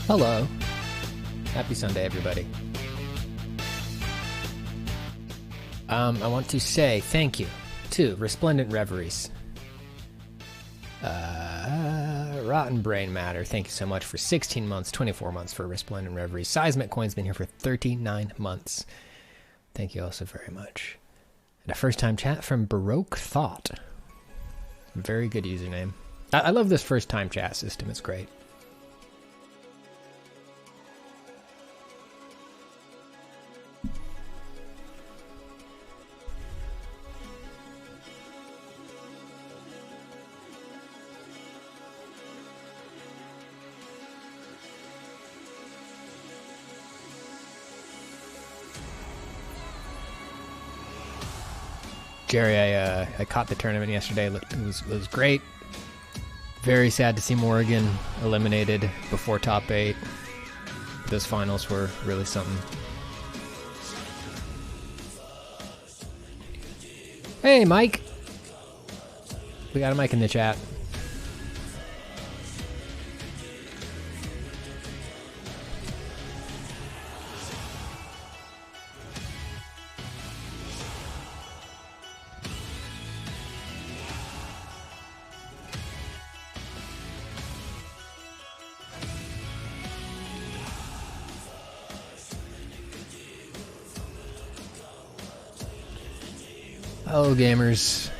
Hello. Happy Sunday, everybody. I want to say thank you to Resplendent Reveries. Rotten Brain Matter, thank you so much for 16 months, 24 months for Resplendent Reveries. Seismic Coin's been here for 39 months. Thank you also very much. And a first-time chat from Baroque Thought. Very good username. I love this first-time chat system. It's great. Jerry, I caught the tournament yesterday. It was great. Very sad to see Morrigan eliminated before top 8. Those finals were really something. Hey, Mike. We got a mic in the chat. Hello, gamers.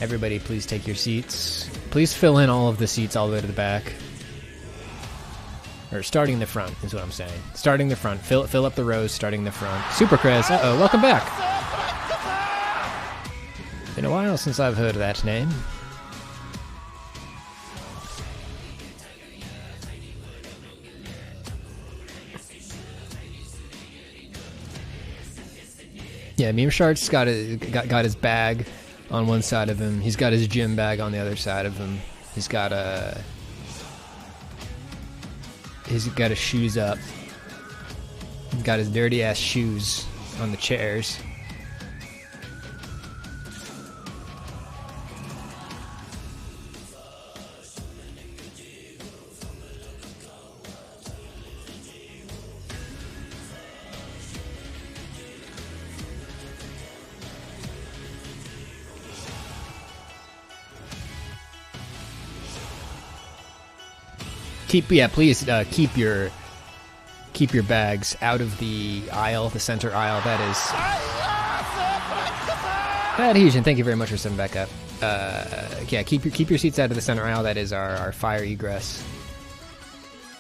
Everybody, please take your seats. Please fill in all of the seats all the way to the back. Or starting the front is what I'm saying. Starting the front. Fill up the rows starting the front. Super Chris, uh-oh, welcome back. Been a while since I've heard that name. Yeah, Meme Shark's got his bag on one side of him. He's got his gym bag on the other side of him. He's got his shoes up. He's got his dirty ass shoes on the chairs. Please keep your bags out of the aisle, the center aisle. That is adhesion. Thank you very much for sending back up. Yeah, keep your seats out of the center aisle. That is our fire egress.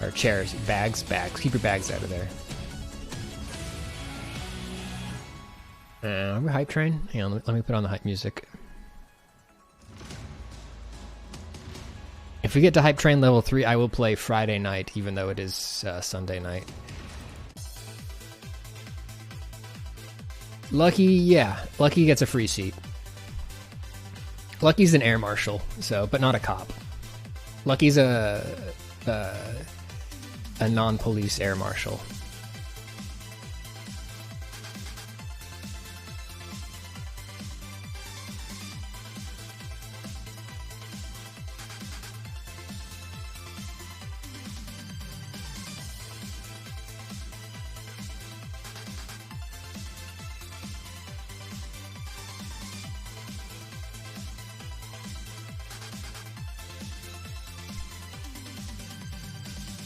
Our chairs, bags. Keep your bags out of there. Remember Hype Train? Hang on, let me put on the hype music. If we get to Hype Train level 3, I will play Friday night, even though it is Sunday night. Lucky, yeah. Lucky gets a free seat. Lucky's an air marshal, so, but not a cop. Lucky's a non-police air marshal.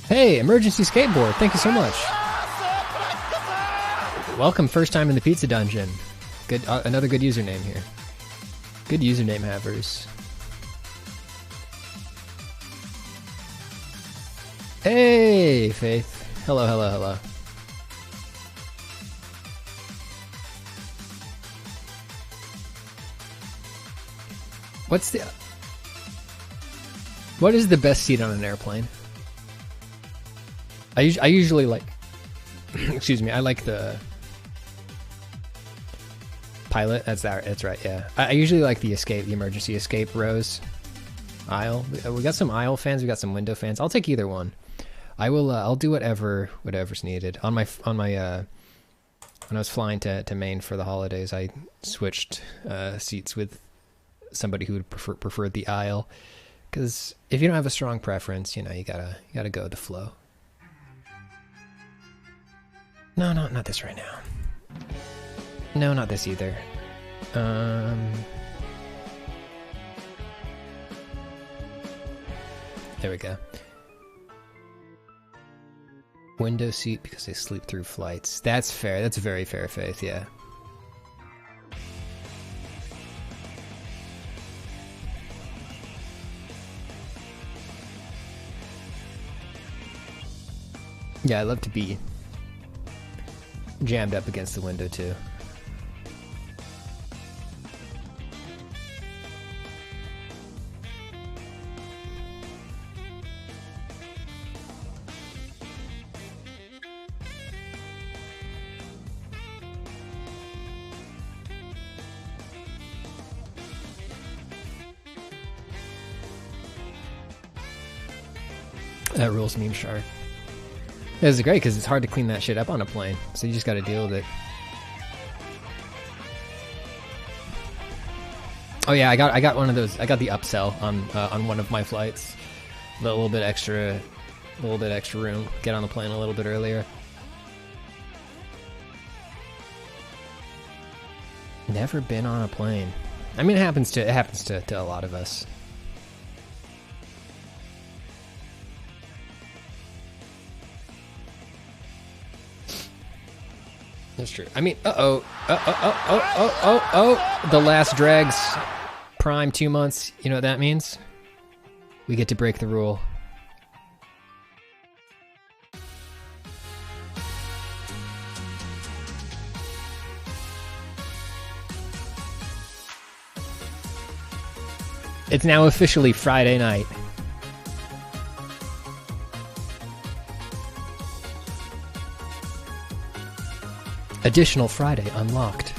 Hey, Emergency Skateboard, thank you so much. Welcome, first time in the Pizza Dungeon. Good, another good username here. Good username havers. Hey, Faith. Hello. What is the best seat on an airplane? I usually like, excuse me, I like the pilot. That's right. Yeah, I usually like the emergency escape rows. Aisle. We got some aisle fans. We got some window fans. I'll take either one. I'll do whatever's needed. On my when I was flying to Maine for the holidays, I switched seats with somebody who would prefer the aisle, because if you don't have a strong preference, you gotta go with the flow. No, not this right now. No, not this either. There we go. Window seat because they sleep through flights. That's fair. That's very fair, Faith, yeah. Yeah, I love to be jammed up against the window too. That rules, Meme Shark. This is great because it's hard to clean that shit up on a plane, so you just got to deal with it. Oh yeah, I got one of those. I got the upsell on one of my flights. A little bit extra room. Get on the plane a little bit earlier. Never been on a plane. I mean, it happens to a lot of us. That's true. I mean, the last Dregs Prime 2 months. You know what that means? We get to break the rule. It's now officially Friday night. Additional Friday unlocked.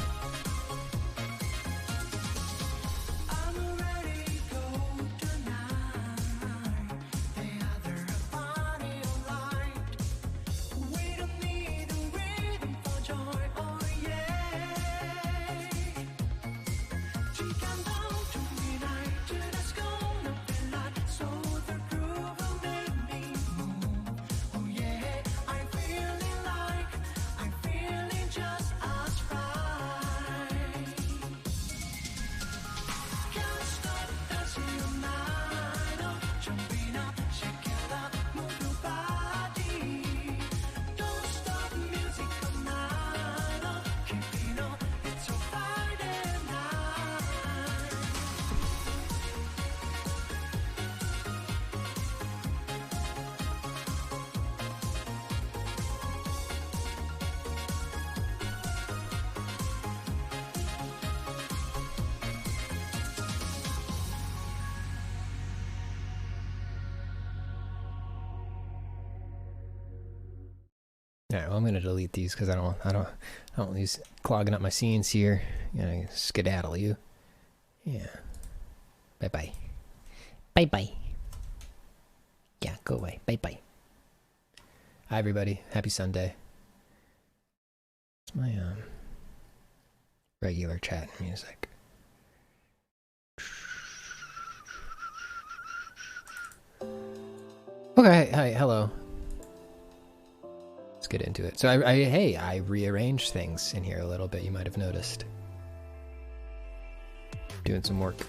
Alright, well, I'm gonna delete these because I don't want these clogging up my scenes here. You know, skedaddle you. Yeah. Bye bye. Bye bye. Yeah, go away. Bye bye. Hi everybody. Happy Sunday. It's my regular chat music. Okay, hi, hello. Let's get into it. So I rearranged things in here a little bit. You might have noticed. Doing some work.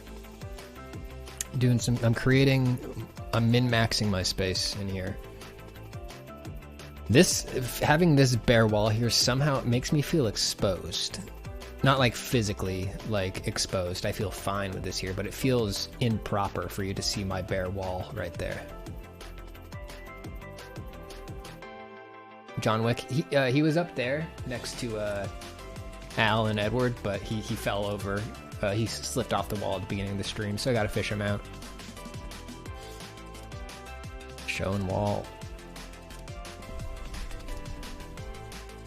I'm min-maxing my space in here. Having this bare wall here somehow it makes me feel exposed. Not like physically like exposed. I feel fine with this here, but it feels improper for you to see my bare wall right there. John Wick, he was up there next to Al and Edward, but he fell over. He slipped off the wall at the beginning of the stream, so I gotta fish him out. Showing wall.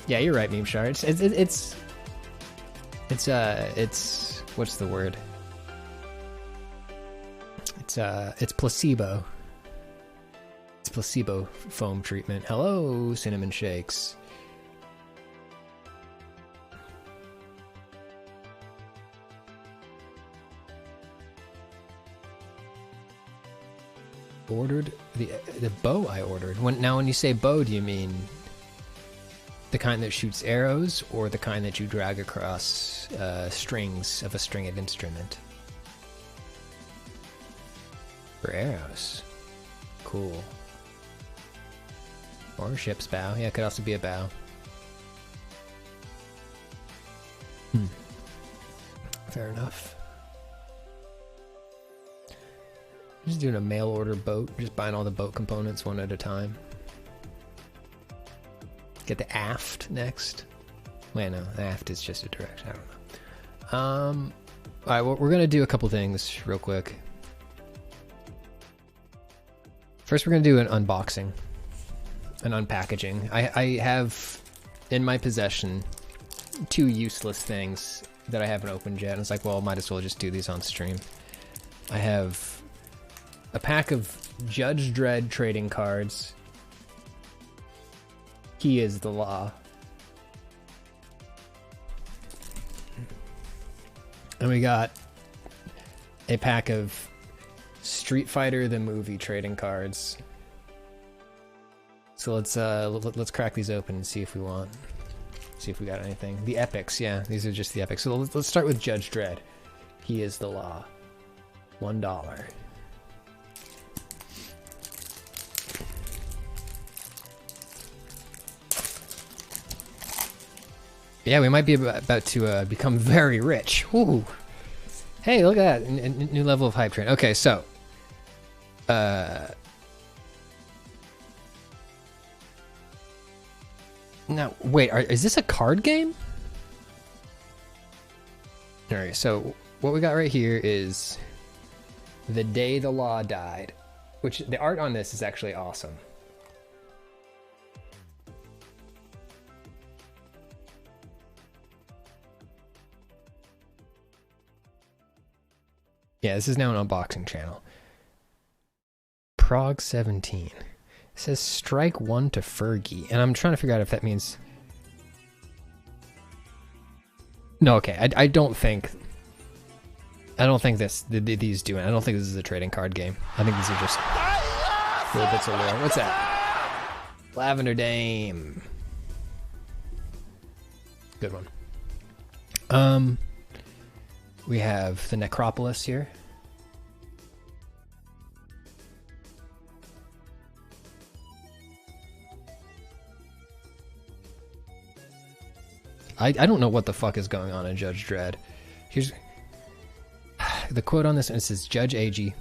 Yeah, you're right, Meme Shard. It's what's the word? It's placebo. It's placebo foam treatment. Hello, Cinnamon Shakes. Ordered the bow I ordered. When you say bow, do you mean The kind that shoots arrows, or the kind that you drag across strings of a stringed instrument? For arrows. Cool. Or a ship's bow. Yeah, it could also be a bow. Fair enough. Just doing a mail order boat. Just buying all the boat components one at a time. Get the aft next. Wait, no, the aft is just a direction. I don't know. Alright, well, we're gonna do a couple things real quick. First, we're gonna do an unboxing, an unpackaging. I have in my possession 2 useless things that I haven't opened yet, and it's like, well, might as well just do these on stream. I have a pack of Judge Dredd trading cards. He is the law. And we got a pack of Street Fighter the movie trading cards. So let's crack these open and see if we want. See if we got anything. The epics, yeah, these are just the epics. So let's start with Judge Dredd. He is the law. $1. Yeah, we might be about to become very rich. Ooh. Hey, look at that. New level of hype train. Okay, so. Now, wait, is this a card game? Alright, so what we got right here is The Day the Law Died. Which, the art on this is actually awesome. Yeah, this is now an unboxing channel. Prague 17. It says strike 1 to Fergie, and I'm trying to figure out if that means... No, okay, I don't think these do it. I don't think this is a trading card game. I think these are just little bits of lore. What's that? Lavender Dame. Good one. We have the Necropolis here. I don't know what the fuck is going on in Judge Dredd. Here's the quote on this, and it says, Judge Agee,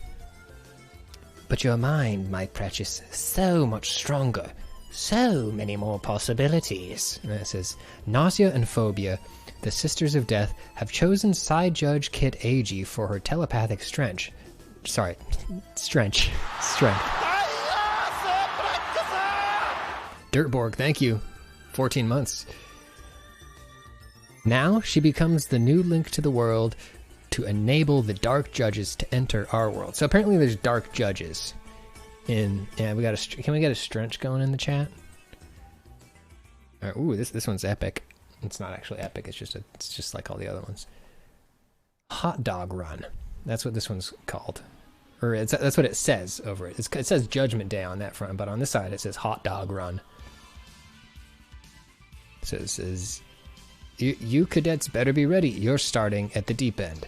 but your mind, my precious, so much stronger. So many more possibilities. And it says, Nausea and Phobia, the Sisters of Death, have chosen side judge Kit Agee for her telepathic strength. Strength. Dirtborg, thank you. 14 months. Now she becomes the new link to the world to enable the dark judges to enter our world. So apparently there's dark judges in... Yeah, we got a... Can we get a stretch going in the chat? All right, ooh, this one's epic. It's not actually epic. It's just like all the other ones. Hot Dog Run. That's what this one's called. Or that's what it says over it. It says Judgment Day on that front, but on this side it says Hot Dog Run. So it says... You cadets better be ready. You're starting at the deep end.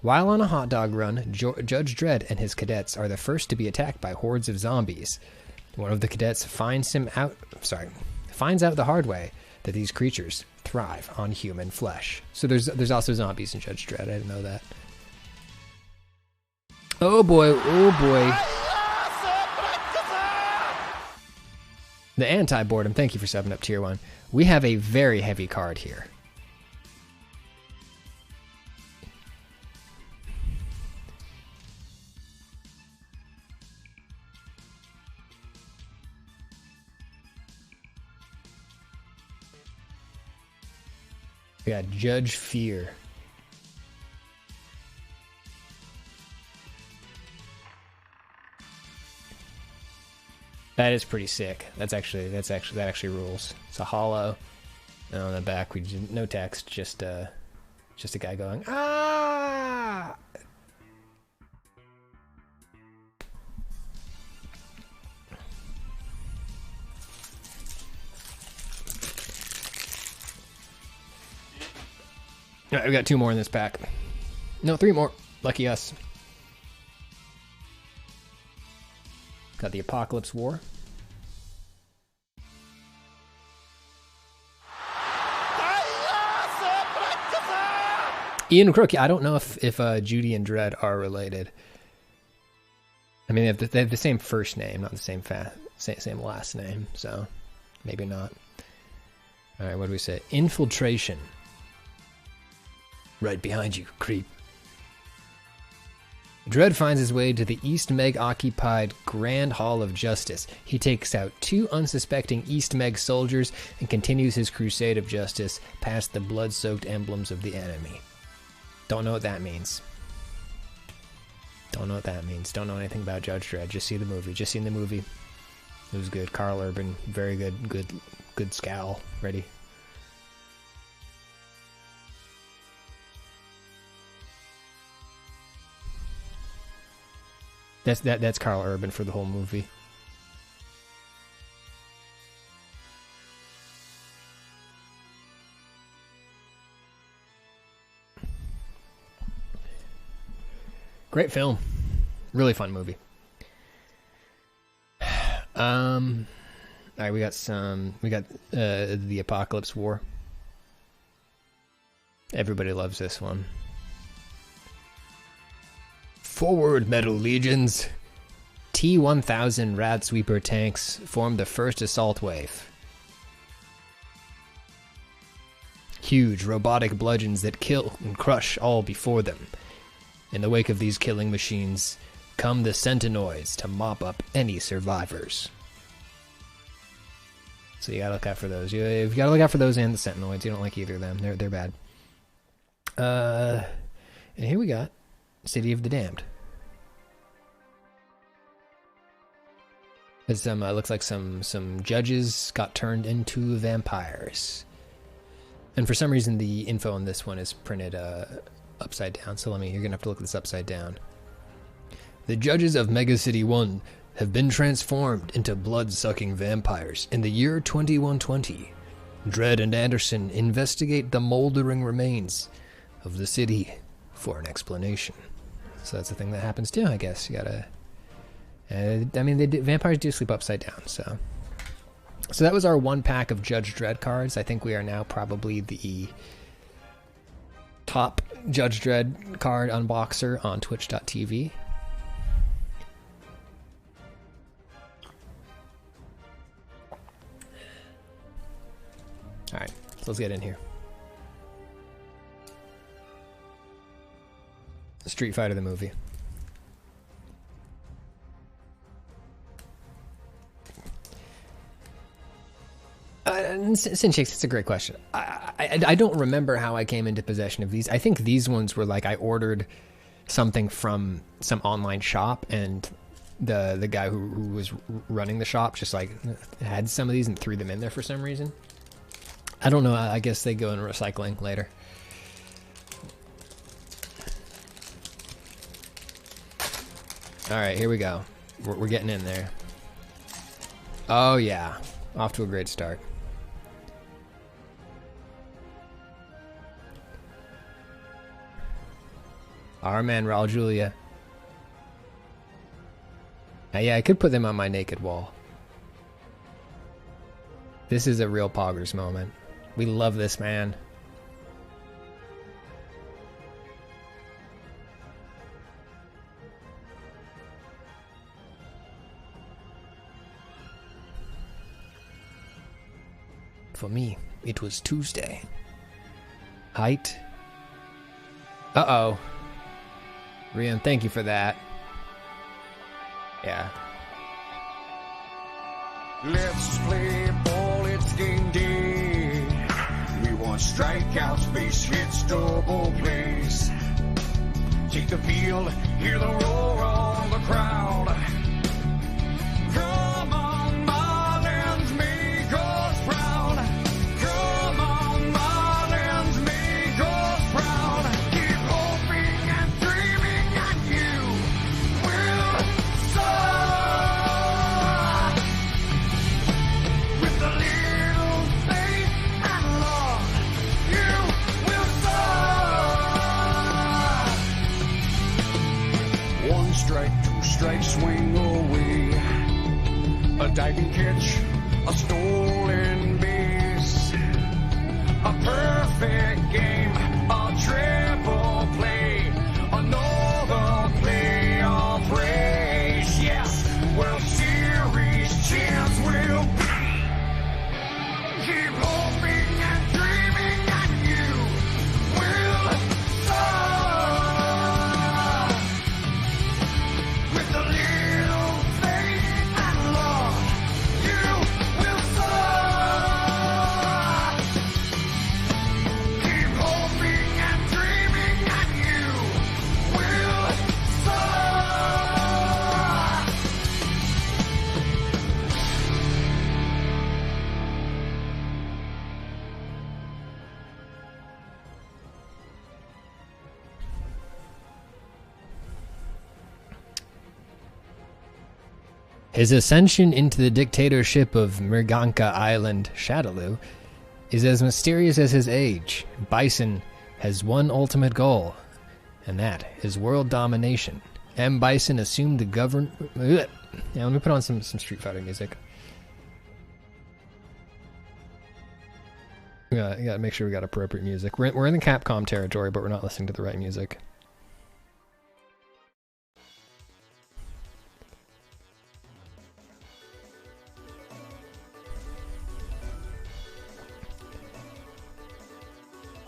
While on a hot dog run, Judge Dredd and his cadets are the first to be attacked by hordes of zombies. One of the cadets finds out the hard way that these creatures thrive on human flesh. So there's also zombies in Judge Dredd. I didn't know that. Oh boy, oh boy. The anti-boredom, thank you for subbing up tier 1. We have a very heavy card here. We got Judge Fear. That is pretty sick. That actually rules. It's a hollow. And on the back, no text, just a guy going ah. All right, we got 2 more in this pack. No, 3 more. Lucky us. Got the Apocalypse War. Ian Crook. I don't know if Judy and Dredd are related. I mean, they have the same first name, not the same same last name, so maybe not. All right, what do we say? Infiltration. Right behind you, creep. Dredd finds his way to the East Meg-occupied Grand Hall of Justice. He takes out 2 unsuspecting East Meg soldiers and continues his crusade of justice past the blood-soaked emblems of the enemy. Don't know what that means. Don't know what that means. Don't know anything about Judge Dredd. Just see the movie. Just seen the movie. It was good. Carl Urban, very good. Good scowl. Ready? That's Carl Urban for the whole movie. Great film. Really fun movie. All right, we got the Apocalypse War. Everybody loves this one. Forward, Metal Legions! T-1000 Rad Sweeper tanks form the first assault wave. Huge robotic bludgeons that kill and crush all before them. In the wake of these killing machines come the Centinoids to mop up any survivors. So you gotta look out for those. You gotta look out for those and the Centinoids. You don't like either of them. They're bad. And here we got City of the Damned. It's looks like some judges got turned into vampires. And for some reason the info on this one is printed upside down. So you're gonna have to look this upside down. The judges of Mega City 1 have been transformed into blood-sucking vampires in the year 2120. Dredd and Anderson investigate the moldering remains of the city for an explanation. So that's the thing that happens too, I guess. You gotta... I mean, vampires do sleep upside down, so... So that was our 1 pack of Judge Dredd cards. I think we are now probably the top Judge Dredd card unboxer on Twitch.tv. Alright, so let's get in here. Street Fighter the movie. Sinchix, it's a great question. I don't remember how I came into possession of these. I think these ones were like I ordered something from some online shop, and the guy who was running the shop just like had some of these and threw them in there for some reason. I don't know. I guess they go in recycling later. All right, here we go. We're getting in there. Oh yeah, off to a great start. Our man Raul Julia. Yeah, I could put them on my naked wall. This is a real Poggers moment. We love this man. For me, it was Tuesday. Height. Uh-oh. Rian, thank you for that. Yeah. Let's play ball, it's game day. We want strikeouts, base hits, double plays. Take the field, hear the roar of the crowd. Come on, Marlins, make us proud. Come on, Marlins, make us proud. Keep hoping and dreaming that you will soar. With a little faith and love, you will soar. swing away. A diving catch, a stolen base, a perfect game, a triple play, another playoff race. Yes, World Series chance will be. Keep hoping and dreaming that you will soar. With a little faith and love, you will soar. Keep hoping and dreaming that you will soar. His ascension into the dictatorship of Mirganka Island, Shadaloo, is as mysterious as his age. Bison has one ultimate goal, and that is world domination. M. Bison assumed the govern... Yeah, let me put on some Street Fighter music. You gotta make sure we got appropriate music. We're in the Capcom territory, but we're not listening to the right music.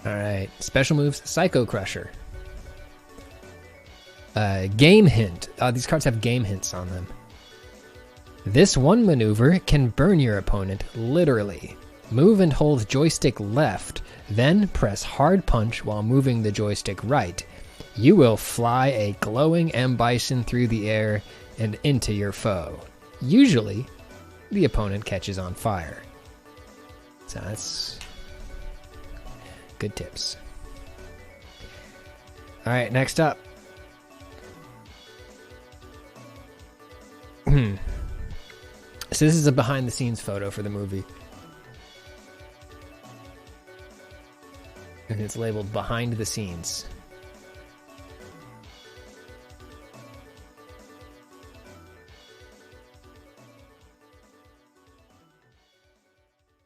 Alright, special moves, Psycho Crusher. Game hint. These cards have game hints on them. This one maneuver can burn your opponent, literally. Move and hold joystick left, then press hard punch while moving the joystick right. You will fly a glowing M. Bison through the air and into your foe. Usually, the opponent catches on fire. So that's... good tips. Alright, next up. So this is a behind the scenes photo for the movie. And it's labeled behind the scenes.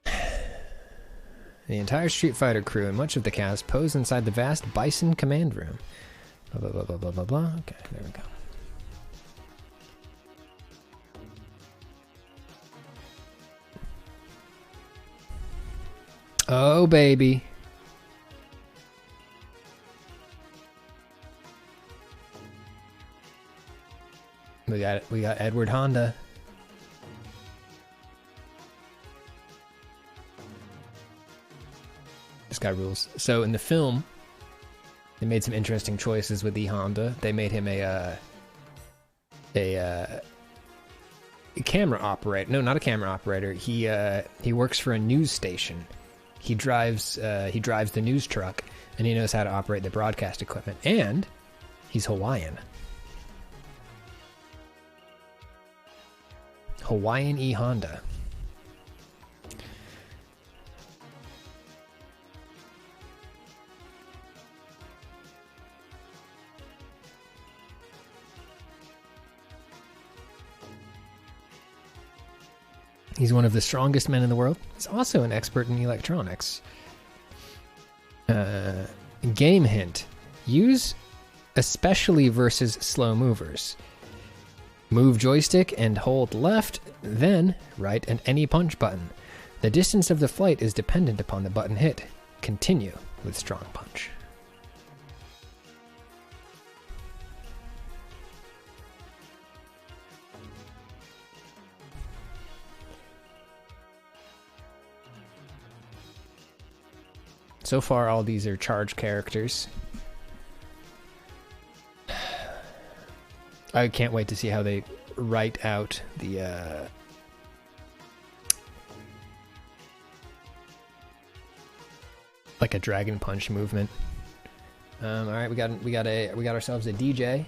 The entire Street Fighter crew and much of the cast pose inside the vast Bison command room. Blah, blah, blah, blah, blah, blah. Okay, there we go. Oh, baby. We got it. We got Edward Honda. This guy rules. So in the film, they made some interesting choices with E Honda. They made him a camera operator. No, not a camera operator. He works for a news station. He drives the news truck, and he knows how to operate the broadcast equipment. And he's Hawaiian. Hawaiian E Honda. He's one of the strongest men in the world. He's also an expert in electronics. Game hint. Use especially versus slow movers. Move joystick and hold left, then right and any punch button. The distance of the flight is dependent upon the button hit. Continue with strong punch. So far, all these are charged characters. I can't wait to see how they write out the like a dragon punch movement. All right, we got ourselves a DJ.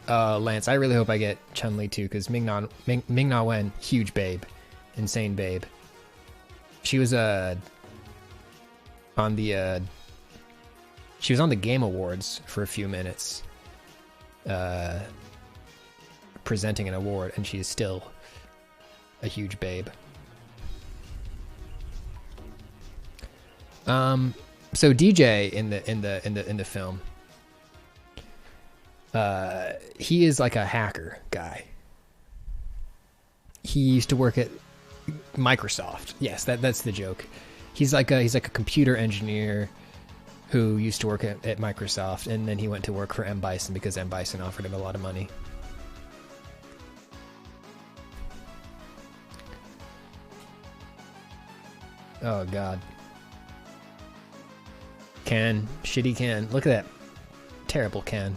Lance, I really hope I get Chun-Li too, because Ming-Na Wen, huge babe, insane babe. She was on the She was on the Game Awards for a few minutes, presenting an award, and she is still a huge babe. So DJ in the film, he is like a hacker guy. He used to work at Microsoft. Yes, that's the joke. He's like a computer engineer who used to work at Microsoft, and then he went to work for M. Bison because M. Bison offered him a lot of money. Oh, God. Ken. Shitty Ken. Look at that. Terrible Ken.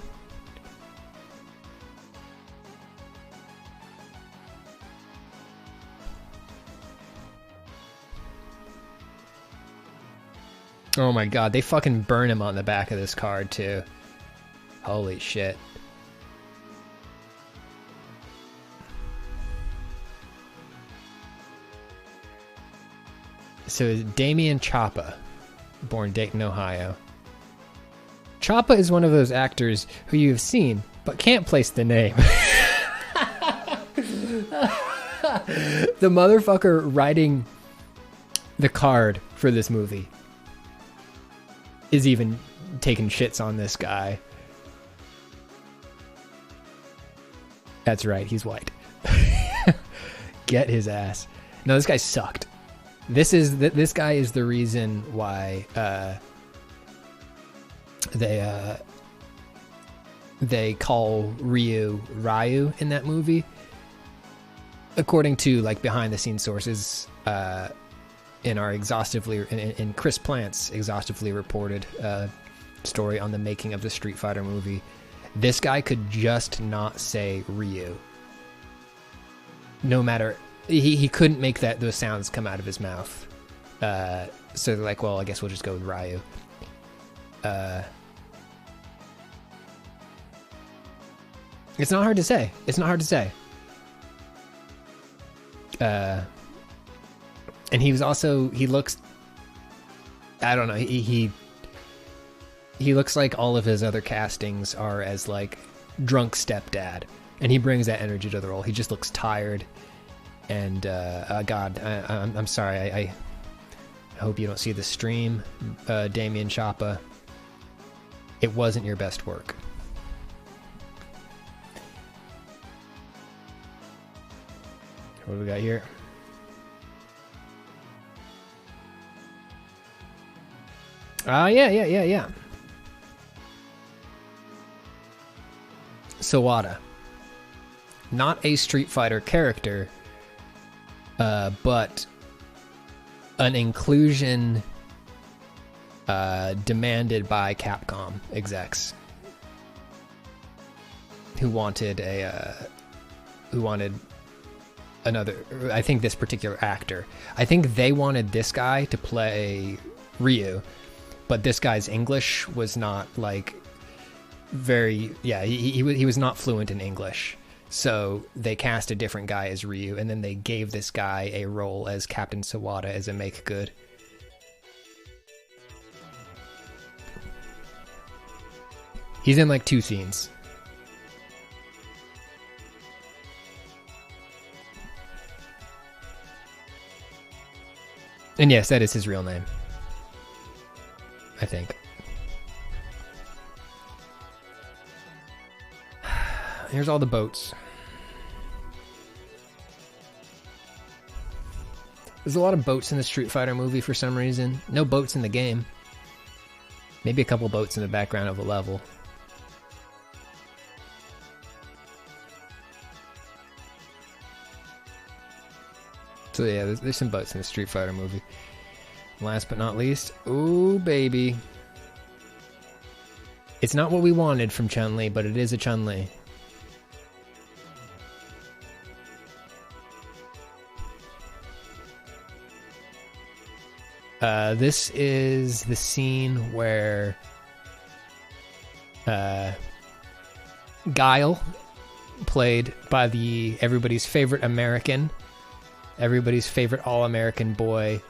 Oh my God, they fucking burn him on the back of this card too. Holy shit. So Damien Chapa, born Dayton, Ohio. Chapa is one of those actors who you've seen, but can't place the name. The motherfucker writing the card for this movie is even taking shits on this guy. That's right, he's white. Get his ass. No, this guy sucked. This guy is the reason why they call Ryu in that movie. According to like behind the scenes sources, in our in Chris Plant's exhaustively reported story on the making of the Street Fighter movie, this guy could just not say Ryu. No matter, he couldn't make those sounds come out of his mouth. So they're like, well, I guess we'll just go with Ryu. It's not hard to say. It's not hard to say. And he was also, he looks, I don't know, he looks like all of his other castings are as like drunk stepdad, and he brings that energy to the role. He just looks tired, and God, I'm sorry, I hope you don't see the stream, Damien Chapa. It wasn't your best work. What do we got here? Yeah. Sawada. Not a Street Fighter character, but an inclusion demanded by Capcom execs who wanted another, I think this particular actor. I think they wanted this guy to play Ryu, but this guy's English was not like very, he was not fluent in English. So they cast a different guy as Ryu, and then they gave this guy a role as Captain Sawada as a make good. He's in like 2 scenes. And yes, that is his real name, I think. Here's all the boats. There's a lot of boats in the Street Fighter movie for some reason. No boats in the game. Maybe a couple boats in the background of a level. So yeah, there's some boats in the Street Fighter movie. Last but not least, ooh baby. It's not what we wanted from Chun-Li, but it is a Chun-Li. This is the scene where Guile, played by everybody's favorite American, everybody's favorite all-American boy,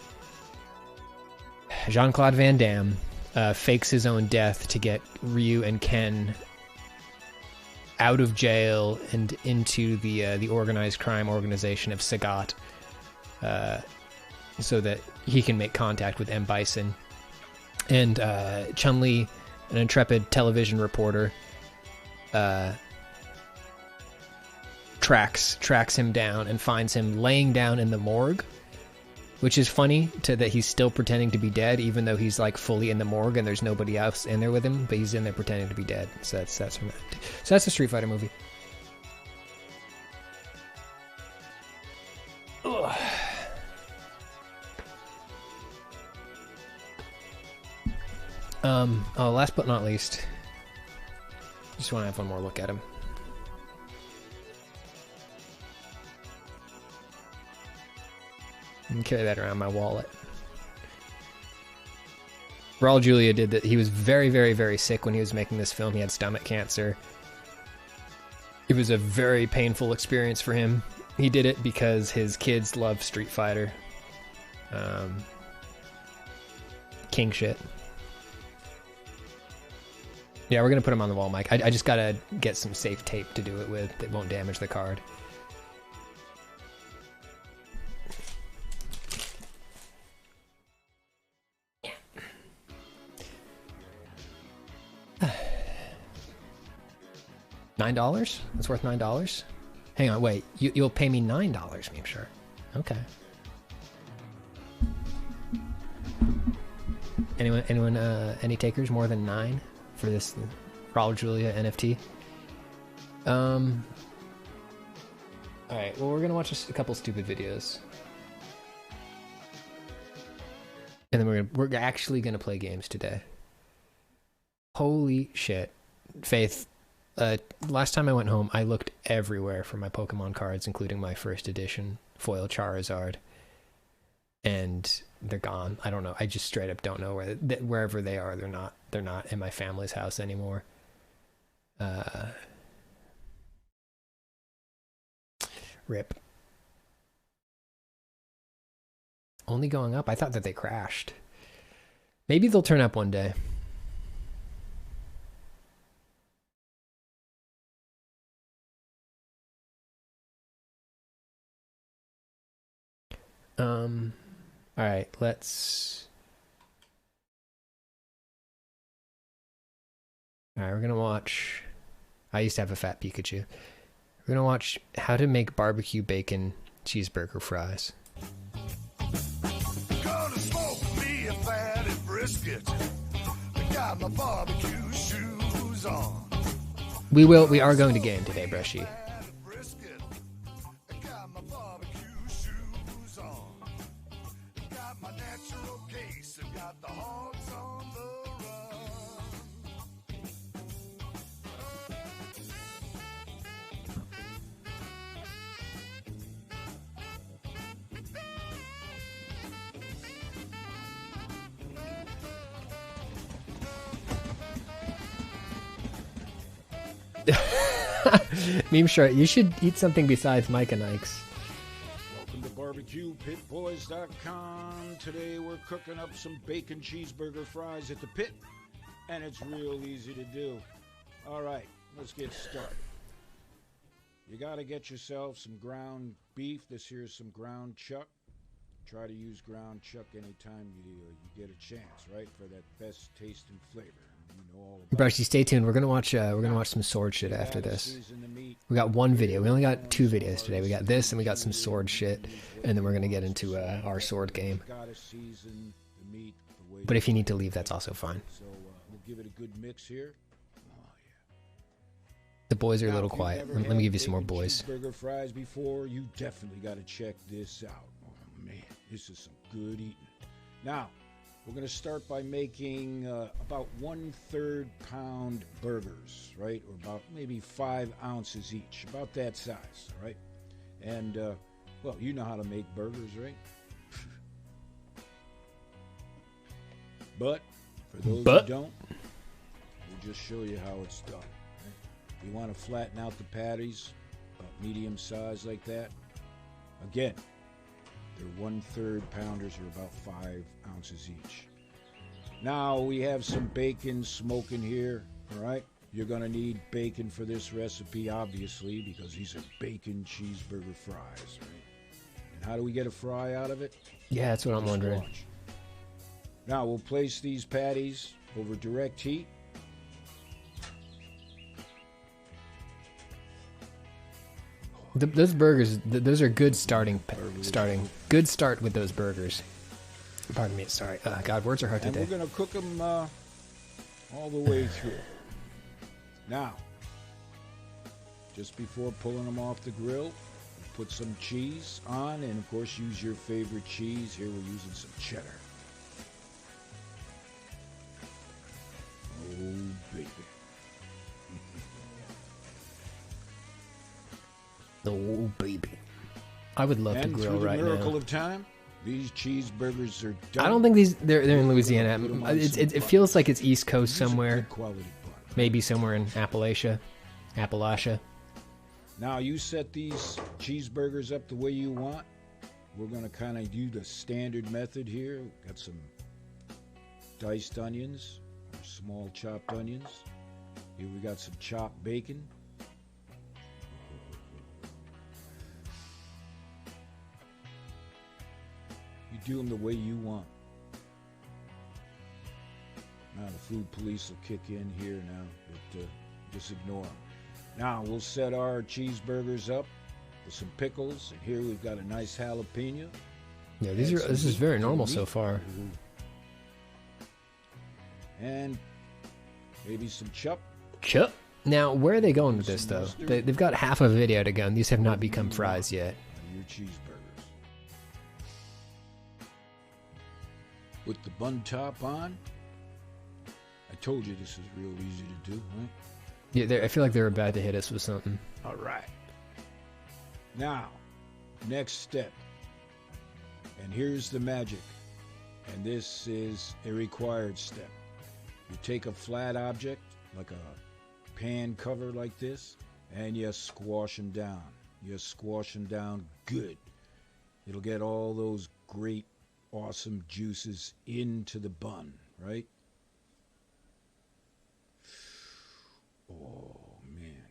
Jean-Claude Van Damme, fakes his own death to get Ryu and Ken out of jail and into the organized crime organization of Sagat, so that he can make contact with M. Bison. And Chun-Li, an intrepid television reporter, tracks him down and finds him laying down in the morgue, which is funny that he's still pretending to be dead even though he's like fully in the morgue and there's nobody else in there with him, but he's in there pretending to be dead. So that's a Street Fighter movie. Ugh. Last but not least, just want to have one more look at him. And carry that around my wallet. Raul Julia did that. He was very, very, very sick when he was making this film. He had stomach cancer. It was a very painful experience for him. He did it because his kids love Street Fighter. King shit. Yeah, we're gonna put him on the wall, Mike. I just gotta get some safe tape to do it with that won't damage the card. $9? That's worth $9? Hang on, wait. You'll pay me $9, Meme Sure. Okay. Anyone, any takers more than 9 for this Raul Julia NFT? Alright, well, we're gonna watch a couple stupid videos. And then we're actually gonna play games today. Holy shit. Faith, last time I went home, I looked everywhere for my Pokemon cards, including my first edition foil Charizard. And they're gone. I don't know. I just straight up don't know wherever they are. They're not in my family's house anymore. Rip. Only going up? I thought that they crashed. Maybe they'll turn up one day. All right, let's. All right, we're gonna watch. I used to have a fat Pikachu. We're gonna watch how to make barbecue bacon cheeseburger fries. Gonna smoke me a fatty brisket. I got my barbecue shoes on. We are going to game today, Brushy. Meme Sure, you should eat something besides Mike and Ike's. Welcome to BarbecuePitBoys.com. Today we're cooking up some bacon cheeseburger fries at the pit, and it's real easy to do. All right, let's get started. You got to get yourself some ground beef. This here's some ground chuck. Try to use ground chuck anytime you get a chance, right, for that best taste and flavor. You know all about Brushy, stay tuned. We're gonna watch some sword shit after this. We got one video. We only got 2 videos today. We got this and we got some sword shit, and then we're gonna get into our sword game. But if you need to leave, that's also fine. So we'll give it a good mix here. The boys are a little quiet. Let me give you some more boys. Burger fries before, you definitely got to check this out. Oh man, this is some good eating. Now, we're going to start by making about 1/3 pound burgers, right? Or about maybe 5 ounces each, about that size, all right? And, well, you know how to make burgers, right? But for those who don't, we'll just show you how it's done. Right? You want to flatten out the patties, about medium size like that. Again, they're 1/3 pounders, or about 5 ounces each. Now we have some bacon smoking here, all right? You're gonna need bacon for this recipe, obviously, because these are bacon cheeseburger fries, right? And how do we get a fry out of it? Yeah, that's what I'm Just wondering. watch. Now we'll place these patties over direct heat. Those burgers, those are good starting. Good start with those burgers. Pardon me, sorry. God, words are hard And today. we're going to cook them all the way through. Now, just before pulling them off the grill, put some cheese on, and of course use your favorite cheese. Here we're using some cheddar. Oh, baby. Oh, baby. I would love to And grill through the right miracle now. of time, these cheeseburgers are done. I don't think they're in Louisiana. Put 'em on some It butter. feels like it's East Coast These are somewhere. good quality butter. Maybe somewhere in Appalachia. Now you set these cheeseburgers up the way you want. We're going to kind of do the standard method here. Got some diced onions, or small chopped onions. Here we got some chopped bacon. You do them the way you want. Now the food police will kick in here now, but just ignore them. Now we'll set our cheeseburgers up with some pickles, and here we've got a nice jalapeno. Yeah, Add some this is meat very to the normal so meat. far. And maybe some chup. Chup. Now, where are they going with Some this, though? mustard. They've got half a video to go, and these have not become fries yet. Your cheeseburgers. Put the bun top on. I told you this is real easy to do, right? Yeah, I feel like they're about to hit us with something. All right. Now, next step. And here's the magic. And this is a required step. You take a flat object, like a pan cover like this, and you squash them down. You squash them down good. It'll get all those great, awesome juices into the bun, right? Oh, man.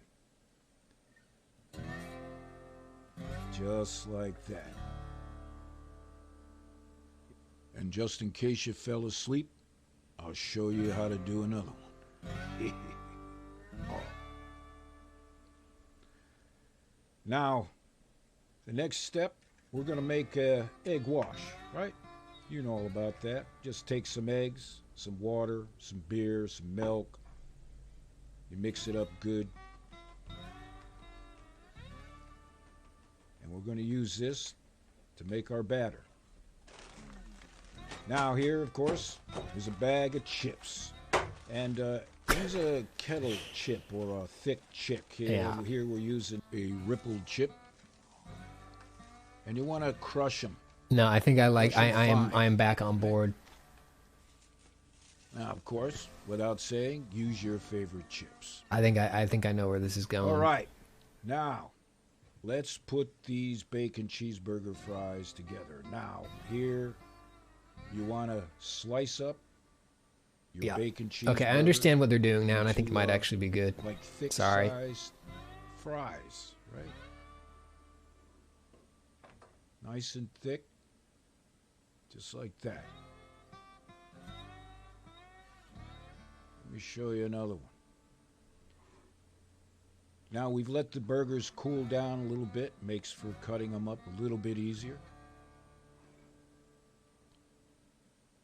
Just like that. And just in case you fell asleep, I'll show you how to do another one. Oh. Now, the next step, we're going to make a egg wash, right? You know all about that. Just take some eggs, some water, some beer, some milk. You mix it up good. And we're going to use this to make our batter. Now here, of course, is a bag of chips. And use a kettle chip or a thick chip. Here we're using a rippled chip. And you want to crush them. No, I think I Fine. am back on board. Now, of course, without saying, use your favorite chips. I think I know where this is going. All right. Now, let's put these bacon cheeseburger fries together. Now, here, you want to slice up your bacon cheeseburger. Okay, I understand what they're doing now, and I think it into, might actually be good. like thick Sorry. sized fries, right? Nice and thick, just like that. Let me show you another one. Now we've let the burgers cool down a little bit, makes for cutting them up a little bit easier.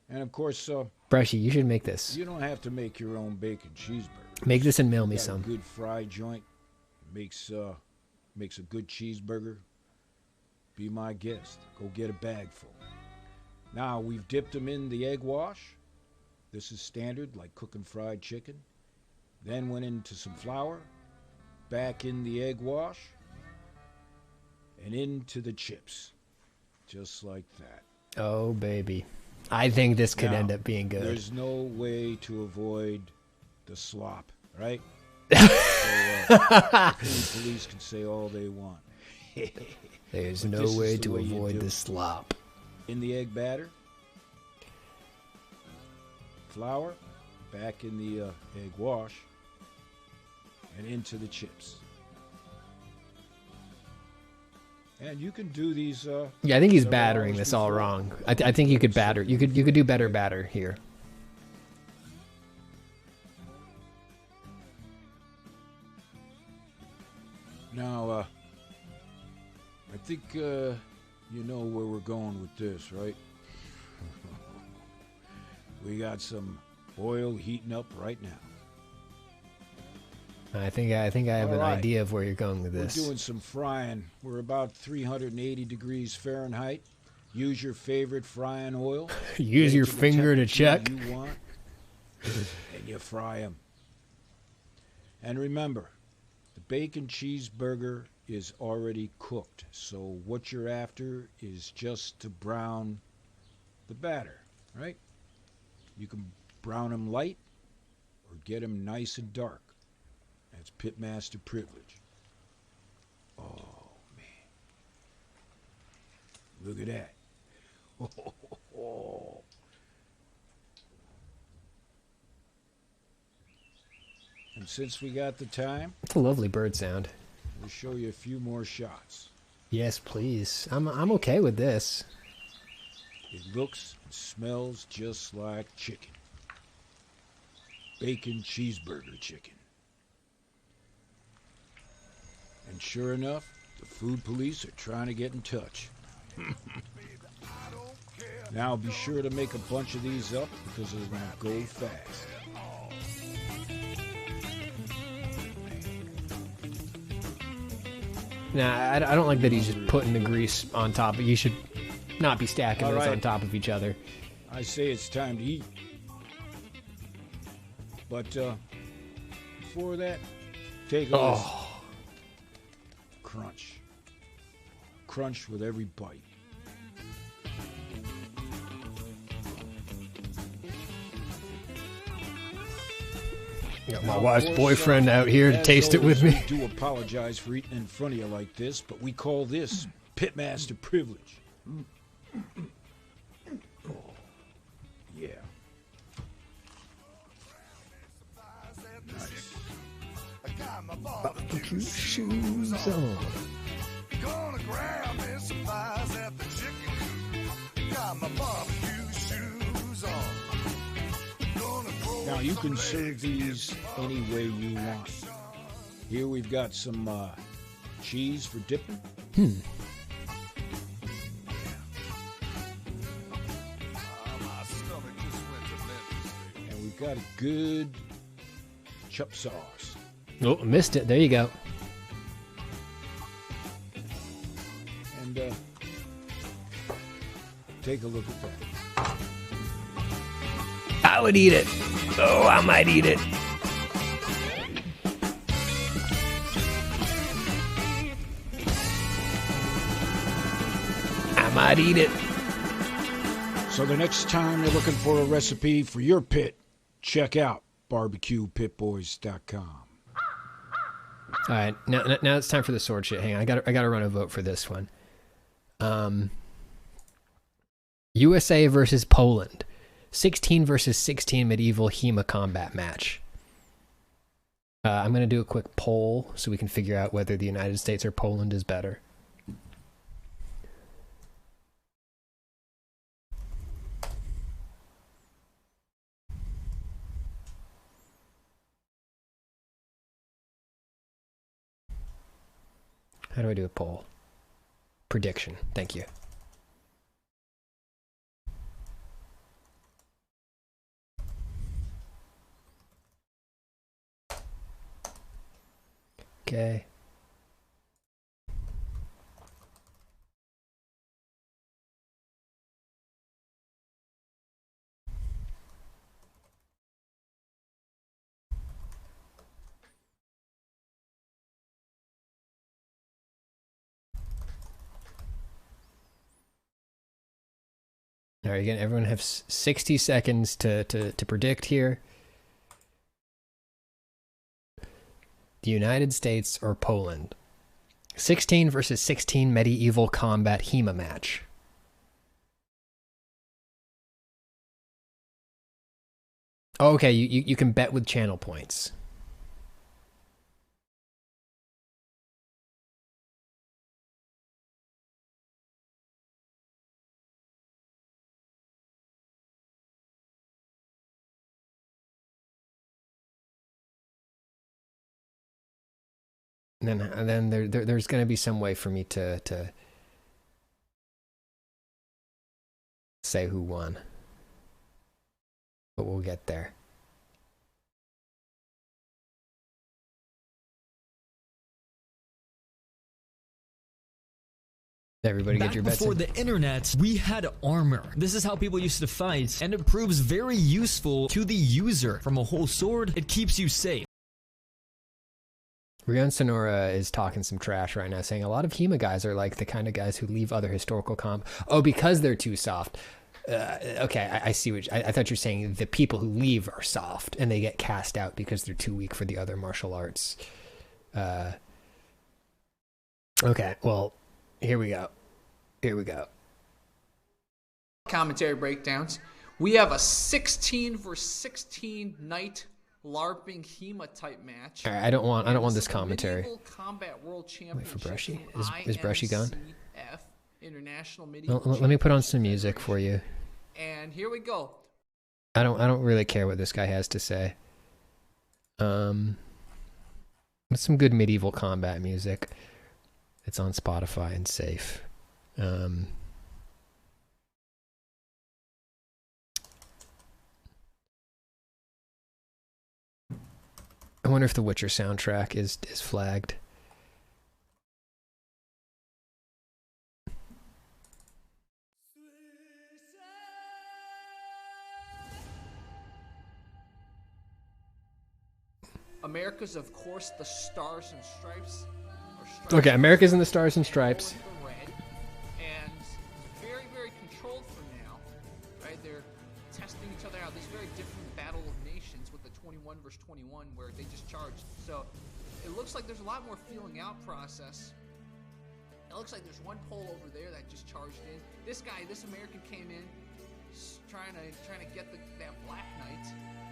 And of course, Brushy, you should make this. you don't have to make your own bacon cheeseburger. Make this and mail me Got a some. good fry joint makes a good cheeseburger. Be my guest. Go get a bag full. Now we've dipped them in the egg wash. This is standard, like cooking fried chicken. Then went into some flour, back in the egg wash, and into the chips, just like that. Oh, baby. I think this could Now, end up being good. There's no way to avoid the slop, right? So, food police can say all they want. There's But no this is way the to way you avoid do the it. slop. In the egg batter, flour back in the egg wash and into the chips. And you can do these. Yeah, I think he's several battering hours this all before. wrong. I think you could batter. You could do better batter here. Now, I think you know where we're going with this, right? We got some oil heating up right now. I think I have an All right. idea of where you're going with We're this. doing some frying. We're about 380 degrees Fahrenheit. Use your favorite frying oil. Use Get it your to the finger to temperature check. you want, and you fry them. And remember, the bacon cheeseburger is already cooked. So what you're after is just to brown the batter, right? You can brown them light or get them nice and dark. That's Pitmaster privilege. Oh, man. Look at that. And since we got the time, It's a lovely bird sound. we'll show you a few more shots. Yes, please. I'm okay with this. It looks and smells just like chicken. Bacon cheeseburger chicken. And sure enough, the food police are trying to get in touch. Now be sure to make a bunch of these up because they're going to go fast. Nah, I don't like that he's just putting the grease on top. You should not be stacking All those right. on top of each other. I say it's time to eat. But before that, take a listen. Oh, Crunch. Crunch with every bite. got my Now, of wife's course, boyfriend out here to as taste it with always, me. We do apologize for eating in front of you like this, but we call this Pitmaster privilege. Oh, yeah. Nice. Barbecue shoes on. Gonna grab me some fries at the chicken coop. Got my barbecue shoes on. Gonna throw Now you some can legs serve these any way you want. Here we've got some cheese for dipping. my stomach just went to Memphis. And we've got a good chup sauce. Oh, missed it. There you go. And take a look at that. I would eat it. Oh, I might eat it. I might eat it. So the next time you're looking for a recipe for your pit, check out barbecuepitboys.com. All right, now it's time for the sword shit. Hang on, I gotta run a vote for this one. USA versus Poland, 16 versus 16 medieval HEMA combat match. I'm gonna do a quick poll so we can figure out whether the United States or Poland is better. How do I do a poll? Prediction. Thank you. Okay. All right, again, everyone has 60 seconds to predict here. The United States or Poland? 16 versus 16 medieval combat HEMA match. Oh, okay, you can bet with channel points. And then there's going to be some way for me to say who won. But we'll get there. Everybody get your bets Before in. the internet, we had armor. This is how people used to fight, and it proves very useful to the user. From a whole sword, it keeks you safe. Rion Sonora is talking some trash right now, saying a lot of HEMA guys are like the kind of guys who leave other historical comp. Oh, because they're too soft. Okay, I see what I thought you were saying. The people who leave are soft and they get cast out because they're too weak for the other martial arts. Okay, well, here we go. Here we go. Commentary breakdowns. We have a 16 versus 16 knight LARPing HEMA type match. All right, I don't want this This is the commentary. Medieval Combat World Wait Championship. for Brushy. from Is Brushy gone? IMCF, International Medieval Let me put on some Championship music for you. And here we go. I don't really care what this guy has to say. With some good medieval combat music. It's on Spotify and safe. I wonder if the Witcher soundtrack is flagged. America's, of course, the Stars and Stripes. Okay, America's in the Stars and Stripes. The red, and very, very controlled for now. Right, they're testing each other out. This very different battle of nations with the 21 versus 21, where they just charged. So it looks like there's a lot more feeling out process. It looks like there's one pole over there that just charged in. This guy, this American, came in trying to get that Black Knight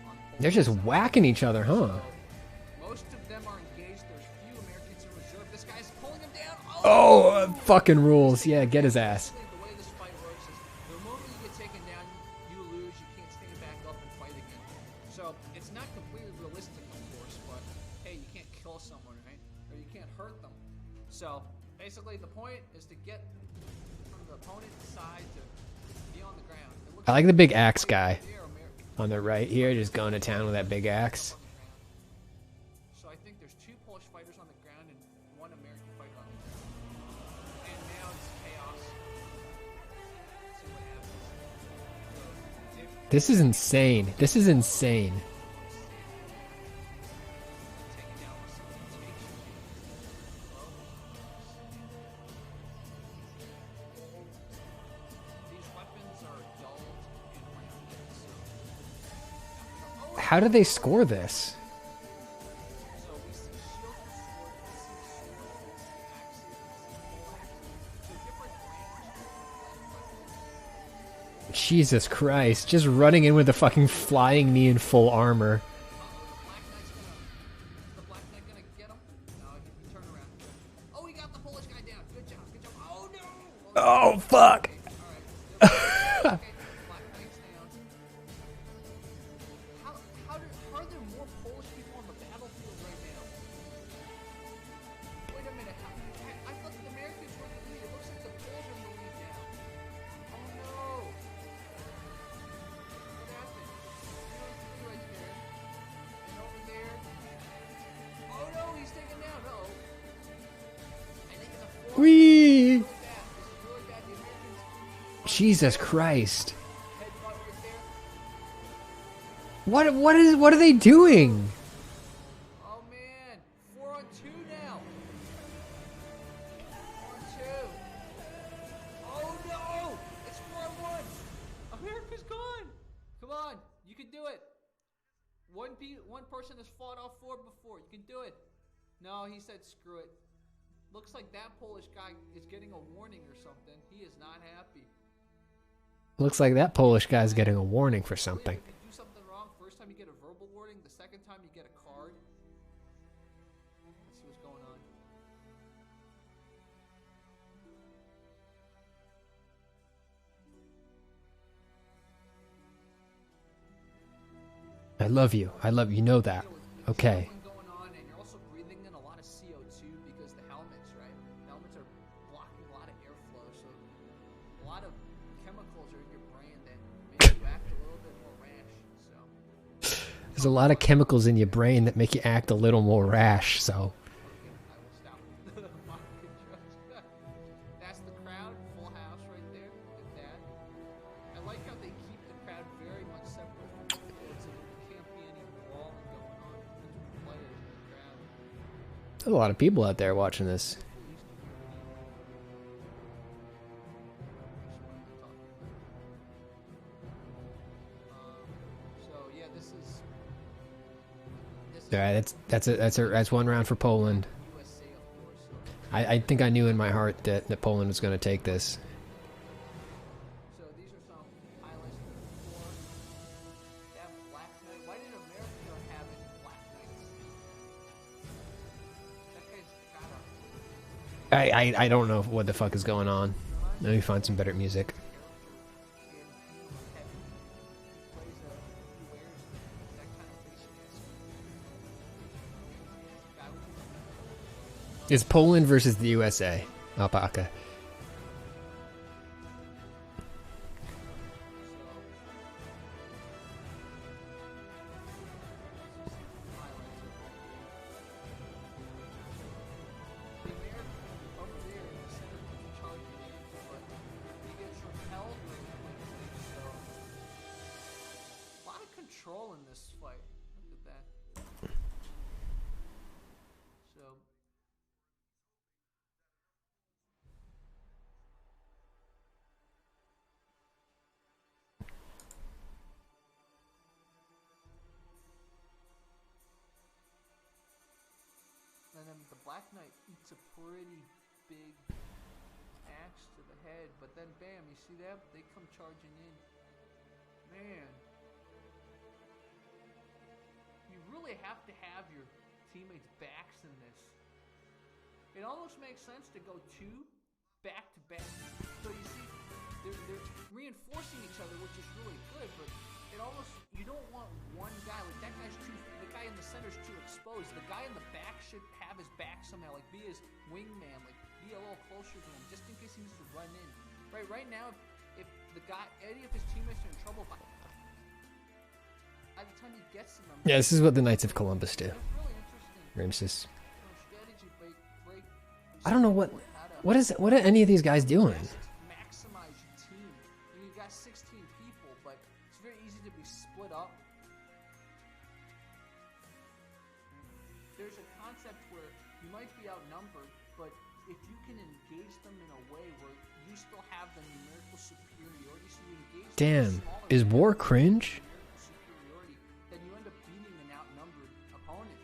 on pole. They're just whacking each other, huh? So, most of them are engaged. There's few Americans in reserve. This guy's pulling him down. Oh, fucking rules. Yeah, get his ass. The way this fight works is the moment you get taken down, you lose. You can't stand back up and fight again. So it's not completely realistic, of course, but hey, you can't kill someone, right? Or you can't hurt them. So basically, the point is to get from the opponent's side to be on the ground. I like the big axe guy on the right here, just going to town with that big axe. So I think there's two Polish fighters on the ground and one American fighter on the ground. And now it's chaos. Let's see what happens. So if This is insane. This is insane. taking out with some rotation, these weapons are dulled and rounded. So How do they score this? So we see shield and sword, we see sword, we see axes, we see pole. So different range. Jesus Christ. Just running in with a fucking flying knee in full armor. The Black Knight gonna get him? No, he turned around. Oh, he got the Polish guy down. Good job, good job. Oh no! Oh, fuck. Alright. Okay, Black Knight's down. Are there more Polish people on the battlefield right now? Wait a minute. I thought the Americans were in the lead. It looks like the Poles are in the lead now. Oh no! What happened? There's three right there. And over there. Oh no, he's taken down. Uh-oh. I think it's a four. Whee! This is really bad. The Americans Jesus Christ. headbutt right there. What are they doing? Oh man, 4-on-2 now. 4-on-2. Oh no, it's 4-on-1. America's gone. Come on, you can do it. One person has fought off 4 before. You can do it. No, he said screw it. Looks like that Polish guy is getting a warning or something. He is not happy. Looks like that Polish guy's getting a warning for something. If you do something wrong, first time time you get a verbal warning. The second time you get a card. Let's see what's going on. I love you. I love you. Know that. Okay. Going on, and you're also breathing in a lot of CO2 because the helmets, right? The helmets are blocking a lot of airflow, so a lot of chemicals are in your brain that make you act a little bit more rash. So There's a lot of chemicals in your brain that make you act a little more rash. So I will stop. Mock control. That's the crowd, full house right there. Look at that. I like how they keep the crowd very much separate from the field, so there can't be any brawling going on between the players and the crowd. there's a lot of people out there watching this. So yeah, this is All right, that's one round for Poland. USA, of course. I think I knew in my heart that Poland was going to take this. So these are some highlights from before. They have Black Knight. Why did America not have any Black Knights? That guy's got a I don't know what the fuck is going on. Let me find some better music. It's Poland versus the USA. Alpaca. A lot of control in this fight. Look at that. So and then the Black Knight eats a pretty big axe to the head, but then bam, you see that? They come charging in. Man. You really have to have your teammates' backs in this. It almost makes sense to go two back to back. So you see, they're reinforcing each other, which is really good, but it almost, you don't want one guy, like that guy's too, the guy in the center's too exposed. The guy in the back should have his back somehow, like be his wingman, like be a little closer to him, just in case he needs to run in. Right now, if the guy, any of his teammates are in trouble, by the time he gets to them, Yeah, this is what the Knights of Columbus do. it's really interesting. Ramses. Strategy break. I don't know what are any of these guys doing? Maximize your team. And you got 16 people, but it's very easy to be split up. There's a concept where you might be outnumbered, but if you can engage them in a way where you still have the numerical superiority, so you engage them Damn. in smaller Is war cringe? numerical superiority, then you end up beating an outnumbered opponent.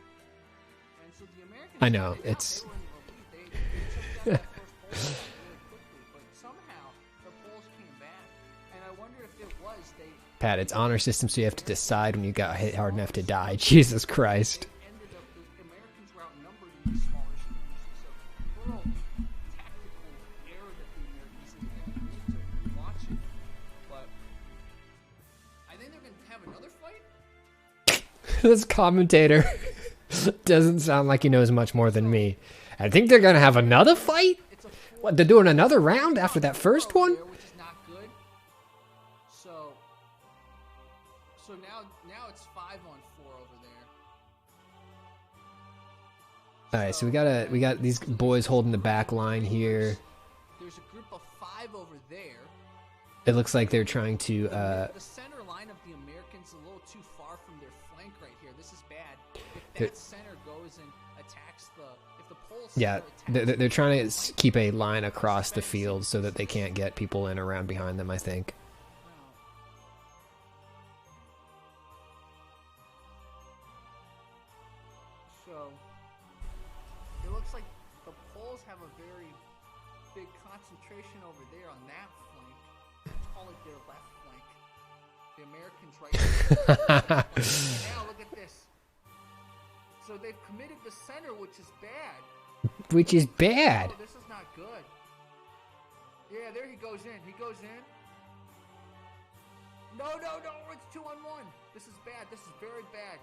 And so the Americans, I know, they it's- were in the lead. They took down that first Polish really quickly, but somehow the Poles came back. And I wonder if it was they Pat, it's honor system, so you have to decide when you got hit hard enough to die. Jesus Christ. ended up, the Americans were outnumbered in these smaller skirmishes. So little tactical error that the Americans did. You need to watch it. But I think they're going to have another fight. This commentator doesn't sound like he knows much more than me. I think they're gonna have another fight? It's a What, they're doing another round after that first one? there, which is not good. So now it's 5-on-4 over there. Alright, so we got these boys holding the back line here. There's a group of 5 over there. It looks like they're trying to The center line of the Americans is a little too far from their flank right here. This is bad. If that center goes and attacks if the Poles yeah, center attacks they're trying to keep a line across the field so that they can't get people in around behind them, I think. So it looks like the Poles have a very big concentration over there on that flank. Let's call it their left flank. The Americans right now. Now look at this. So they've committed the center, which is bad. Which is bad. Oh, this is not good. Yeah, there he goes in. He goes in. No, it's 2-on-1. This is bad. This is very bad.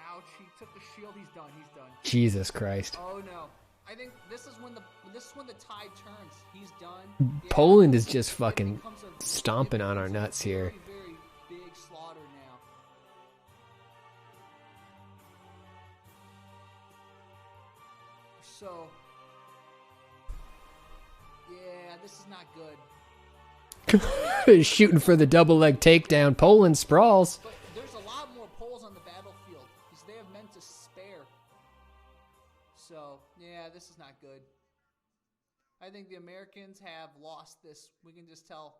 Ouch, he took the shield. He's done. He's done. Jesus Christ. Oh no. I think this is when the tide turns. He's done. Yeah, Poland is just it fucking becomes a- stomping it on our becomes a nuts here. Very, very big slaughter now. So, yeah, this is not good. Shooting for the double leg takedown. Poland sprawls. But there's a lot more Poles on the battlefield because they have men to spare. So, yeah, this is not good. I think the Americans have lost this. We can just tell.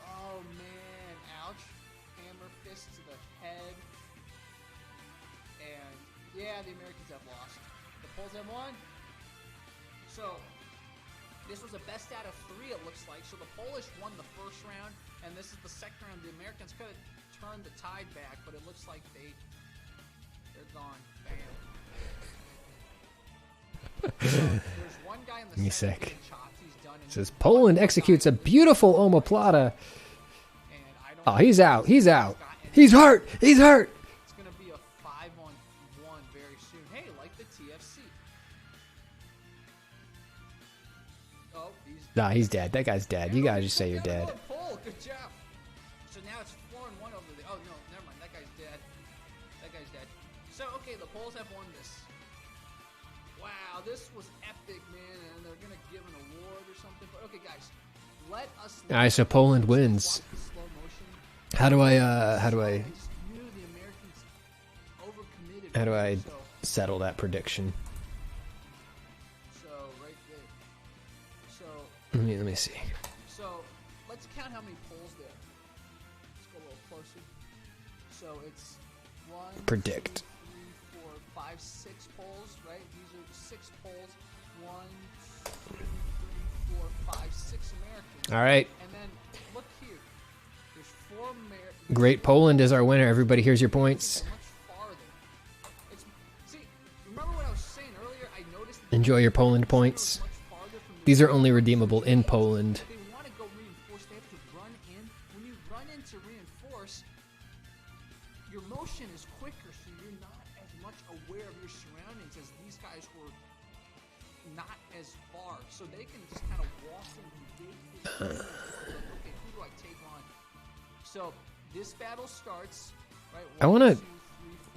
Oh, man. Ouch. Hammer fist to the head. And, yeah, the Americans have lost. The Poles have won. So, this was a best out of 3, it looks like. So the Polish won the first round, and this is the second round. The Americans could have turned the tide back, but it looks like they're gone. Bam. So there's one guy in the He's center sick. getting chopped. He's done. It says Poland executes a beautiful omoplata. And I don't Oh, he's out. He's out. He's hurt. He's hurt. It's gonna be a 5-on-1 very soon. Hey, like the TFC. Oh, Nah, he's dead. That guy's dead. You gotta just say you're dead. Pole, good job. So now it's 4-1 over there. Oh no, never mind. That guy's dead. That guy's dead. So okay, the Poles have won this. Wow, this was epic, man, and they're gonna give an award or something. But okay, guys, let us. All right, so Poland wins. Watch the slow motion. How do I I just knew the Americans overcommitted. how do I So, settle that prediction? right there. So. Let me see. So, let's count how many poles there. Let's go a little closer. So it's 1, Predict. 2, 3, 4, 5, 6 poles, right? These are 6 poles. 1, 2, 3, 4, 5, 6 Americans. All right. And then look here. There's 4 Americans. Great Poland is our winner. Everybody, here's your points. Much farther. See, remember what I was saying earlier? I noticed that Enjoy your Poland points. much farther from the These are only redeemable in Poland. If they want to go reinforce, they have to run in. When you run in to reinforce, your motion is quicker, so you're not as much aware of your surroundings as these guys were not as far. So they can just kind of walk in and dig this in. Okay, who do I take on? So this battle starts, right? I wanna- 1, 2, 3,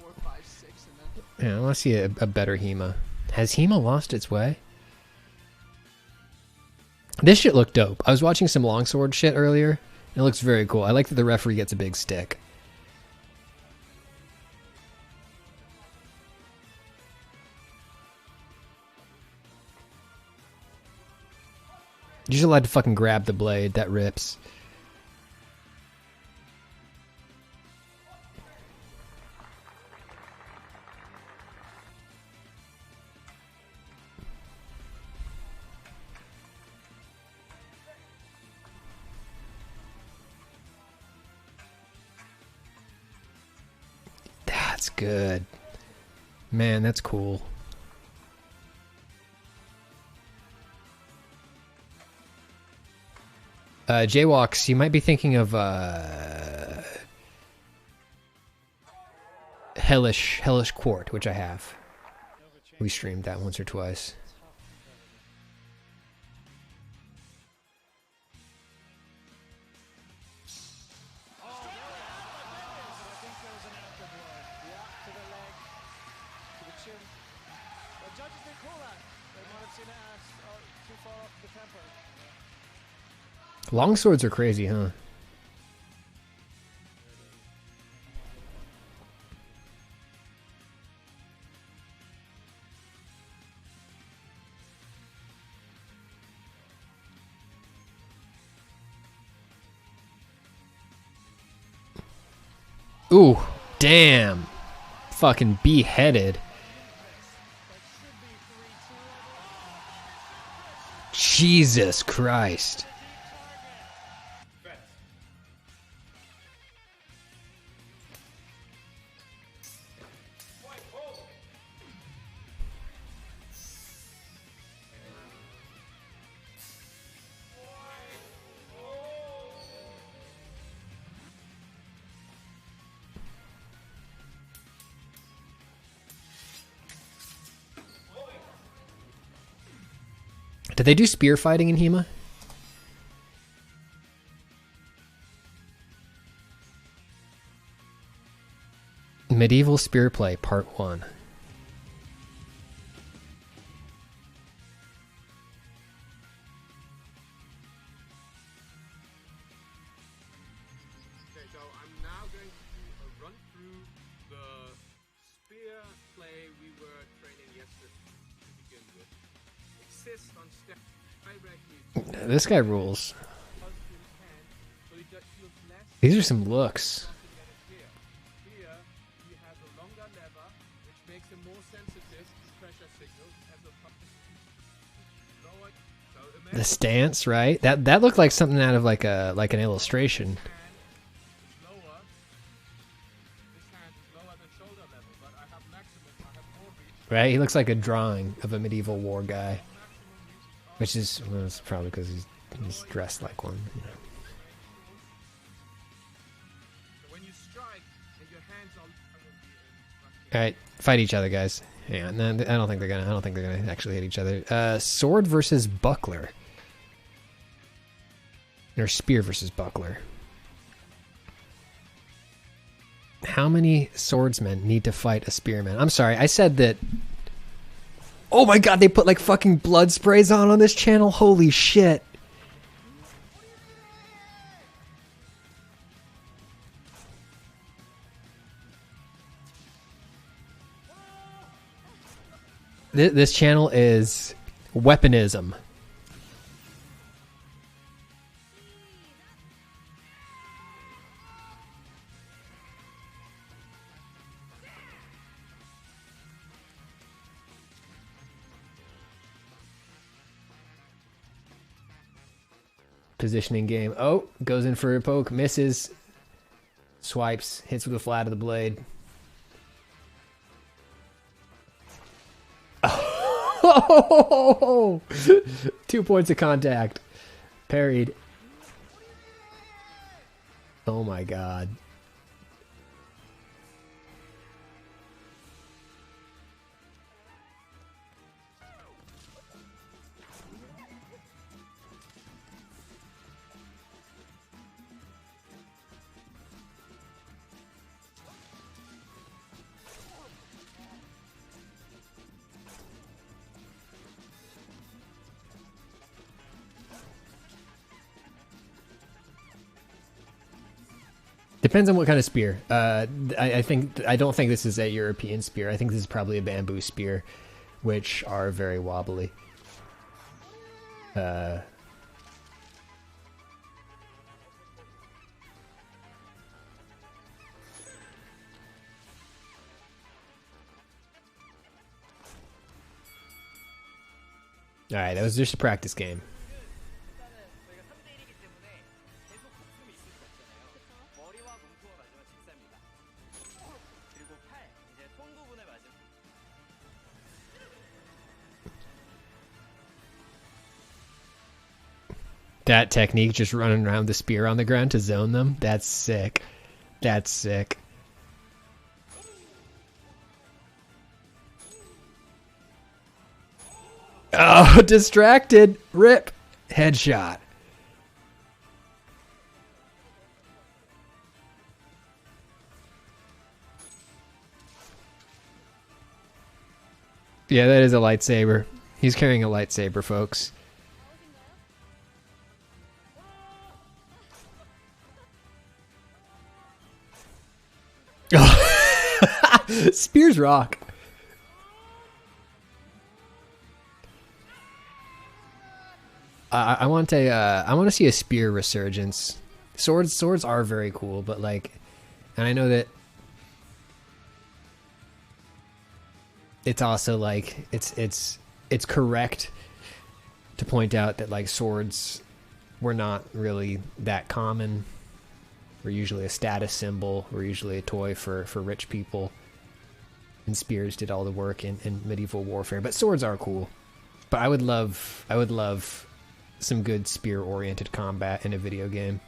4, 5, 6, and then Yeah, I want to see a better HEMA. Has HEMA lost its way? This shit looked dope. I was watching some longsword shit earlier, and it looks very cool. I like that the referee gets a big stick. You're just allowed to fucking grab the blade. That rips. That's good. Man, that's cool. Jaywalks, you might be thinking of Hellish Court, which I have. We streamed that once or twice. Longswords are crazy, huh? Ooh, damn. Fucking beheaded. Jesus Christ. Did they do spear fighting in HEMA? Medieval Spear Play Part 1. Okay, so I'm now going to do a run through the spear play we were training yesterday to begin with. Exists on step directly This guy rules. close to his hand, so it just feels less These are some looks. to get it here. Here, he has a longer lever, which makes him more sensitive to pressure signals as opposed to lower. So The imagine stance, right? That looked like something out of like an illustration. hand is lower. This hand is lower than shoulder level, but I have maximum. I have more reach. Right? He looks like a drawing of a medieval war guy. Which is, well, it's probably because he's dressed like one. You know. So when you strike and your hands are All right, fight each other, guys. Yeah, no, I don't think they're gonna actually hit each other. Sword versus buckler, or spear versus buckler. How many swordsmen need to fight a spearman? I'm sorry, I said that. Oh my god, they put like fucking blood sprays on this channel. Holy shit. This channel is weaponism. Positioning game. Oh, goes in for a poke, misses, swipes, hits with the flat of the blade. Oh! 2 points of contact. Parried. Oh my god. Depends on what kind of spear. I don't think this is a European spear. I think this is probably a bamboo spear, which are very wobbly. All right, that was just a practice game. 저희가 3대1이기 때문에 계속 목숨이 있을 수 없잖아요. 머리와 몸통을 맞으면 직사입니다. 그리고 팔, 이제 손 부분에 맞으면 That technique, just running around the spear on the ground to zone them, that's sick. That's sick. Oh, distracted. Rip. Headshot. Yeah, that is a lightsaber. He's carrying a lightsaber, folks. Spears rock. I want to see a spear resurgence. Swords are very cool, but like, and I know that it's also like it's correct to point out that like swords were not really that common. We're usually a status symbol. We're usually a toy for rich people. And spears did all the work in medieval warfare. But swords are cool. But I would love some good spear-oriented combat in a video game.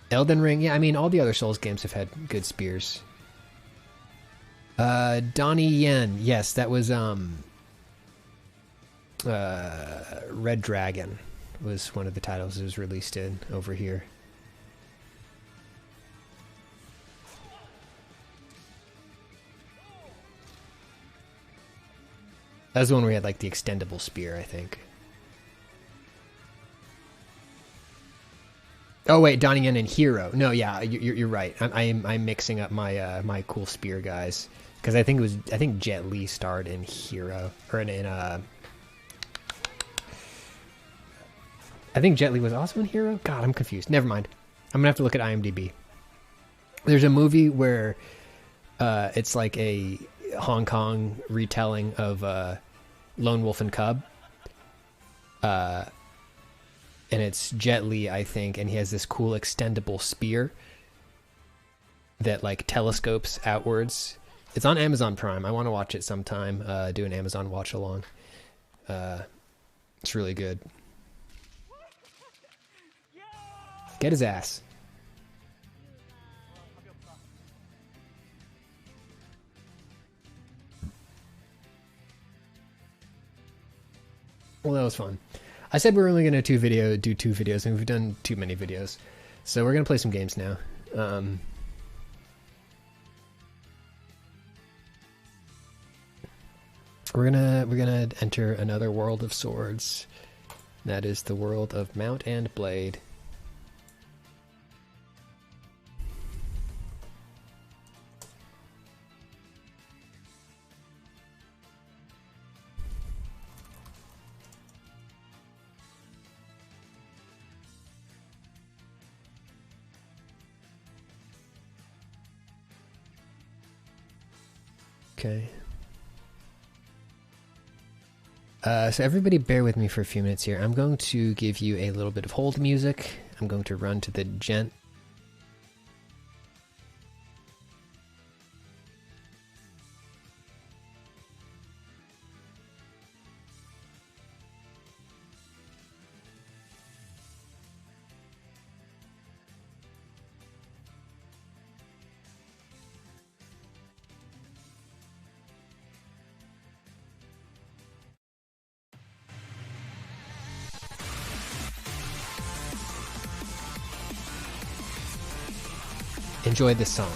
Elden Ring, yeah, I mean, all the other Souls games have had good spears. Donnie Yen. Yes, that was Red Dragon was one of the titles it was released in over here. That was the one where we had like the extendable spear, I think. Oh wait, Donnie Yen and Hero. No, yeah, you're right. I'm mixing up my my cool spear guys because I think Jet Li starred in Hero or in I think Jet Li was also in Hero. God, I'm confused. Never mind. I'm gonna have to look at IMDb. There's a movie where it's like a Hong Kong retelling of Lone Wolf and Cub. And it's Jet Li, I think, and he has this cool extendable spear that like telescopes outwards. It's on Amazon Prime. I want to watch it sometime. Do an Amazon watch along. It's really good. Get his ass. Well, that was fun. I said we were only going to do two videos, and we've done too many videos. So we're going to play some games now. We're gonna enter another world of swords. That is the world of Mount and Blade. Okay. So everybody bear with me for a few minutes here. I'm going to give you a little bit of hold music. I'm going to run to the gent. Enjoy this song.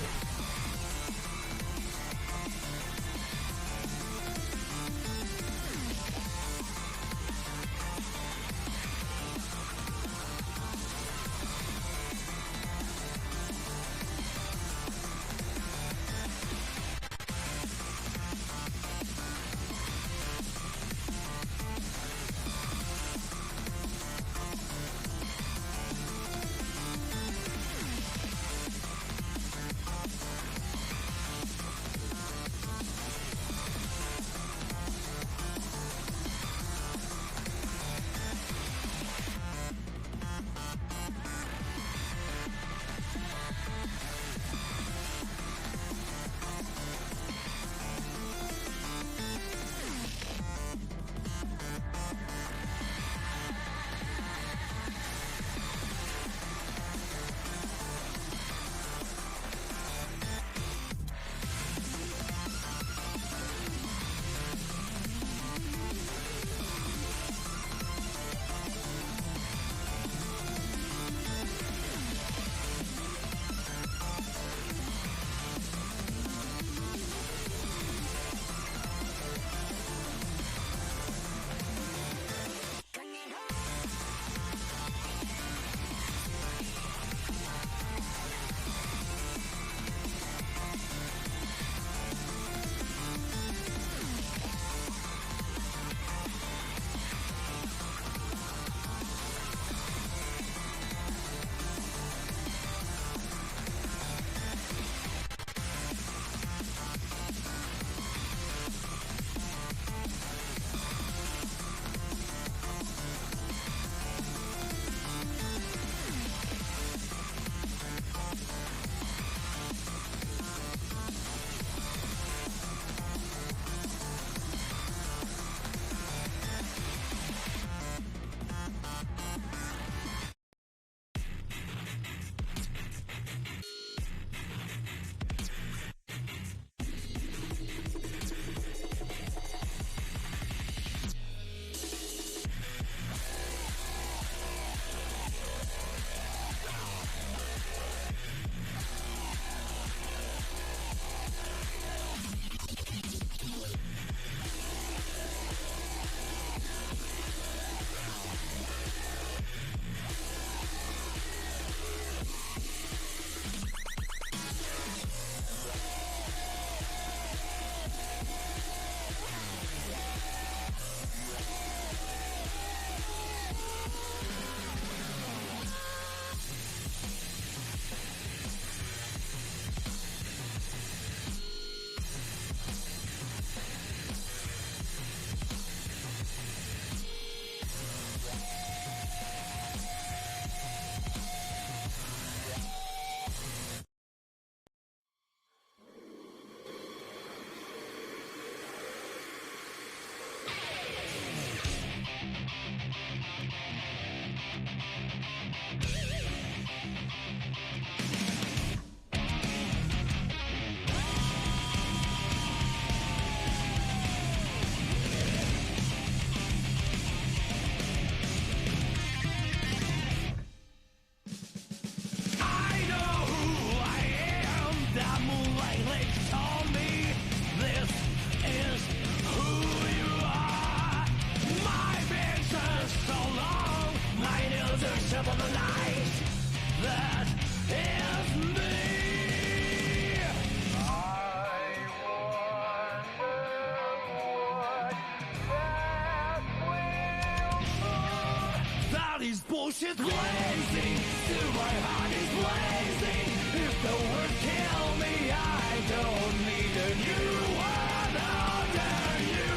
bullshit blazing, still my heart is blazing. If the words kill me, I don't need a new one. Under you,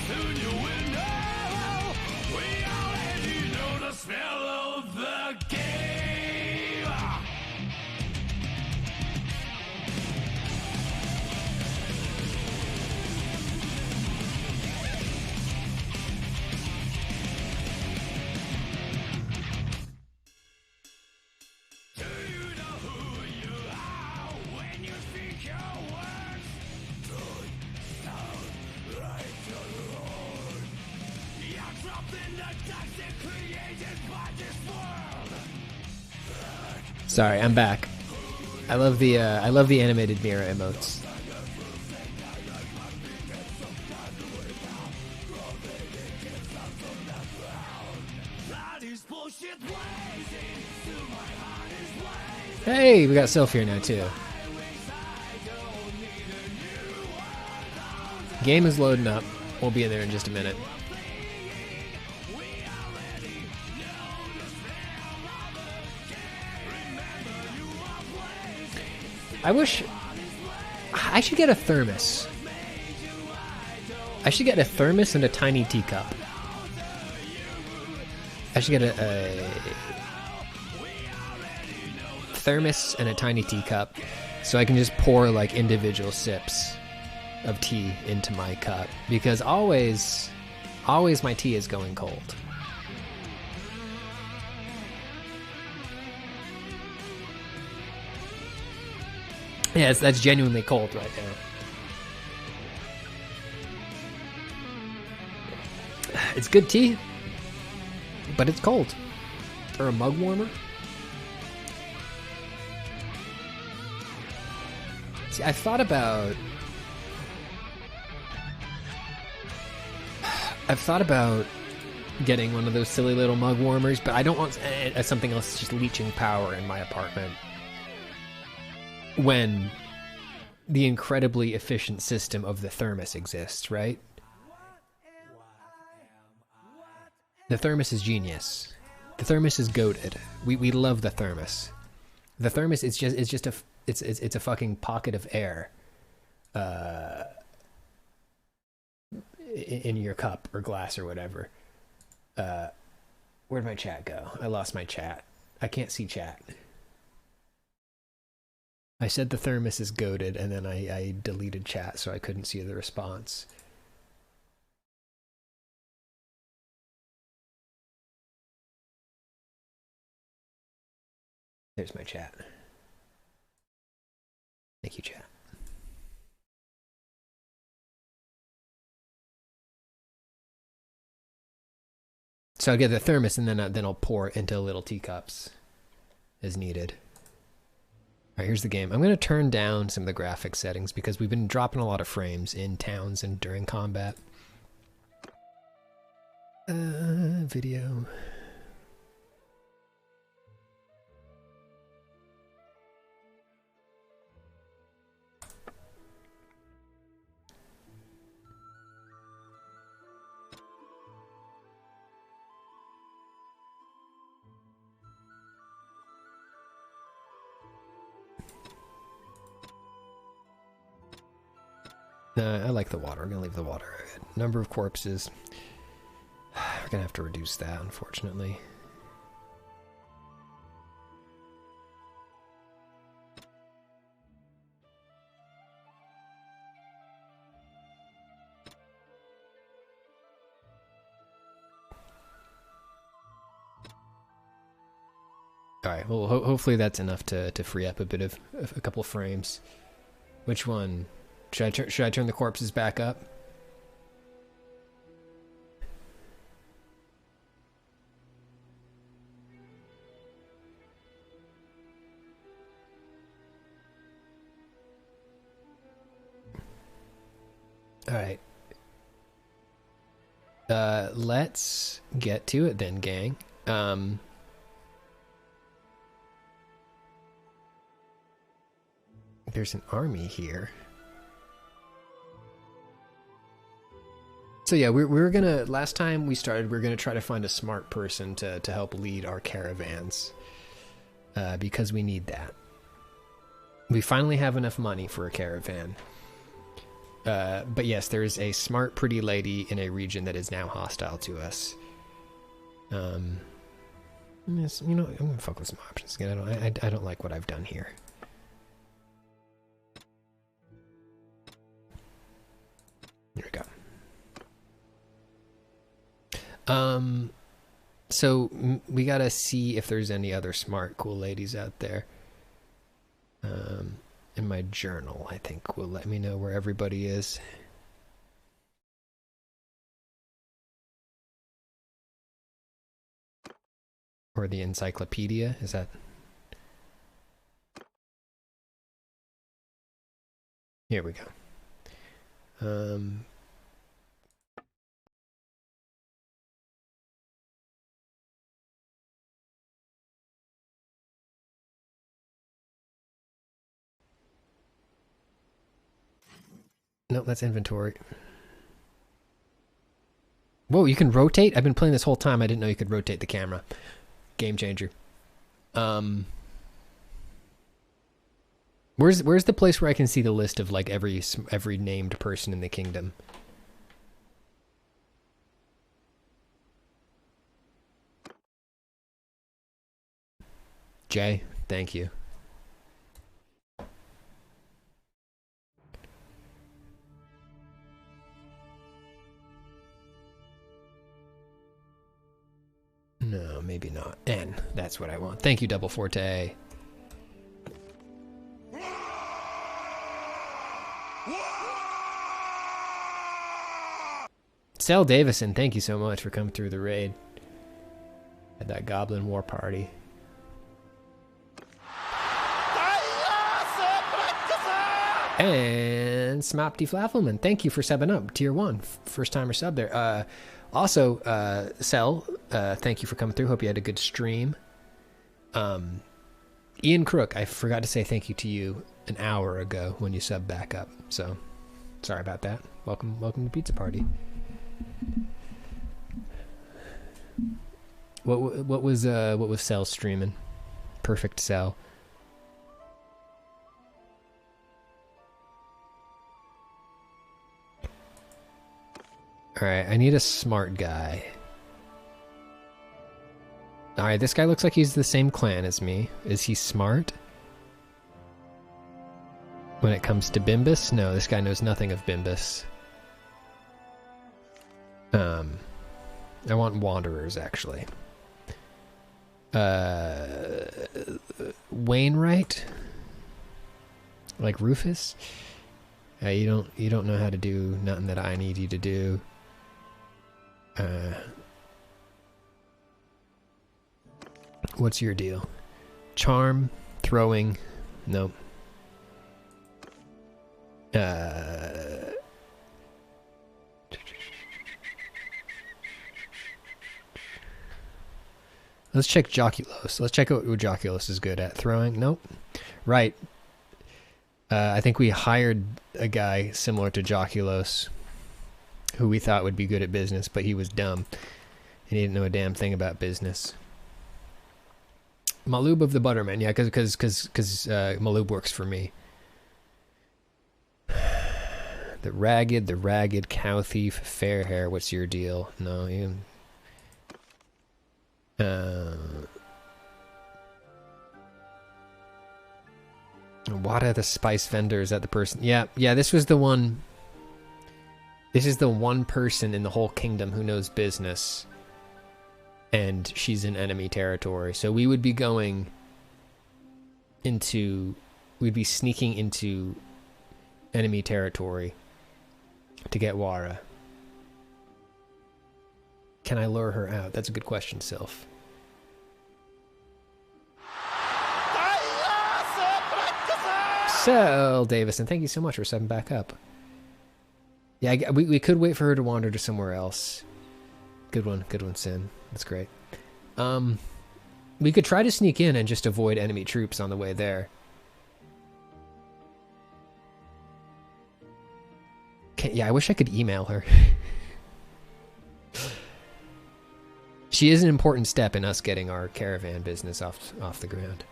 soon you will know. We already know the smell of the game. Do you know who you are when you speak your words? Don't sound like your own. You're trapped in the toxic created by this world. Sorry, I'm back. I love the animated mirror emotes. That is bullshit blazing. Still my heart is blazing. Hey, we got Sylph here now too. Game is loading up. We'll be in there in just a minute. I wish I should get a thermos. I should get a thermos and a tiny teacup. I should get a thermos and a tiny teacup so I can just pour like individual sips of tea into my cup, because always my tea is going cold. Yes, that's genuinely cold right now. It's good tea, but it's cold. Or a mug warmer. See, I've thought about getting one of those silly little mug warmers, but I don't want something else just leeching power in my apartment when the incredibly efficient system of the thermos exists, right? The thermos is genius. The thermos is goated. We love the thermos. The thermos is just a fucking pocket of air in your cup or glass or whatever. Where'd my chat go? I lost my chat. I can't see chat. I said the thermos is goated, and then I deleted chat so I couldn't see the response. There's my chat. Thank you, chat. So I'll get the thermos, and then I'll pour it into little teacups as needed. All right, here's the game. I'm going to turn down some of the graphics settings because we've been dropping a lot of frames in towns and during combat. Video. I like the water. We're going to leave the water. Number of corpses. We're going to have to reduce that, unfortunately. Alright, well, hopefully that's enough to free up a bit of a couple of frames. Which one? Should I turn the corpses back up? All right. Let's get to it then, gang. There's an army here. So yeah, we were gonna, last time we started, we were gonna try to find a smart person to help lead our caravans, because we need that. We finally have enough money for a caravan. But yes, there is a smart, pretty lady in a region that is now hostile to us. Yes, you know, I'm gonna fuck with some options again. I don't like what I've done here. Here we go. So we gotta see if there's any other smart, cool ladies out there. In my journal, I think will let me know where everybody is. Or the encyclopedia, is that? Here we go. No, that's inventory. Whoa, you can rotate? I've been playing this whole time. I didn't know you could rotate the camera. Game changer. Where's the place where I can see the list of like every named person in the kingdom? Jay, thank you. No, maybe not. N. That's what I want. Thank you, Double Forte. Sal Davison, thank you so much for coming through the raid. At that Goblin War Party. And Smopty Flaffleman, thank you for subbing up. Tier 1, first timer sub there. Also, Cell, thank you for coming through. Hope you had a good stream. Ian Crook, I forgot to say thank you to you an hour ago when you subbed back up. So, sorry about that. Welcome to Pizza Party. What was Cell streaming? Perfect Cell. Alright, I need a smart guy. Alright, this guy looks like he's the same clan as me. Is he smart? When it comes to Bimbus? No, this guy knows nothing of Bimbus. I want Wanderers, actually. Wainwright? Like Rufus? You don't know how to do nothing that I need you to do. What's your deal? Charm, throwing, nope. Let's check Joculos. Let's check out what Joculos is good at. Throwing, nope. Right. I think we hired a guy similar to Joculos, who we thought would be good at business, but he was dumb, and he didn't know a damn thing about business. Maloob of the Butterman, yeah, because Maloob works for me. The ragged cow thief, fair hair. What's your deal? No, you. Wada the spice vendor, is that the person? Yeah, this was the one. This is the one person in the whole kingdom who knows business. And she's in enemy territory. So we would be going into... We'd be sneaking into enemy territory to get Wara. Can I lure her out? That's a good question, Sylph. So, Davison, thank you so much for stepping back up. Yeah, we could wait for her to wander to somewhere else. Good one, Sin. That's great. We could try to sneak in and just avoid enemy troops on the way there. Yeah, I wish I could email her. she is an important step in us getting our caravan business off the ground.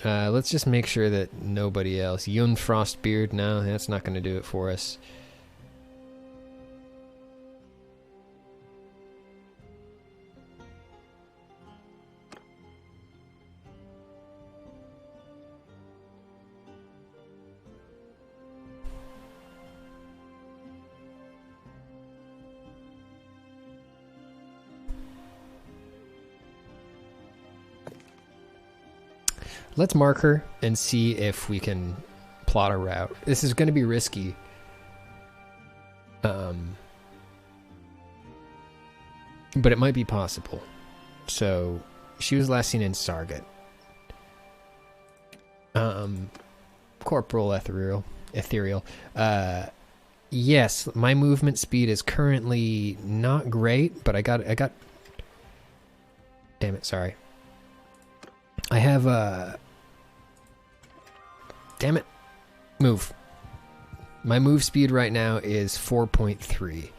Let's just make sure that nobody else. Yun Frostbeard, no, that's not going to do it for us. Let's mark her and see if we can plot a route. This is going to be risky. But it might be possible. So, she was last seen in Sargat. Corporal Ethereal. Yes, my movement speed is currently not great, but I got damn it, sorry. I have damn it. Move. My move speed right now is 4.3.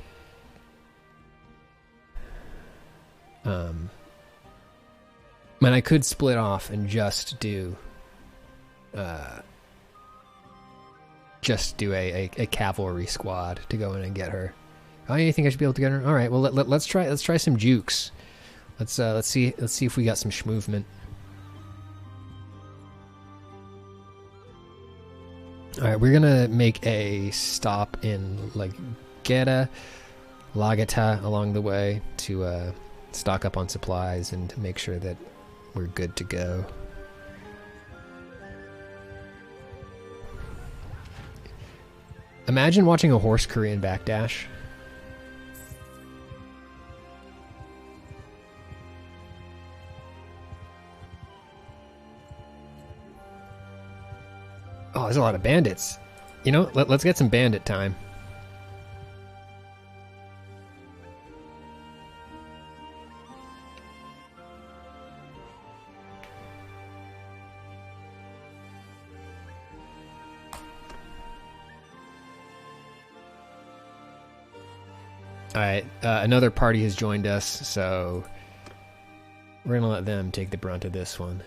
And I could split off and just do a cavalry squad to go in and get her. Oh, you think I should be able to get her? All right. Well, let's try some jukes. Let's see if we got some schmovement. All right, we're gonna make a stop in Lageta along the way to stock up on supplies and make sure that we're good to go. Imagine watching a horse Korean backdash. Oh, there's a lot of bandits. You know, let's get some bandit time. Alright, another party has joined us, so we're gonna let them take the brunt of this one.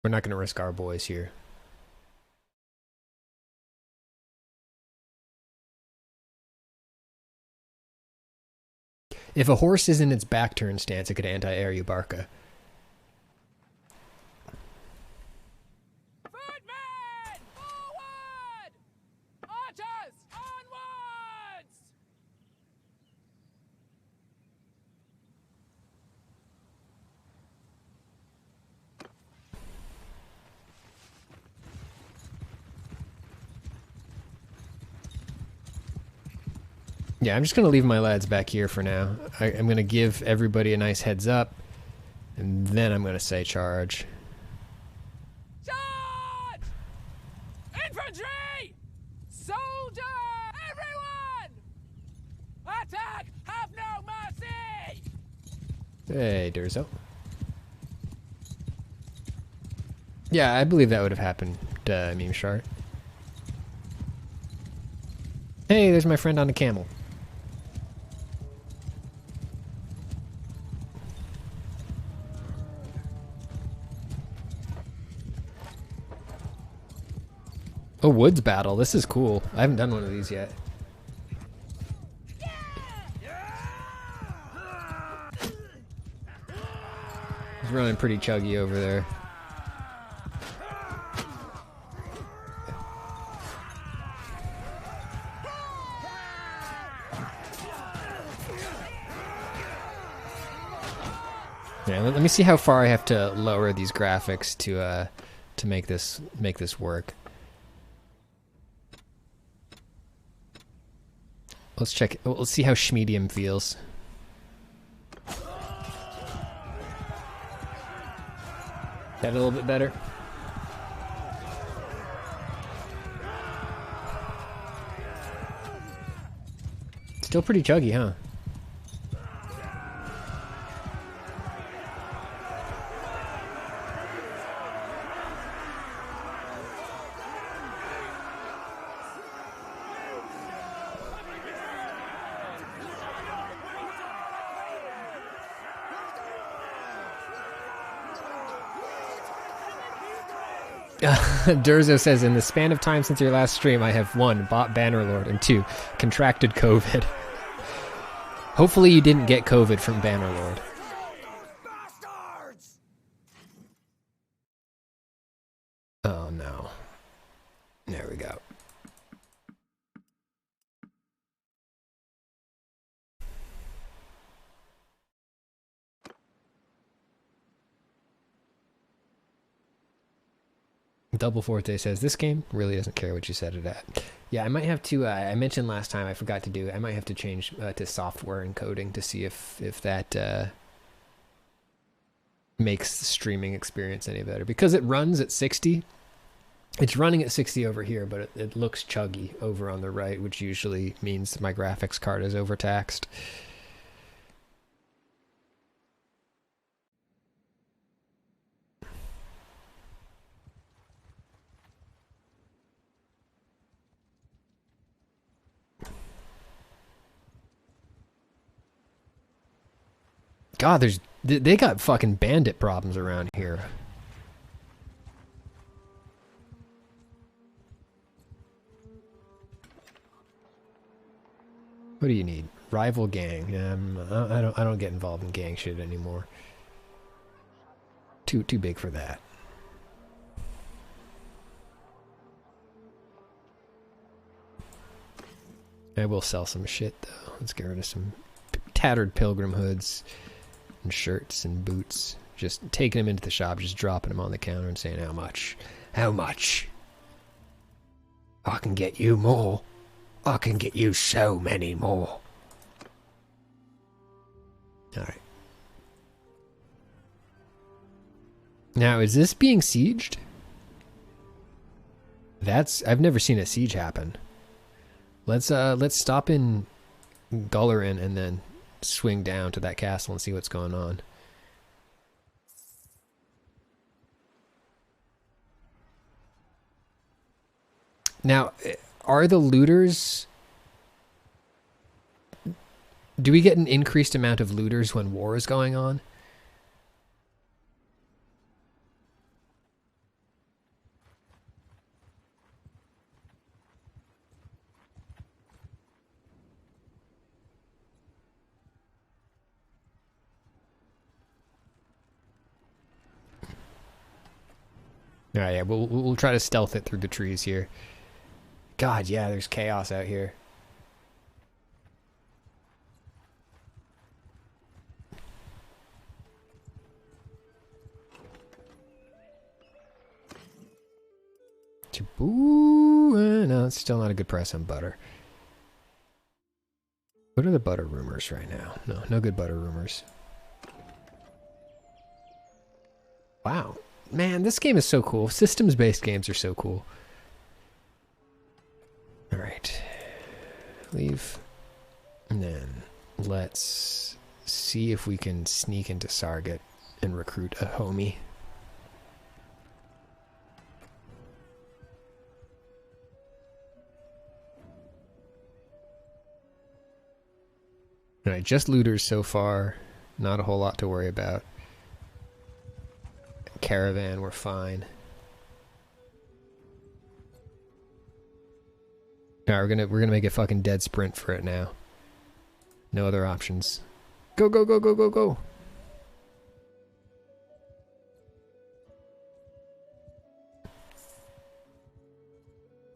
We're not going to risk our boys here. If a horse is in its back turn stance, it could anti-air Ubarka. Footmen! Forward! Archers! Onwards! Yeah, I'm just going to leave my lads back here for now. I'm going to give everybody a nice heads up, and then I'm going to say charge. Charge! Infantry! Soldier! Everyone! Attack! Have no mercy! Hey, Durzo. Yeah, I believe that would have happened, Meme Shart. Hey, there's my friend on the camel. A woods battle. This is cool. I haven't done one of these yet. He's running pretty chuggy over there. Yeah, let me see how far I have to lower these graphics to make this work. Let's check it. Let's see how Schmedium feels. That a little bit better? Still pretty chuggy, huh? Durzo says, in the span of time since your last stream, I have 1, bought Bannerlord, and 2, contracted COVID. Hopefully you didn't get COVID from Bannerlord. Oh no. There we go. Double Forte says, this game really doesn't care what you set it at. Yeah, I might have to, I mentioned last time, I forgot to do it. I might have to change to software encoding to see if that makes the streaming experience any better. Because it runs at 60. It's running at 60 over here, but it looks chuggy over on the right, which usually means my graphics card is overtaxed. God, they got fucking bandit problems around here. What do you need? Rival gang. I don't get involved in gang shit anymore. Too big for that. I will sell some shit though. Let's get rid of some tattered pilgrim hoods and shirts and boots. Just taking them into the shop, just dropping them on the counter and saying, how much? How much? I can get you more. I can get you so many more. Alright. Now, is this being sieged? I've never seen a siege happen. Let's stop in Gullerin and then swing down to that castle and see what's going on. Now, are the looters... Do we get an increased amount of looters when war is going on? Alright, yeah, we'll try to stealth it through the trees here. God, yeah, there's chaos out here. No, it's still not a good price on butter. What are the butter rumors right now? No good butter rumors. Wow. Man, this game is so cool. Systems-based games are so cool. Alright. Leave. And then let's see if we can sneak into Sargat and recruit a homie. Alright, just looters so far. Not a whole lot to worry about. Caravan, we're fine. Alright, we're gonna make a fucking dead sprint for it now. No other options. Go, go, go, go, go, go!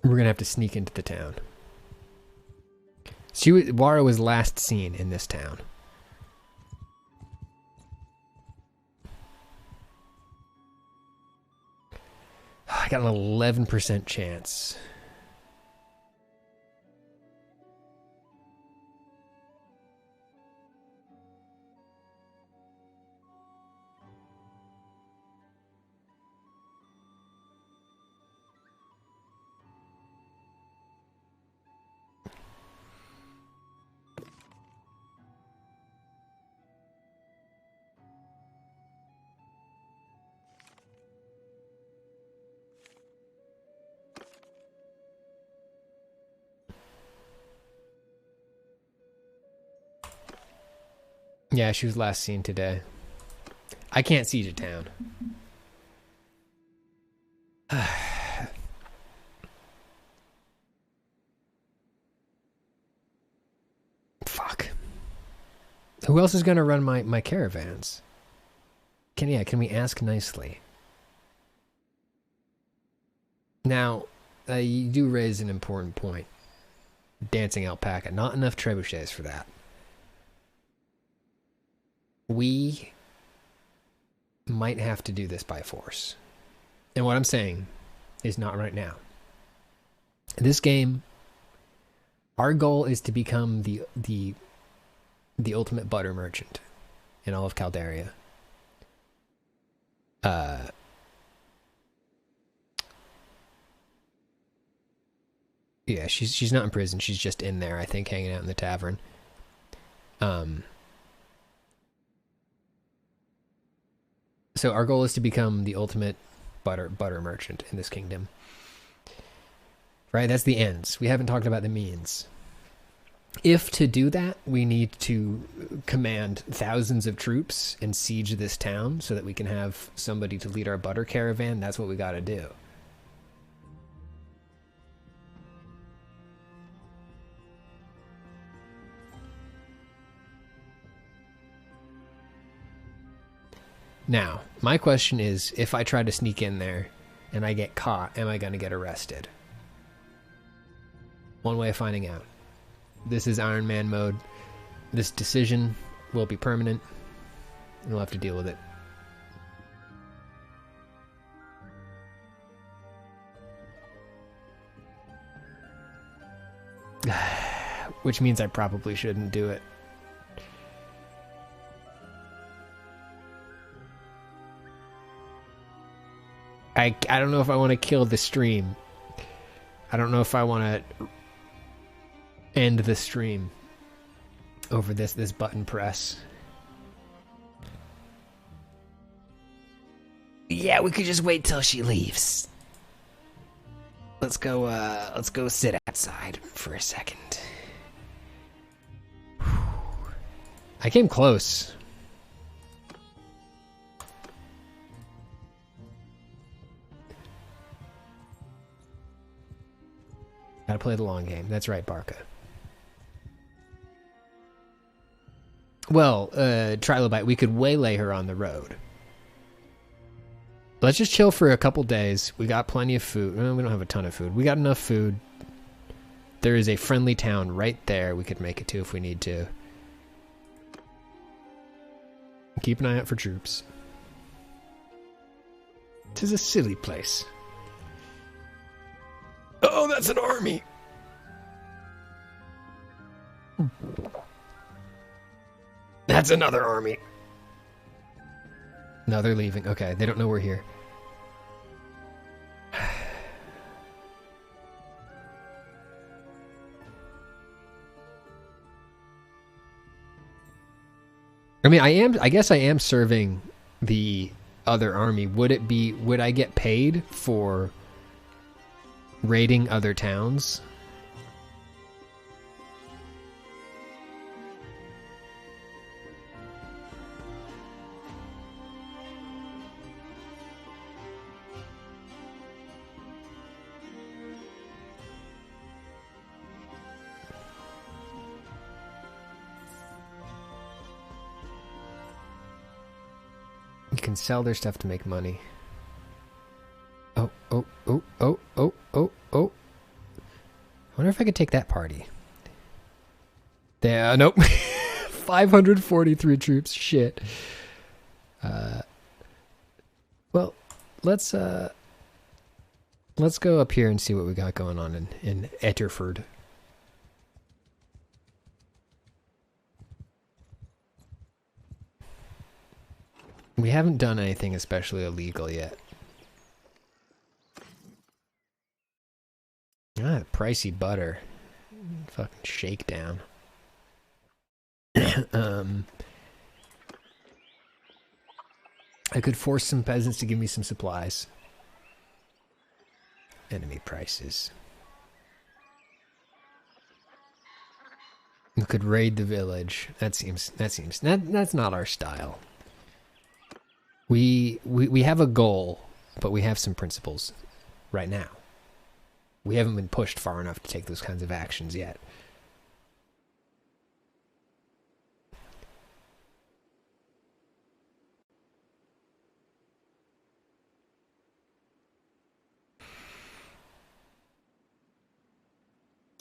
We're gonna have to sneak into the town. Wara was last seen in this town. I got an 11% chance. Yeah, she was last seen today. I can't siege a town. Who else is going to run my caravans? Can we ask nicely? Now, you do raise an important point. Dancing alpaca. Not enough trebuchets for that. We might have to do this by force. And what I'm saying is not right now. This game, our goal is to become the ultimate butter merchant in all of Caldaria. Yeah, she's not in prison. She's just in there, I think, hanging out in the tavern. So our goal is to become the ultimate butter merchant in this kingdom. Right? That's the ends. We haven't talked about the means. If to do that, we need to command thousands of troops and siege this town so that we can have somebody to lead our butter caravan, that's what we got to do. Now, my question is, if I try to sneak in there and I get caught, am I going to get arrested? One way of finding out. This is Iron Man mode. This decision will be permanent. We'll have to deal with it. Which means I probably shouldn't do it. I don't know if I want to kill the stream. I don't know if I want to end the stream over this button press. Yeah, we could just wait till she leaves. Let's go sit outside for a second. I came close. Gotta play the long game. That's right, Barca. Well, Trilobite, we could waylay her on the road. Let's just chill for a couple days. We got plenty of food. Well, we don't have a ton of food. We got enough food. There is a friendly town right there we could make it to if we need to. Keep an eye out for troops. 'Tis a silly place. Oh, that's an army! That's another army. No, they're leaving. Okay, they don't know we're here. I mean, I guess I am serving the other army. Would I get paid for raiding other towns? You can sell their stuff to make money. Oh. I wonder if I could take that party. There, nope. 543 troops. Shit. Well, let's go up here and see what we got going on in Etterford. We haven't done anything especially illegal yet. Ah, pricey butter. Fucking shakedown. I could force some peasants to give me some supplies. Enemy prices. We could raid the village. That's not our style. We have a goal, but we have some principles right now. We haven't been pushed far enough to take those kinds of actions yet.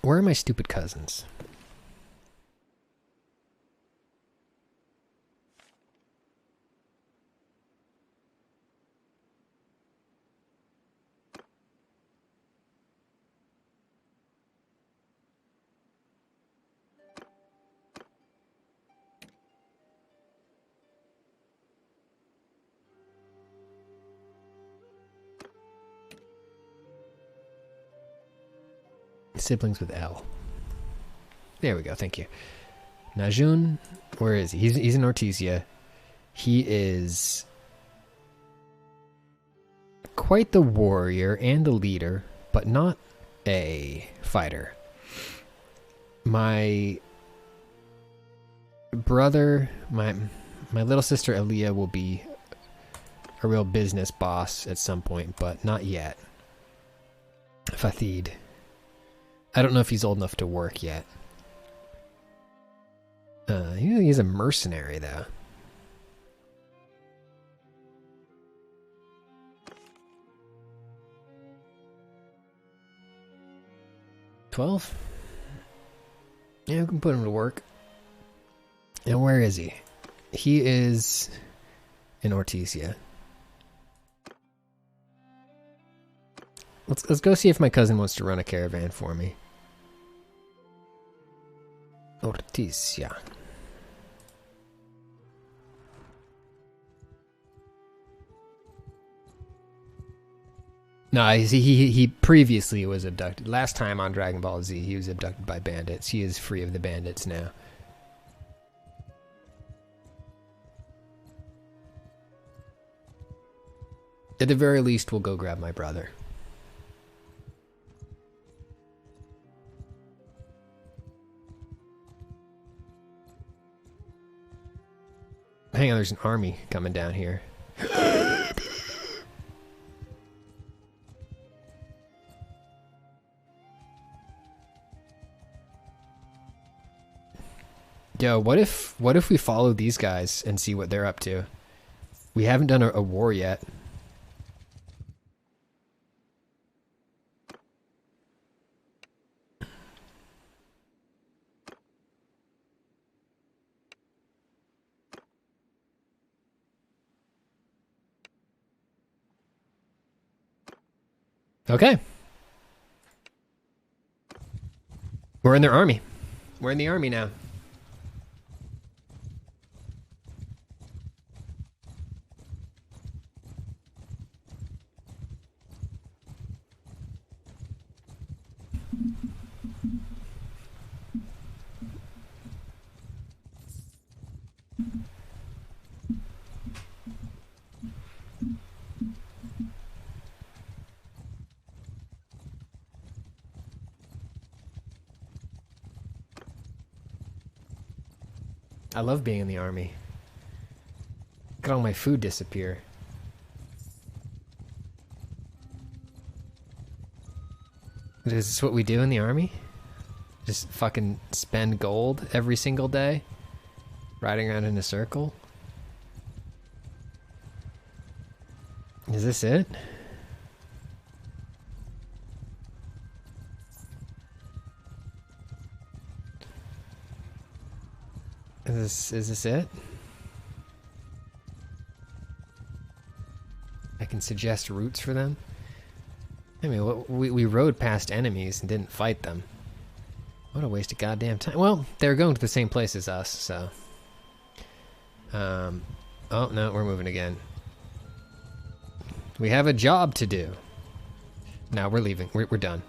Where are my stupid cousins? Siblings with L. There we go, thank you. Najun, where is he? He's in Ortizia. He is quite the warrior and the leader, but not a fighter. My brother, my little sister Aliyah will be a real business boss at some point, but not yet. Fathid. I don't know if he's old enough to work yet. He's a mercenary, though. $12? Yeah, we can put him to work. And where is he? He is in Ortizia. Let's go see if my cousin wants to run a caravan for me. Ortizia. No, he previously was abducted. Last time on Dragon Ball Z, he was abducted by bandits. He is free of the bandits now. At the very least, we'll go grab my brother. Hang on, there's an army coming down here. Yo, what if we follow these guys and see what they're up to? We haven't done a war yet. Okay. We're in their army. We're in the army now. I love being in the army. Look at all my food disappear. Is this what we do in the army? Just fucking spend gold every single day? Riding around in a circle? Is this it? Is this it? I can suggest routes for them. I mean, we rode past enemies and didn't fight them. What a waste of goddamn time. Well, they're going to the same place as us, so. Oh no, we're moving again. We have a job to do. No, we're leaving. We're done.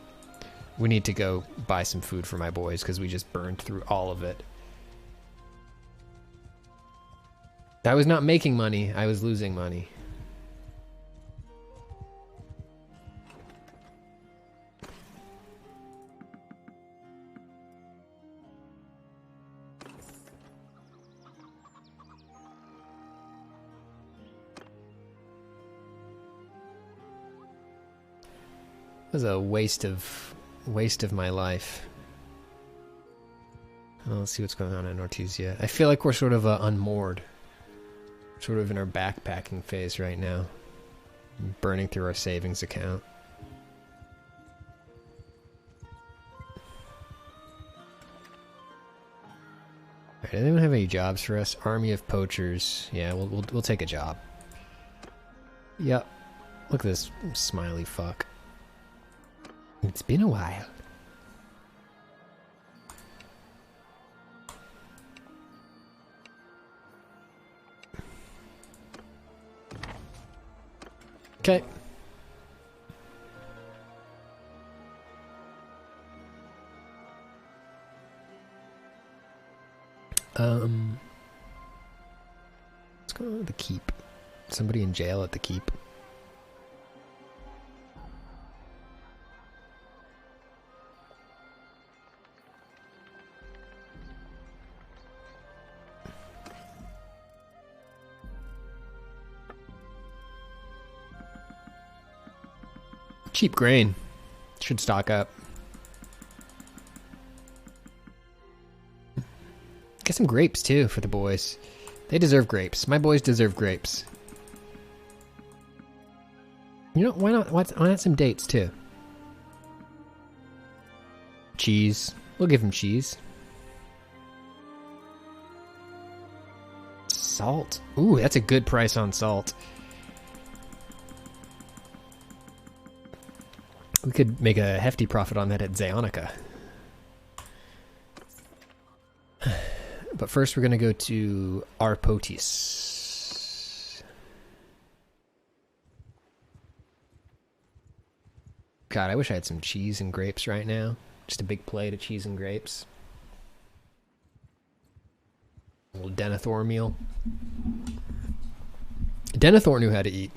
We need to go buy some food for my boys because we just burned through all of it. I was not making money, I was losing money. It was a waste of my life. Well, let's see what's going on in Ortizia. I feel like we're sort of unmoored. Sort of in our backpacking phase right now. Burning through our savings account. Alright, anyone have any jobs for us? Army of poachers. Yeah, we'll take a job. Yep. Look at this smiley fuck. It's been a while. Okay. What's going on with the keep? Somebody in jail at the keep. Cheap grain. Should stock up. Get some grapes too for the boys. They deserve grapes. My boys deserve grapes. You know, why not some dates too? Cheese. We'll give them cheese. Salt. Ooh, that's a good price on salt. We could make a hefty profit on that at Zionica. But first we're going to go to Arpotis. God, I wish I had some cheese and grapes right now. Just a big plate of cheese and grapes. A little Denethor meal. Denethor knew how to eat.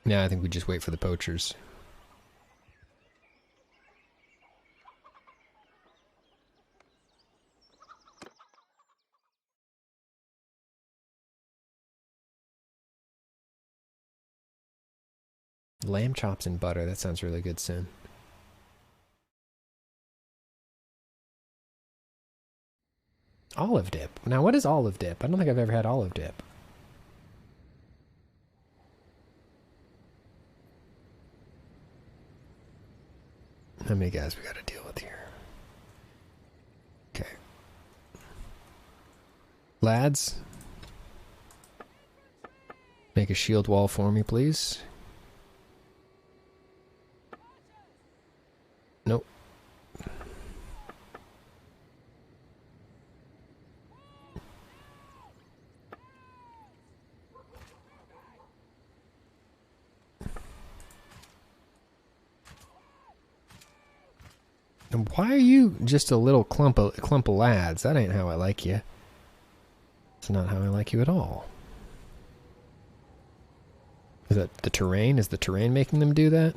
Yeah, I think we just wait for the poachers. Lamb chops and butter. That sounds really good, Sin. Olive dip. Now, what is olive dip? I don't think I've ever had olive dip. How many guys we gotta deal with here? Okay. Lads, make a shield wall for me, please. Nope. And why are you just a little clump of lads? That ain't how I like you. It's not how I like you at all. Is that the terrain? Is the terrain making them do that?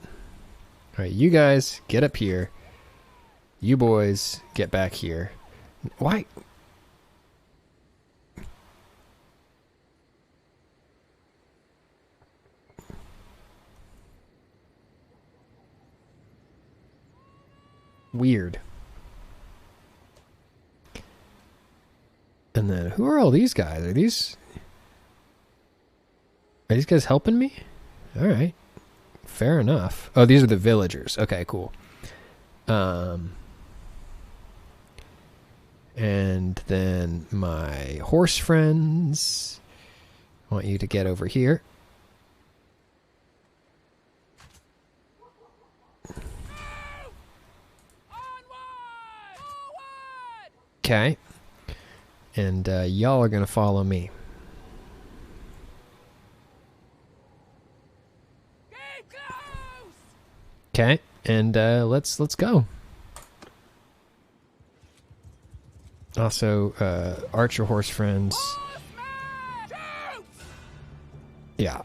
Alright, you guys, get up here. You boys, get back here. Why? Weird. And then, who are all these guys? Are these guys helping me? Alright. Fair enough. Oh, these are the villagers. Okay, cool. And then my horse friends. I want you to get over here. Okay. And y'all are going to follow me. Okay. And let's go. Also, archer horse friends. Yeah.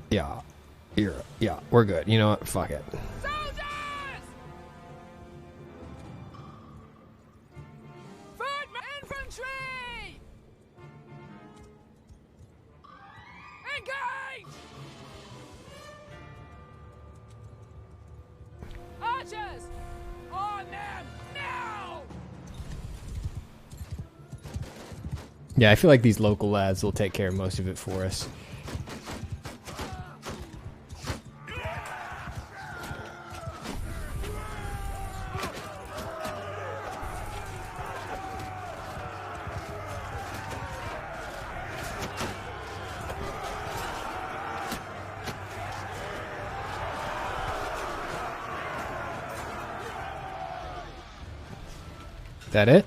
Yeah. Here. Yeah, we're good. You know what? Fuck it. Infantry! Engage! Archers! On them now! Yeah, I feel like these local lads will take care of most of it for us. That it?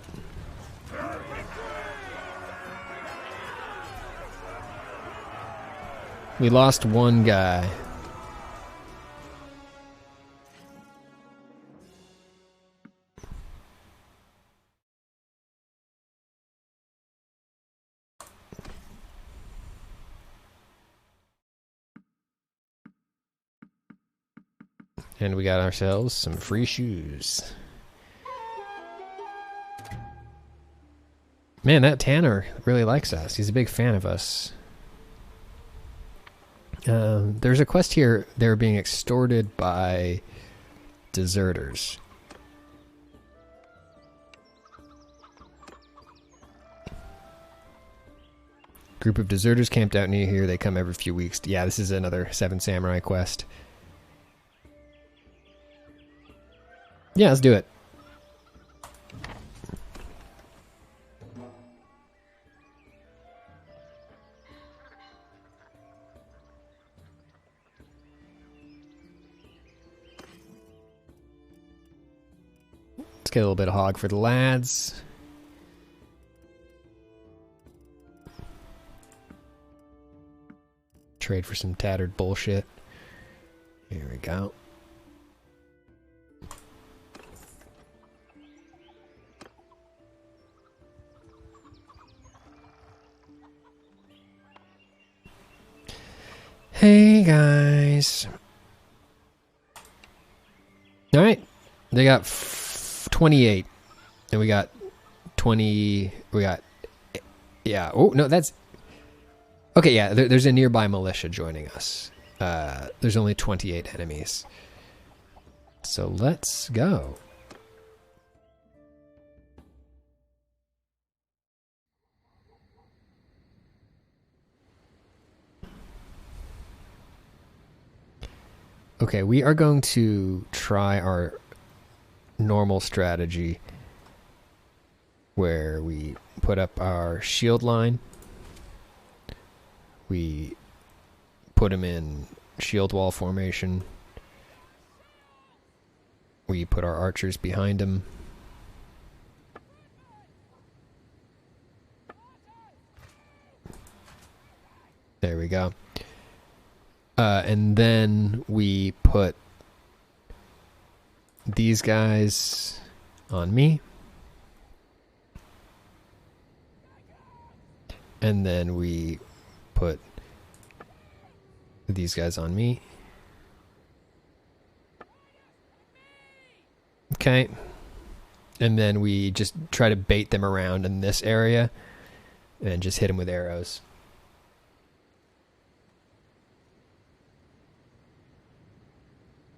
We lost one guy. And we got ourselves some free shoes. Man, that Tanner really likes us. He's a big fan of us. There's a quest here. They're being extorted by deserters. Group of deserters camped out near here. They come every few weeks. Yeah, this is another Seven Samurai quest. Yeah, let's do it. Let's get a little bit of hog for the lads. Trade for some tattered bullshit. Here we go. Hey guys. All right. They got 28 and we got 20. We got, yeah. Oh no, that's okay. Yeah, there's a nearby militia joining us. There's only 28 enemies, so let's go. Okay, we are going to try our normal strategy where we put up our shield line. We put them in shield wall formation. We put our archers behind them. There we go. And then we put these guys on me. And then we put these guys on me. Okay. And then we just try to bait them around in this area and just hit them with arrows.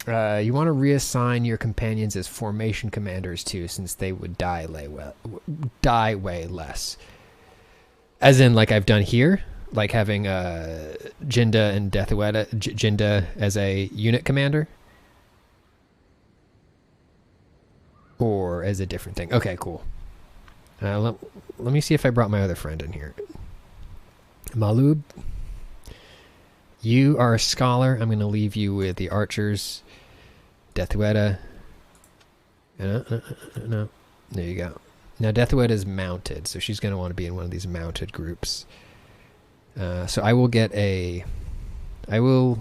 You want to reassign your companions as formation commanders too, since they would die way less. As in, like I've done here, like having Jinda and Deathuetta, Jinda as a unit commander, or as a different thing. Okay, cool. Let me see if I brought my other friend in here. Malub, you are a scholar. I'm going to leave you with the archers. Deathuetta. No. There you go. Now Deathuetta is mounted, so she's going to want to be in one of these mounted groups. So I will get a... I will...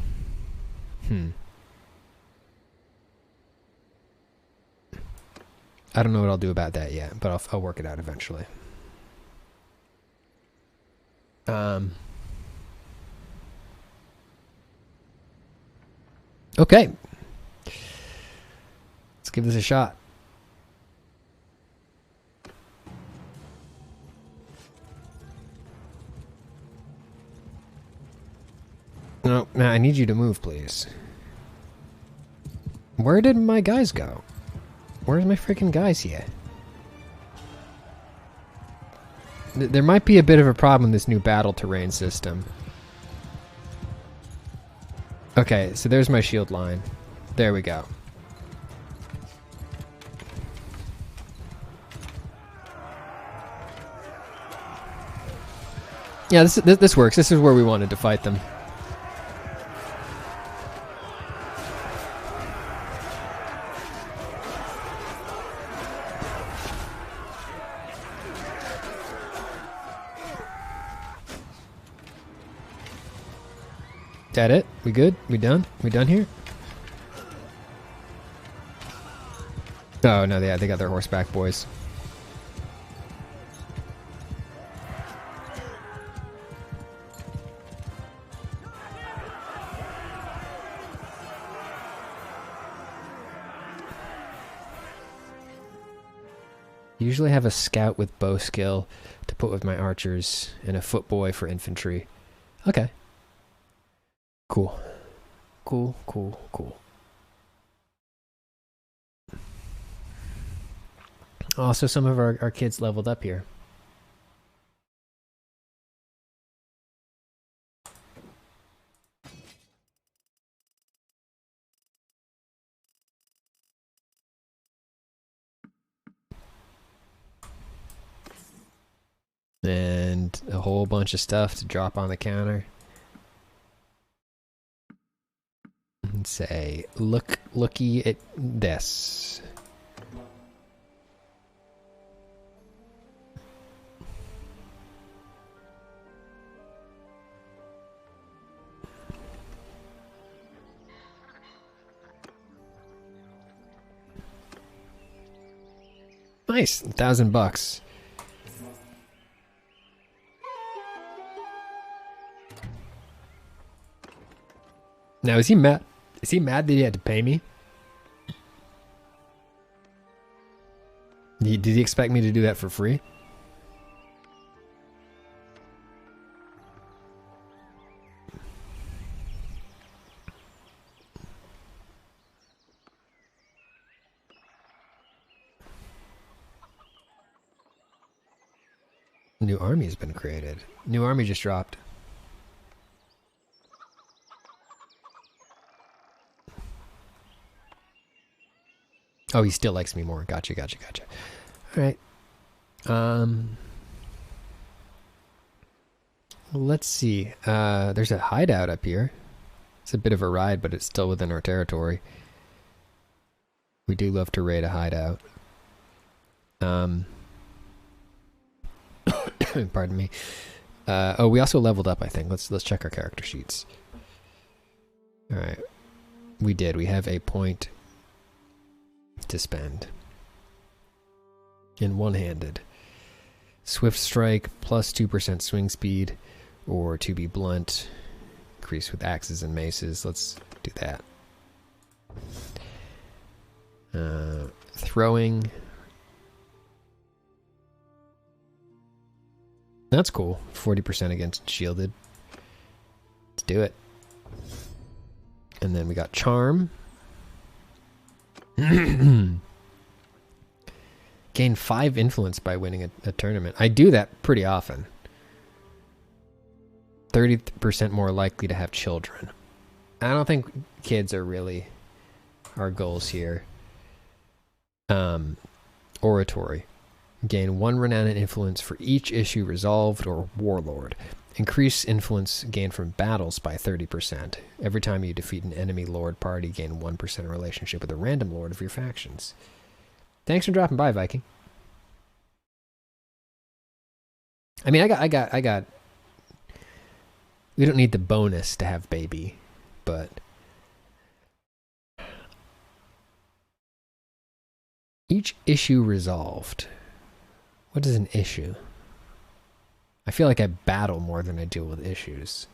I don't know what I'll do about that yet, but I'll work it out eventually. Okay. Let's give this a shot. No, I need you to move, please. Where did my guys go? Where's my freaking guys here? There might be a bit of a problem in this new battle terrain system. Okay, so there's my shield line. There we go. Yeah, this works. This is where we wanted to fight them. That it? We good? We done? We done here? Oh no, they got their horseback boys. Usually have a scout with bow skill to put with my archers and a footboy for infantry. Okay. Cool. Cool, cool, cool. Also, some of our kids leveled up here. And a whole bunch of stuff to drop on the counter. And say, looky at this. Nice, $1,000. Now is he mad? Is he mad that he had to pay me? Did he expect me to do that for free? New army has been created. New army just dropped. Oh, he still likes me more. Gotcha, gotcha, gotcha. All right. Let's see. There's a hideout up here. It's a bit of a ride, but it's still within our territory. We do love to raid a hideout. Pardon me. Oh, we also leveled up, I think. Let's check our character sheets. All right. We did. We have a point to spend. In one-handed. Swift strike plus 2% swing speed, or to be blunt, increase with axes and maces. Let's do that. Throwing. That's cool. 40% against shielded. Let's do it. And then we got charm. Gain 5 influence by winning a tournament. I do that pretty often. 30% more likely to have children. I don't think kids are really our goals here. Oratory. Gain 1 renown and influence for each issue resolved or warlord. Increase influence gained from battles by 30%. Every time you defeat an enemy lord party, gain 1% relationship with a random lord of your factions. Thanks for dropping by, Viking. I mean, I got. We don't need the bonus to have baby, but each issue resolved. What is an issue? I feel like I battle more than I deal with issues.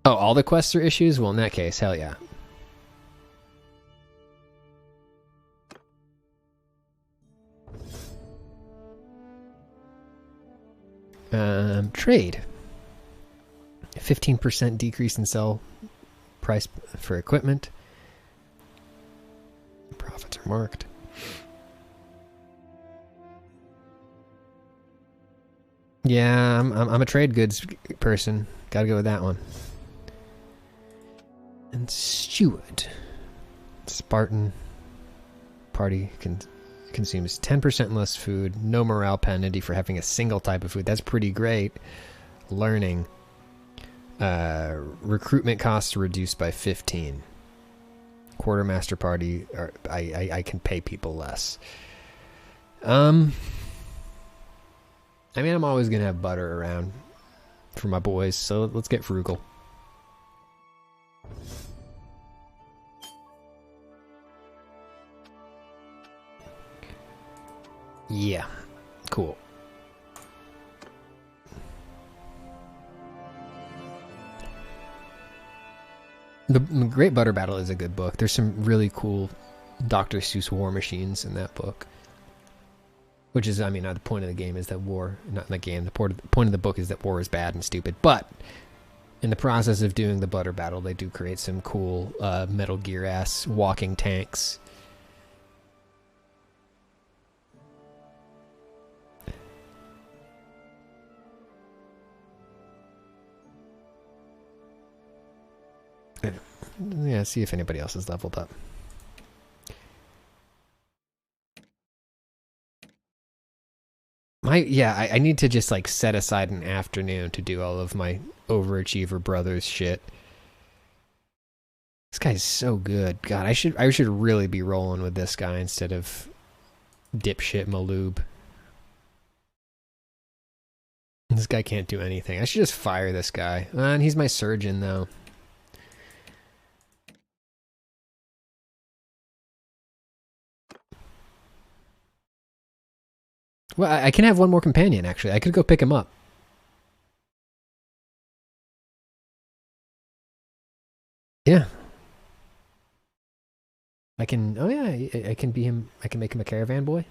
Oh, all the quests are issues? Well, in that case, hell yeah. Trade. 15% decrease in sell price for equipment. Profits are marked. Yeah, I'm a trade goods person. Gotta go with that one. And Steward. Spartan party consumes 10% less food. No morale penalty for having a single type of food. That's pretty great. Learning. Recruitment costs reduced by 15. Quartermaster party. I can pay people less. I mean, I'm always gonna have butter around for my boys, so let's get frugal. Yeah, cool. The Great Butter Battle is a good book. There's some really cool Dr. Seuss war machines in that book. Which is, I mean, the point of the game is that war, not in the game, the point of the book is that war is bad and stupid. But in the process of doing the Butter Battle, they do create some cool Metal Gear-ass walking tanks. Yeah, see if anybody else has leveled up. I need to just like set aside an afternoon to do all of my Overachiever Brothers shit. This guy's so good. God, I should really be rolling with this guy instead of dipshit Maloob. This guy can't do anything. I should just fire this guy. And he's my surgeon though. Well, I can have one more companion, actually. I could go pick him up. Yeah. I can... Oh, yeah. I can be him... I can make him a caravan boy.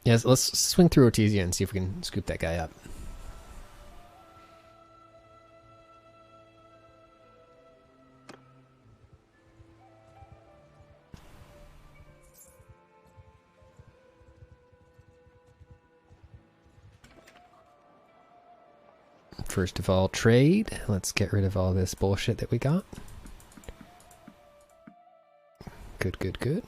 Yes, let's swing through Ortizia and see if we can scoop that guy up. First of all, trade. Let's get rid of all this bullshit that we got. Good, good, good.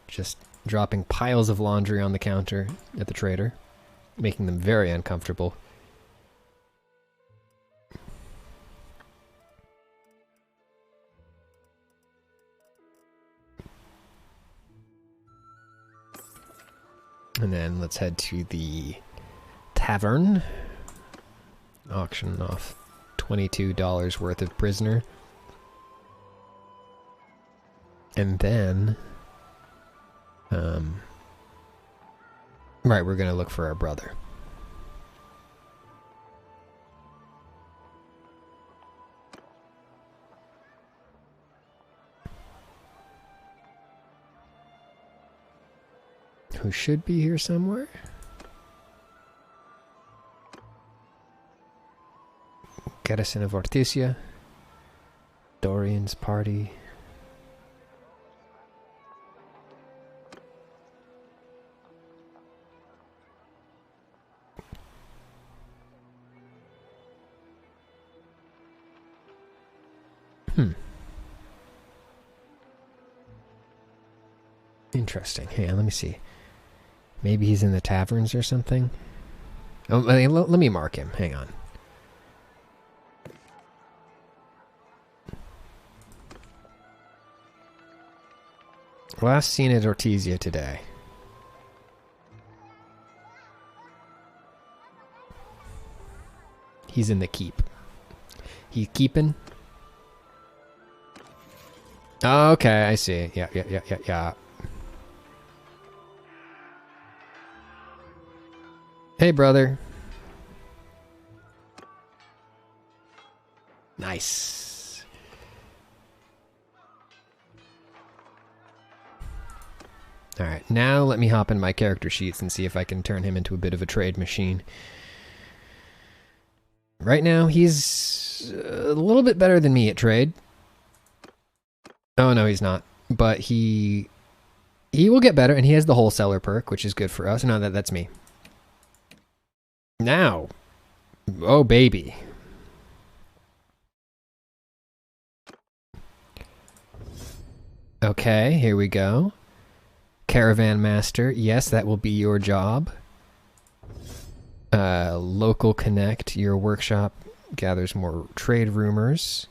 Just dropping piles of laundry on the counter at the trader, making them very uncomfortable. And then let's head to the tavern. Auction off $22 worth of prisoner. And then... right, we're gonna look for our brother. Who should be here somewhere? Garrison of Ortizia. Dorian's party. Interesting. Hang on, let me see. Maybe he's in the taverns or something. Oh, let me mark him. Hang on. Last seen at Ortizia today. He's in the keep. He's keeping? Oh, okay, I see. Yeah. Hey, brother. Nice. Alright, now let me hop in my character sheets and see if I can turn him into a bit of a trade machine. Right now, he's a little bit better than me at trade. Oh, no, he's not. But he will get better, and he has the wholesaler perk, which is good for us. No, that's me. Now. Oh, baby. Okay, here we go. Caravan Master. Yes, that will be your job. Local Connect. Your workshop gathers more trade rumors.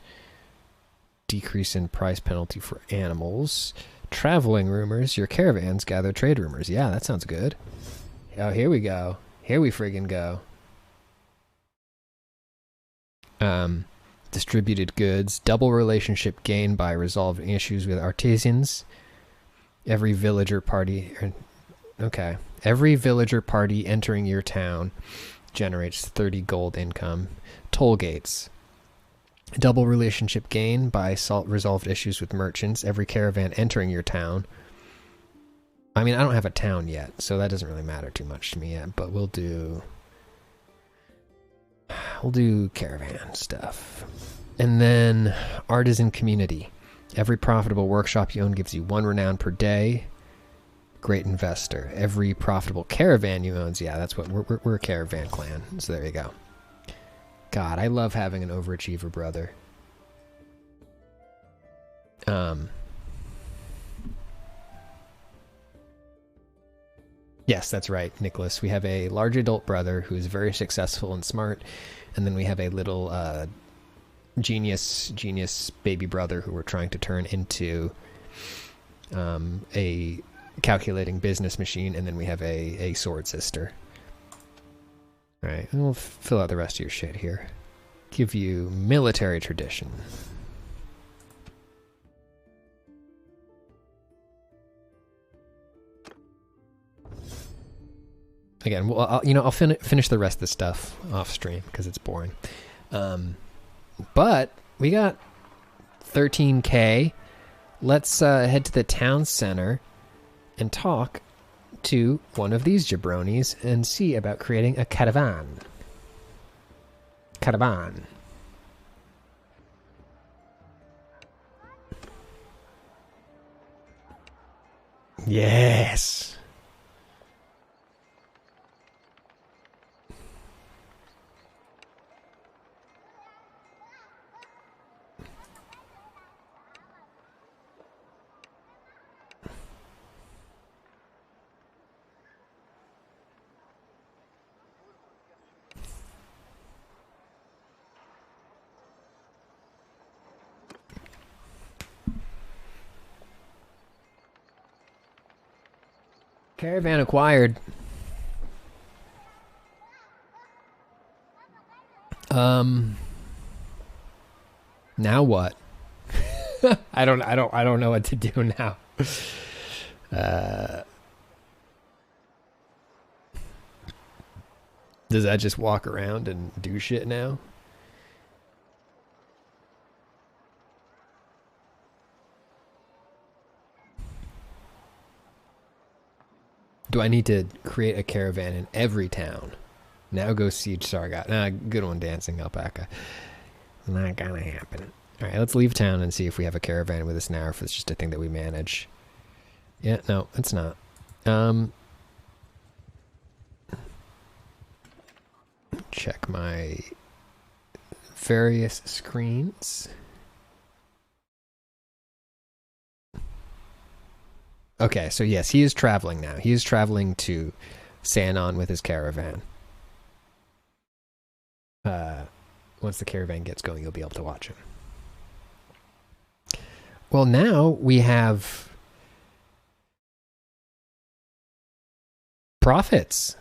Decrease in price penalty for animals. Traveling rumors. Your caravans gather trade rumors. Yeah, that sounds good. Oh, here we go. Here we friggin' go. Distributed goods. Double relationship gain by resolving issues with artisans. Every villager party... Okay. Every villager party entering your town generates 30 gold income. Toll gates. Double relationship gain by resolved issues with merchants. Every caravan entering your town. I mean, I don't have a town yet, so that doesn't really matter too much to me yet, but we'll do caravan stuff. And then artisan community. Every profitable workshop you own gives you 1 renown per day. Great investor. Every profitable caravan you own, yeah, that's what we're a caravan clan. So there you go. God, I love having an overachiever brother. Yes, that's right, Nicholas. We have a large adult brother who is very successful and smart, and then we have a little genius baby brother who we're trying to turn into a calculating business machine, and then we have a sword sister. All right, and we'll fill out the rest of your shit here. Give you military tradition. Again, well, I'll finish the rest of the stuff off stream because it's boring. But we got 13K. Let's head to the town center and talk to one of these jabronis and see about creating a caravan. Caravan. Yes. Caravan acquired. Now what? I don't know what to do now. Does that just walk around and do shit now? Do I need to create a caravan in every town? Now go siege Sargot. Nah, good one, Dancing Alpaca. Not gonna happen. Alright, let's leave town and see if we have a caravan with us now, or if it's just a thing that we manage. Yeah, no, it's not. Check my various screens. Okay, so yes, he is traveling now. He is traveling to Sanon with his caravan. Once the caravan gets going, you'll be able to watch him. Well, now we have profits.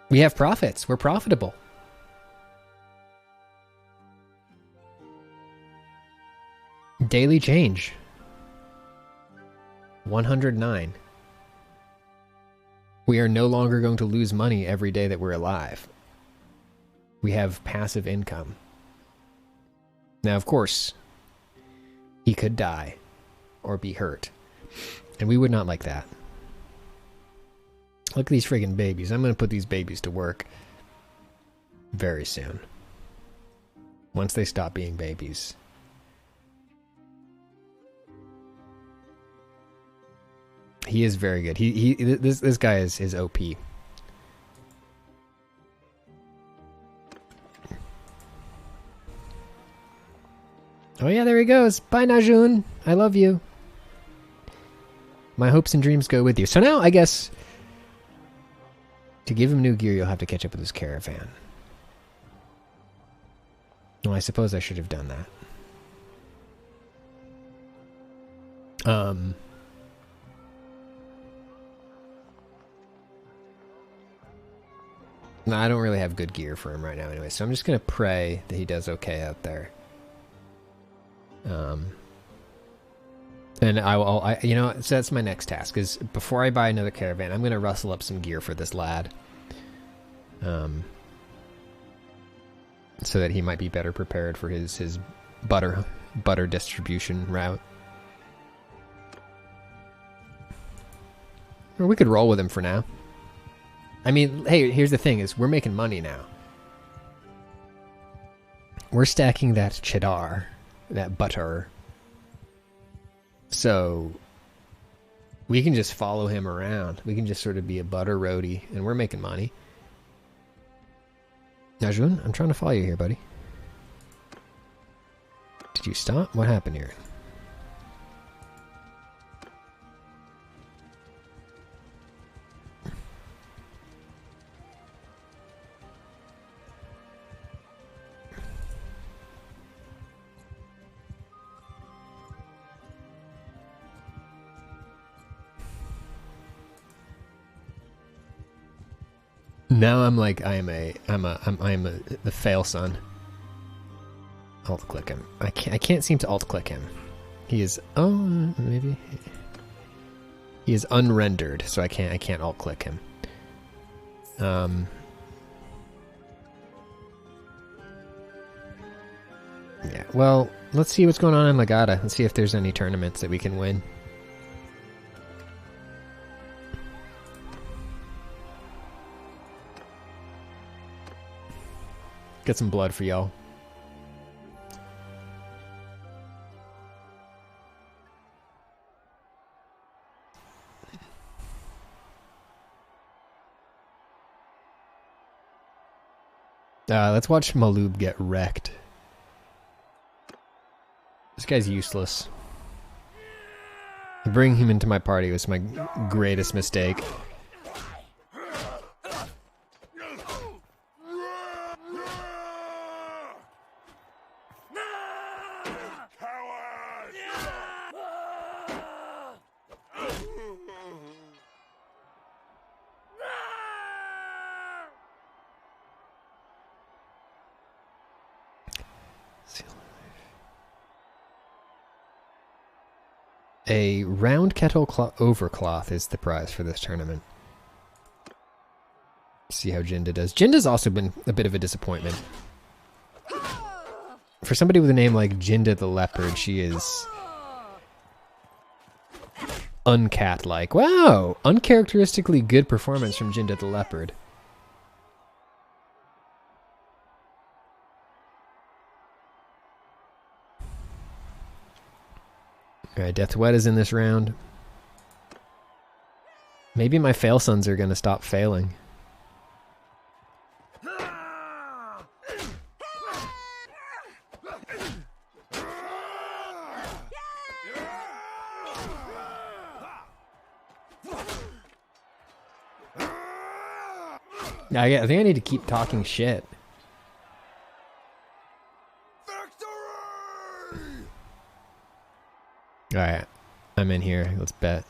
We have profits. We're profitable. Daily change. 109. We are no longer going to lose money every day that we're alive. we have passive income. Now, of course, he could die or be hurt, and we would not like that. Look at these friggin' babies. I'm going to put these babies to work very soon. Once they stop being babies. He is very good. This guy is OP. Oh yeah, there he goes. Bye, Najun. I love you. My hopes and dreams go with you. So now, I guess, to give him new gear, you'll have to catch up with his caravan. Well, I suppose I should have done that. No, I don't really have good gear for him right now anyway, so I'm just going to pray that he does okay out there. And you know, so that's my next task, is before I buy another caravan, I'm going to rustle up some gear for this lad. So that he might be better prepared for his butter distribution route. Or we could roll with him for now. I mean, hey, here's the thing, is we're making money now. We're stacking that cheddar, that butter. So we can just follow him around. We can just sort of be a butter roadie, and we're making money. Najun, I'm trying to follow you here, buddy. Did you stop? What happened here? Now I'm like I'm the fail son. Alt click him. I can't seem to alt click him. He is maybe he is unrendered, so I can't alt click him. Yeah. Well, let's see what's going on in Legata. Let's see if there's any tournaments that we can win. Get some blood for y'all. Let's watch Maloob get wrecked. This guy's useless. Bringing him into my party was my greatest mistake. A round kettle overcloth is the prize for this tournament. See how Jinda does. Jinda's also been a bit of a disappointment. For somebody with a name like Jinda the Leopard, she is uncat-like. Wow! Uncharacteristically good performance from Jinda the Leopard. Alright, Death Wet is in this round. Maybe my fail sons are gonna stop failing. I think I need to keep talking shit. Alright, I'm in here. Let's bet.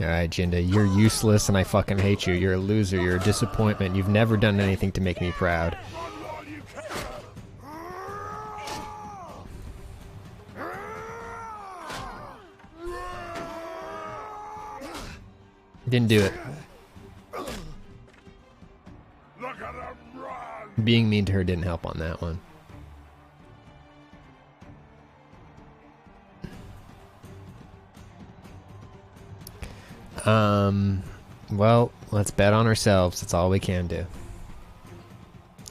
Alright, Jinda, you're useless and I fucking hate you. You're a loser. You're a disappointment. You've never done anything to make me proud. Didn't do it. Being mean to her didn't help on that one. Well, let's bet on ourselves. That's all we can do.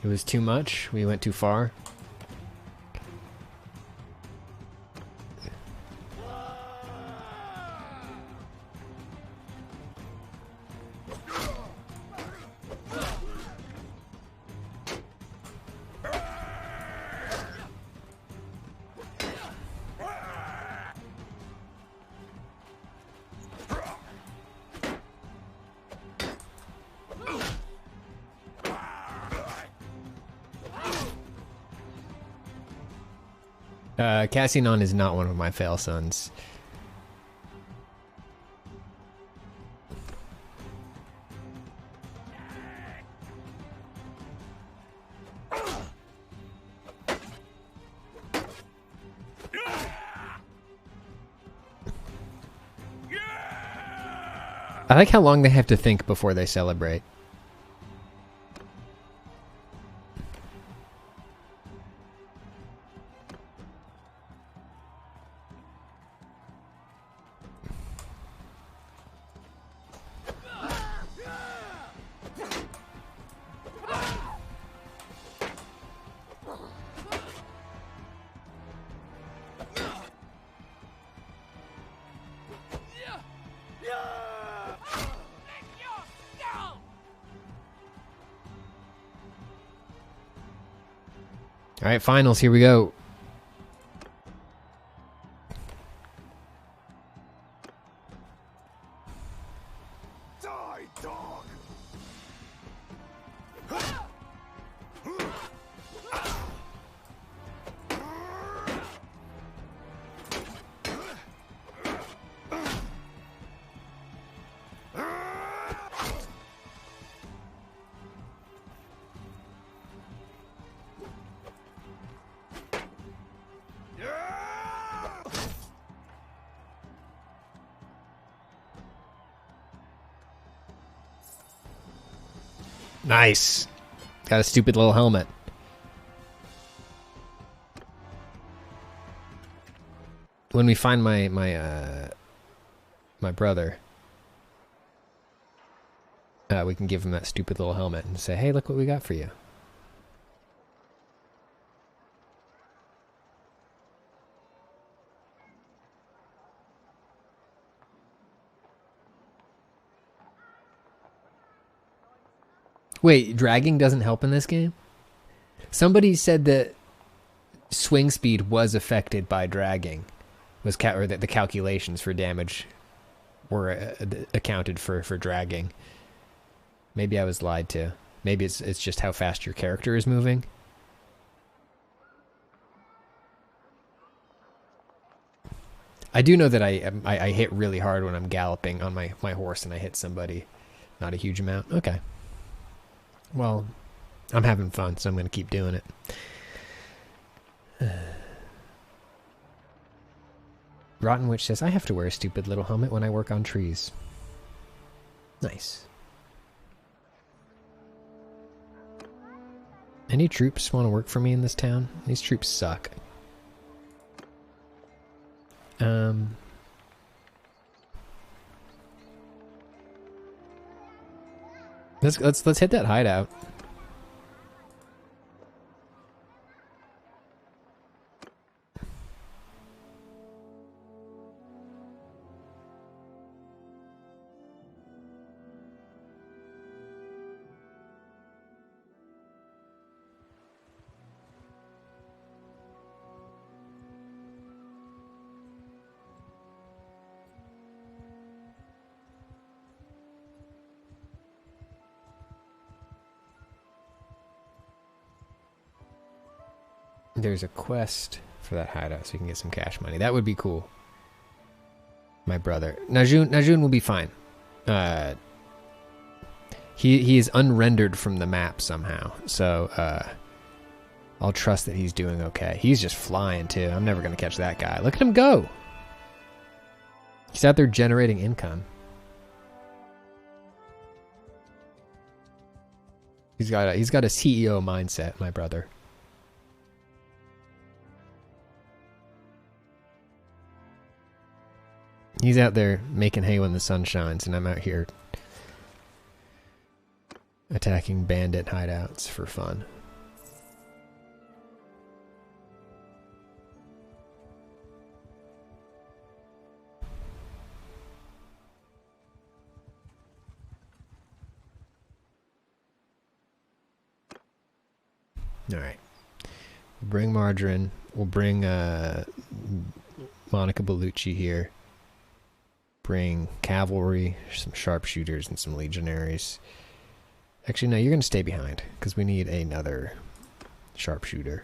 It was too much. We went too far. Cassinon is not one of my fail sons. I like how long they have to think before they celebrate. All right, finals. Here we go. Die, dog! Nice. Got a stupid little helmet. When we find my brother, we can give him that stupid little helmet and say, "Hey, look what we got for you." Wait, dragging doesn't help in this game? Somebody said that swing speed was affected by dragging, or that the calculations for damage were accounted for dragging. Maybe I was lied to. Maybe it's just how fast your character is moving. I do know that I hit really hard when I'm galloping on my horse and I hit somebody. Not a huge amount. Okay. Well, I'm having fun, so I'm going to keep doing it. Rotten Witch says, I have to wear a stupid little helmet when I work on trees. Nice. Any troops want to work for me in this town? These troops suck. Let's hit that hideout. There's a quest for that hideout so you can get some cash money. That would be cool. My brother. Najun will be fine. He is unrendered from the map somehow. So I'll trust that he's doing okay. He's just flying too. I'm never gonna catch that guy. Look at him go. He's out there generating income. He's got a CEO mindset, my brother. He's out there making hay when the sun shines, and I'm out here attacking bandit hideouts for fun. All right. We'll bring Margarine. We'll bring Monica Bellucci here. Bring cavalry, some sharpshooters, and some legionaries. Actually, no, you're going to stay behind because we need another sharpshooter.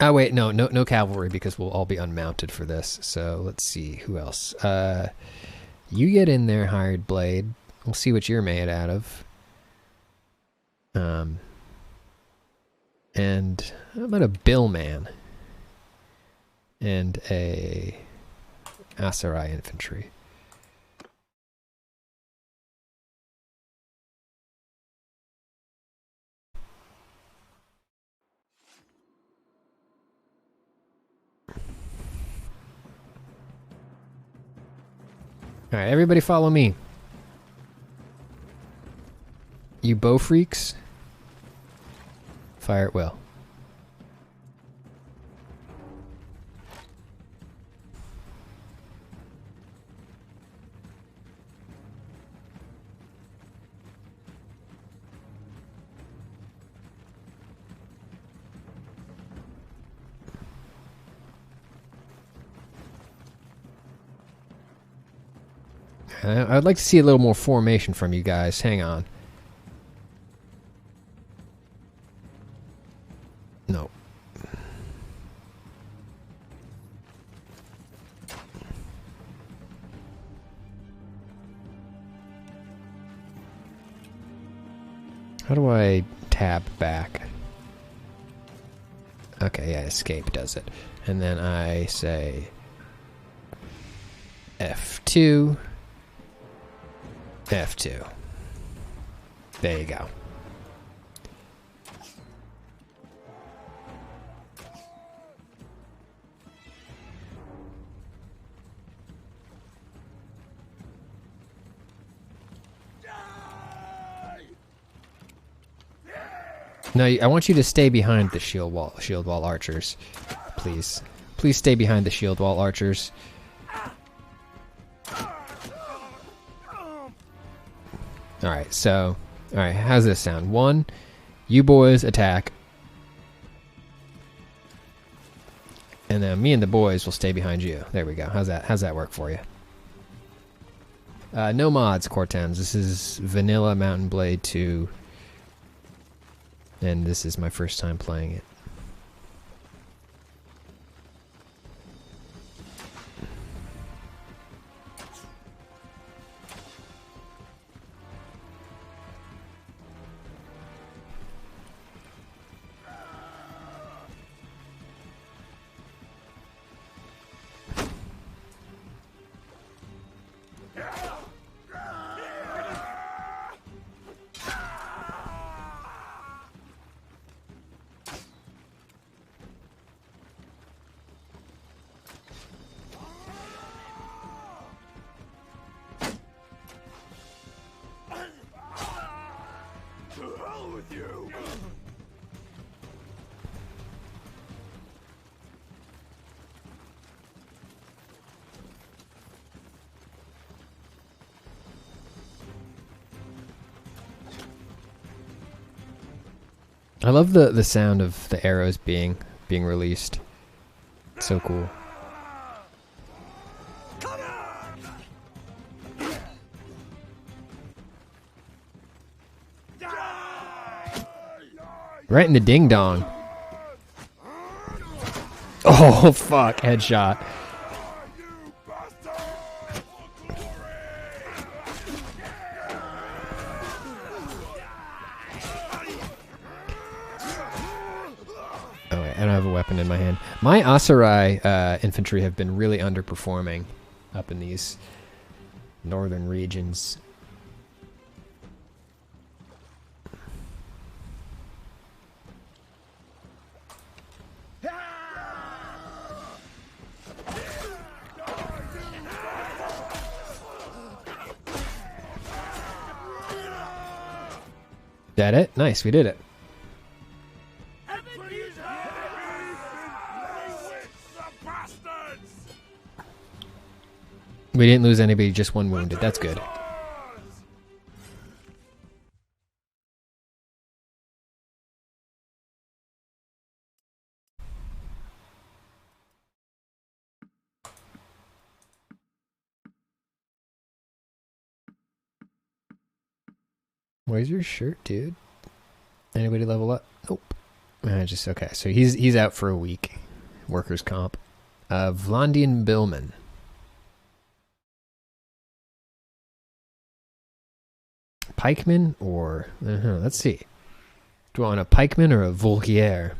Oh wait, no cavalry because we'll all be unmounted for this. So let's see who else. You get in there, Hired Blade. We'll see what you're made out of. And how about a Billman and a Asarai infantry? All right, everybody follow me. You bow freaks, fire at will. I'd like to see a little more formation from you guys. Hang on. No. How do I tab back? Okay, yeah, escape does it. And then I say F2. F2. There you go. No, I want you to stay behind the shield wall archers, please. Please stay behind the shield wall archers. Alright, so... Alright, how's this sound? 1, you boys attack. And then me and the boys will stay behind you. There we go. How's that work for you? No mods, Cortens. This is vanilla Mountain Blade 2. And this is my first time playing it. I love the sound of the arrows being released. It's so cool. Right in the ding dong. Oh fuck, headshot. Oh, wait, I don't have a weapon in my hand. My Asarai infantry have been really underperforming up in these northern regions. That it? Nice, we did it. We didn't lose anybody, just one wounded. That's good. Where's your shirt, dude? Anybody level up? Nope. Just okay. So he's out for a week. Workers' comp. Vlandian Billman. Pikeman or let's see. Do I want a pikeman or a Volquier?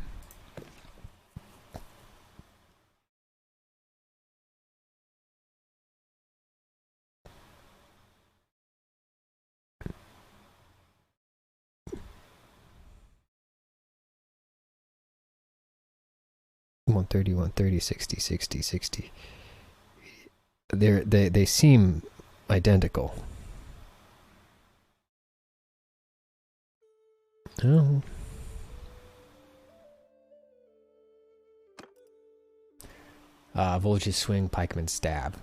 One 60, 60, 60. They seem identical. Oh. Volge's swing, pikeman stab.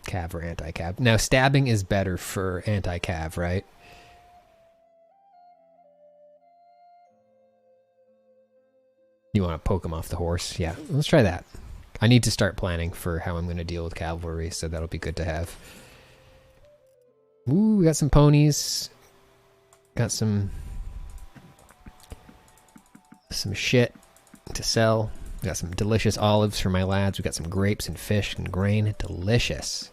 Cav or anti-cav. Now stabbing is better for anti-cav, right? You want to poke him off the horse? Yeah, let's try that. I need to start planning for how I'm going to deal with cavalry, so that'll be good to have. Ooh, we got some ponies. Got some shit to sell. We got some delicious olives for my lads. We got some grapes and fish and grain. Delicious.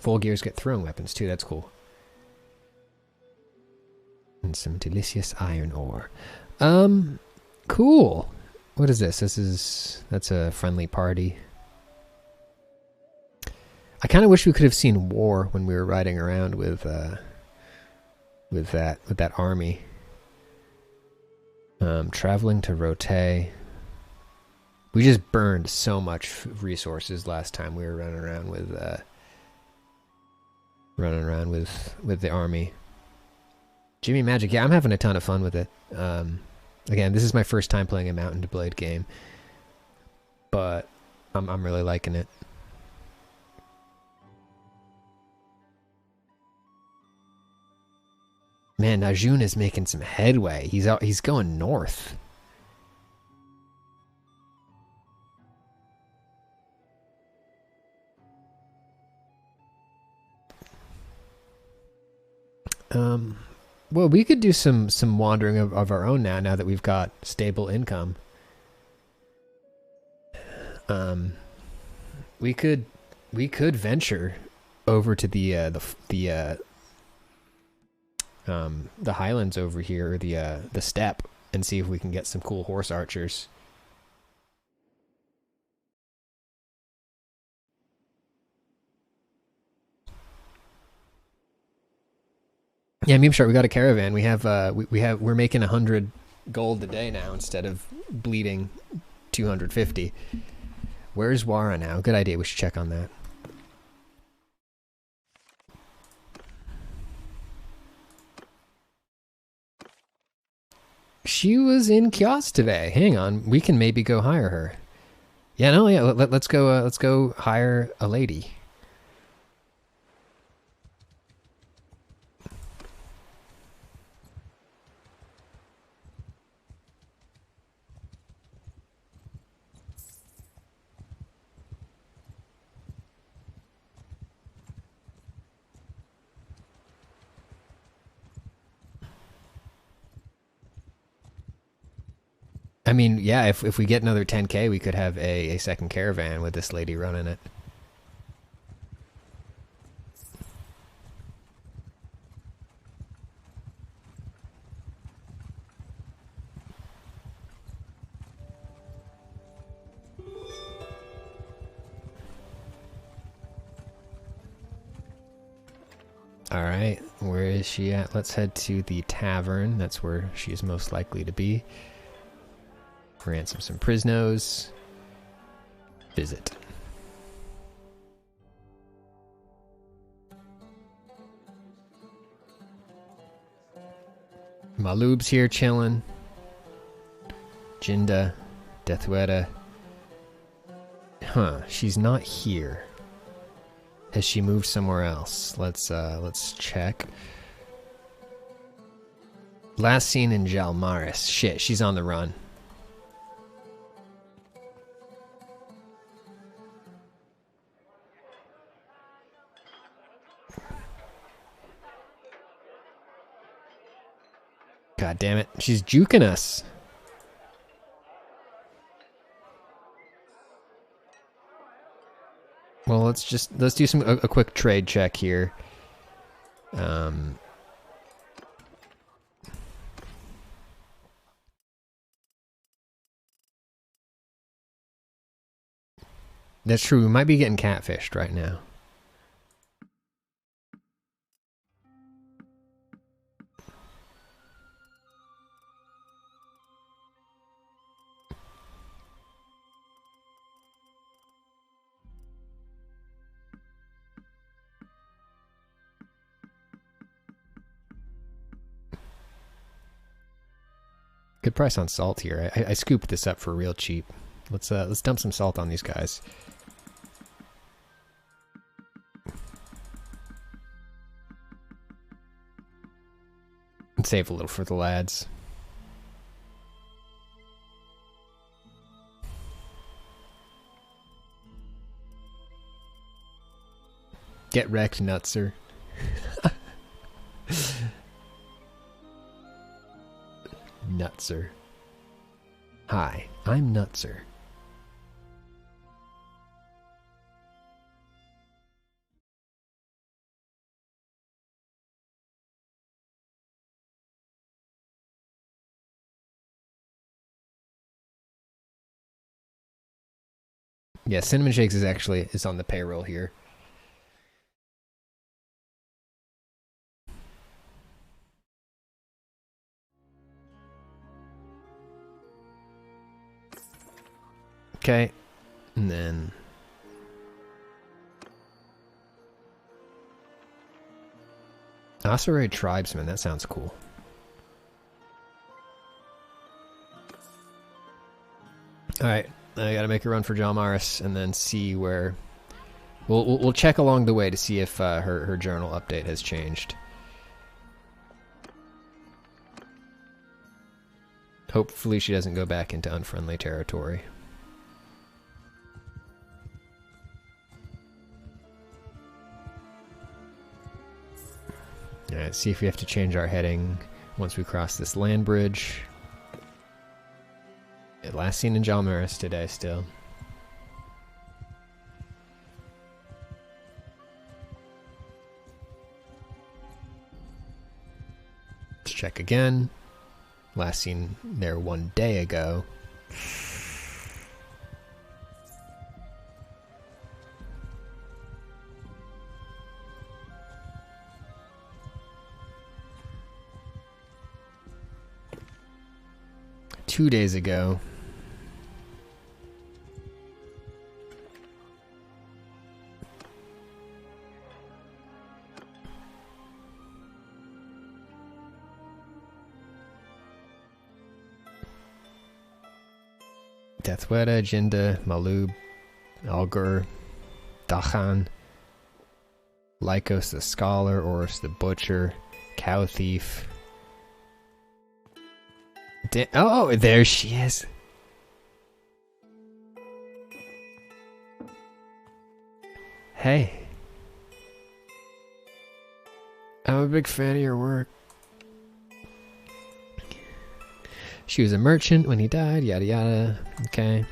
Volgears get throwing weapons too. That's cool. And some delicious iron ore. Cool. What is this? That's a friendly party. I kind of wish we could have seen war when we were riding around with that army. Traveling to Rote. We just burned so much resources last time we were running around with the army. Jimmy Magic, yeah, I'm having a ton of fun with it. Again, this is my first time playing a Mountain to Blade game, but I'm really liking it. Man, Najun is making some headway. He's going north. Well, we could do some wandering of our own now that we've got stable income. We could venture over to the highlands over here, or the steppe, and see if we can get some cool horse archers. Yeah, Meme Shark, we got a caravan. We have we're making 100 gold a day now instead of bleeding 250. Where's Wara now? Good idea. We should check on that. She was in Kiosk today. Hang on, we can maybe go hire her. Yeah, no, yeah. Let's go hire a lady. I mean, yeah, if we get another 10k, we could have a second caravan with this lady running it. Alright, where is she at? Let's head to the tavern. That's where she is most likely to be. Ransom some prisoners. Visit. Malub's here chilling. Jinda, Deathweta. Huh, she's not here. Has she moved somewhere else? Let's check. Last seen in Jalmaris. Shit, she's on the run. God damn it. She's juking us. Well, let's do a quick trade check here. That's true. We might be getting catfished right now. Good price on salt here. I scooped this up for real cheap. Let's dump some salt on these guys. And save a little for the lads. Get wrecked, Nutzer. Nutzer. Hi, I'm Nutzer. Yeah, Cinnamon Shakes is on the payroll here. Okay, and then Osirei Tribesman, that sounds cool. Alright, I gotta make a run for Jalmaris and then see where... We'll check along the way to see if her journal update has changed. Hopefully she doesn't go back into unfriendly territory. Alright, see if we have to change our heading once we cross this land bridge. Last seen in Jalmaris today still. Let's check again. Last seen there 1 day ago. Two days ago. Deathweta, Jinda, Malub, Algur, Dachan, Lycos the Scholar, Oris the Butcher, Cow Thief. Oh, there she is. Hey. I'm a big fan of your work. She was a merchant when he died, yada yada. Okay.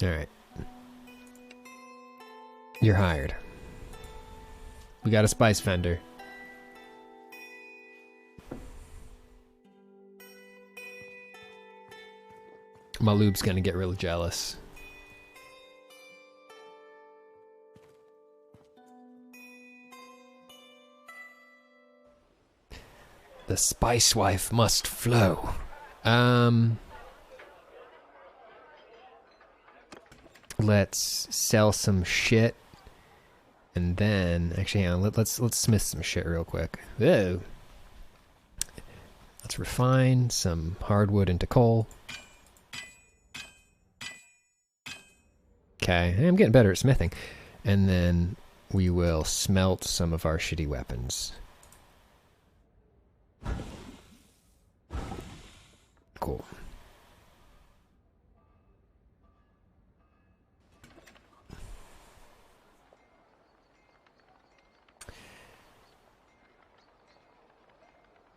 Alright. You're hired. We got a spice vendor. Malub's gonna get real jealous. The spice wife must flow. Let's sell some shit, and then actually, hang on, let's smith some shit real quick. Whoa. Let's refine some hardwood into coal. Okay, I'm getting better at smithing, and then we will smelt some of our shitty weapons. Cool.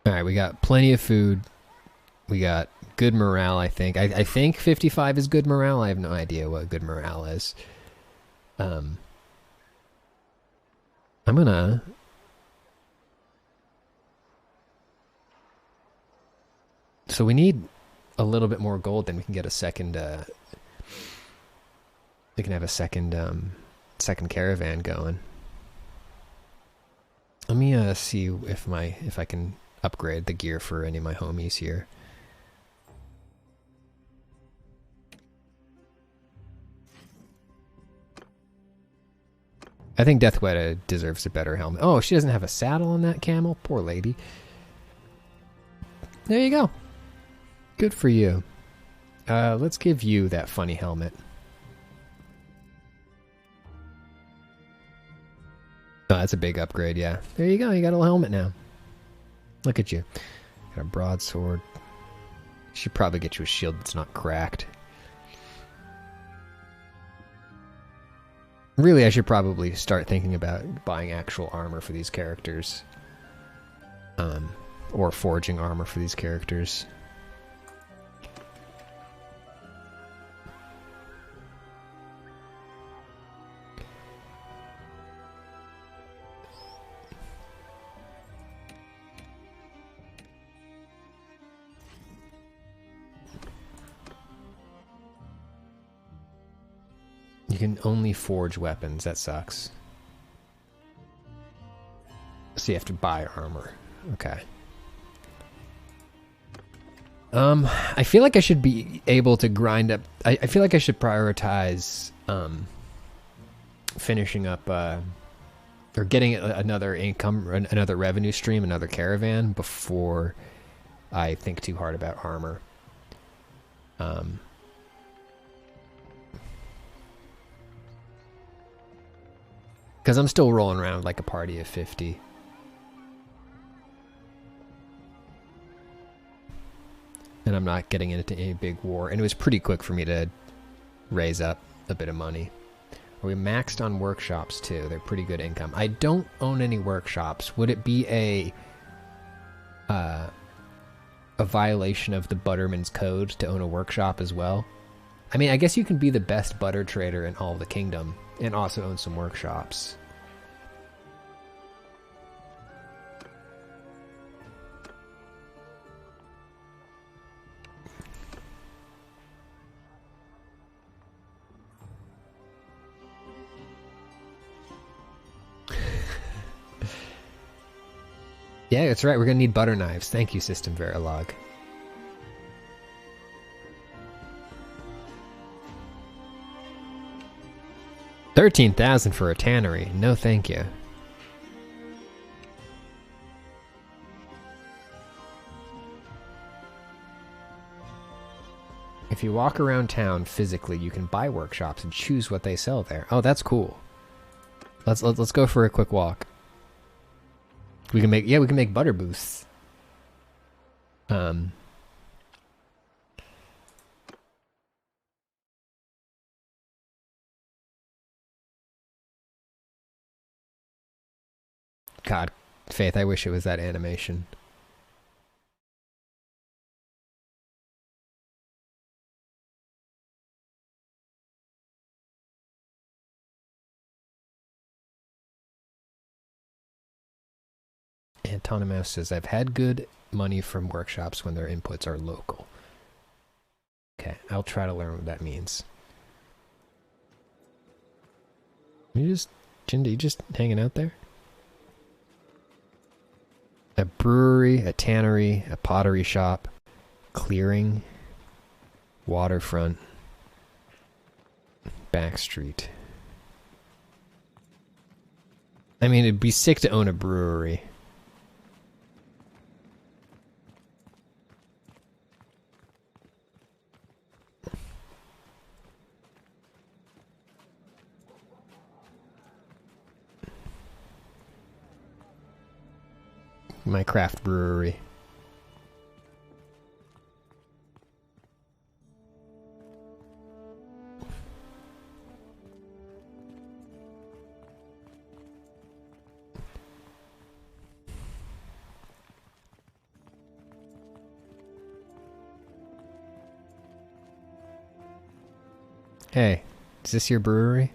Alright, we got plenty of food. We got good morale, I think. I think 55 is good morale. I have no idea what good morale is. I'm gonna... So we need a little bit more gold, then we can get a second, we can have a second, second caravan going. Let me, see if I can upgrade the gear for any of my homies here. I think Deathweta deserves a better helmet. Oh, she doesn't have a saddle on that camel? Poor lady. There you go. Good for you. Let's give you that funny helmet. Oh, that's a big upgrade, yeah. There you go, you got a little helmet now. Look at you. Got a broadsword. Should probably get you a shield that's not cracked. Really, I should probably start thinking about buying actual armor for these characters. Or forging armor for these characters. You can only forge weapons. That sucks. So you have to buy armor. Okay. I feel like I should be able to grind up... I feel like I should prioritize finishing up... or getting another income, another revenue stream, another caravan before I think too hard about armor. Because I'm still rolling around with like a party of 50. And I'm not getting into any big war. And it was pretty quick for me to raise up a bit of money. We maxed on workshops too. They're pretty good income. I don't own any workshops. Would it be a violation of the Butterman's Code to own a workshop as well? I mean, I guess you can be the best butter trader in all of the kingdom and also own some workshops. Yeah, that's right. We're going to need butter knives. Thank you, System Verilog. $13,000 for a tannery. No, thank you. If you walk around town physically, you can buy workshops and choose what they sell there. Oh, that's cool. Let's go for a quick walk. We can make butter booths. God, Faith, I wish it was that animation. Antonymous says, I've had good money from workshops when their inputs are local. Okay, I'll try to learn what that means. Jinda, you just hanging out there? A brewery, a tannery, a pottery shop, clearing, waterfront, back street. I mean, it'd be sick to own a brewery. My craft brewery. Hey, is this your brewery?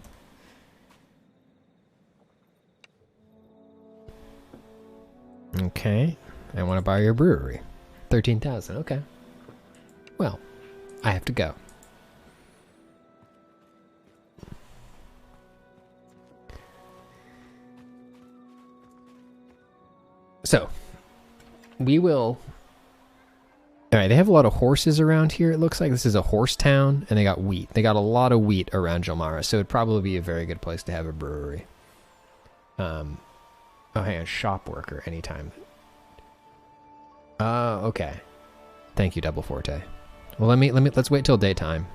Okay, I want to buy your brewery. 13,000, okay. Well, I have to go. So, we will... Alright, they have a lot of horses around here. It looks like this is a horse town, and they got wheat. They got a lot of wheat around Jomara, so it'd probably be a very good place to have a brewery. Oh, hang on, shop worker anytime. Okay. Thank you, Double Forte. Well, let's wait till daytime.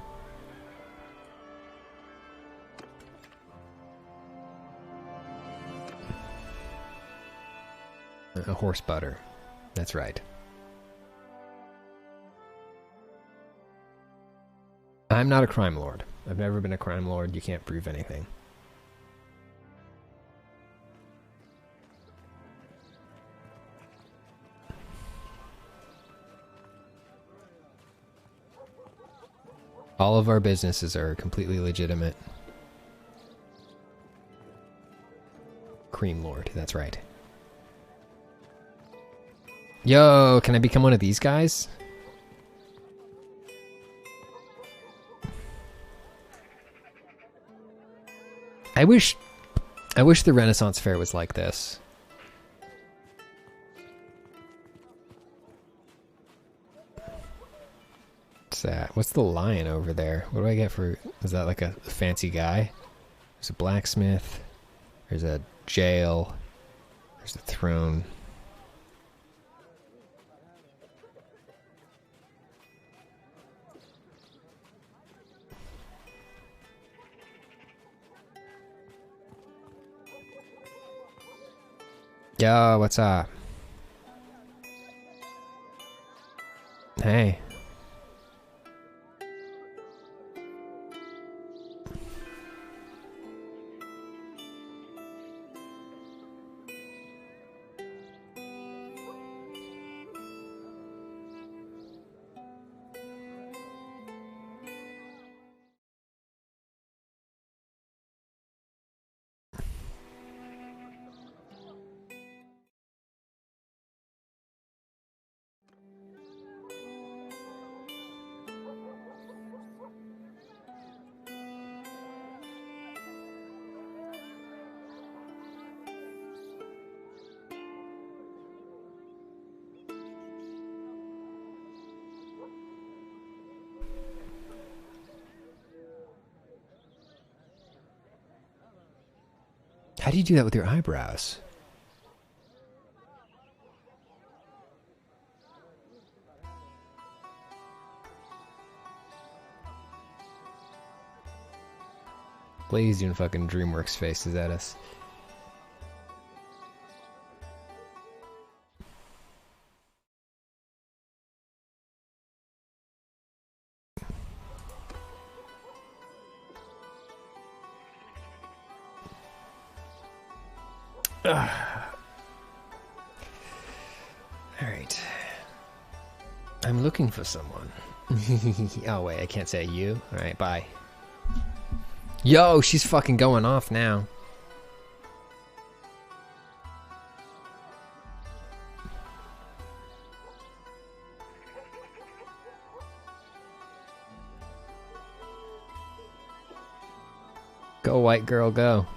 A horse butter. That's right. I'm not a crime lord. I've never been a crime lord. You can't prove anything. All of our businesses are completely legitimate. Cream lord, that's right. Yo, can I become one of these guys? I wish the Renaissance Fair was like this. What's that? What's the lion over there? What do I get for... Is that like a fancy guy? There's a blacksmith. There's a jail. There's a throne. Yo, what's up? Hey. How do you do that with your eyebrows? Blaze doing fucking DreamWorks faces at us. Alright. I'm looking for someone. Oh wait, I can't say you. Alright, bye. Yo, she's fucking going off now. Go, white girl, go.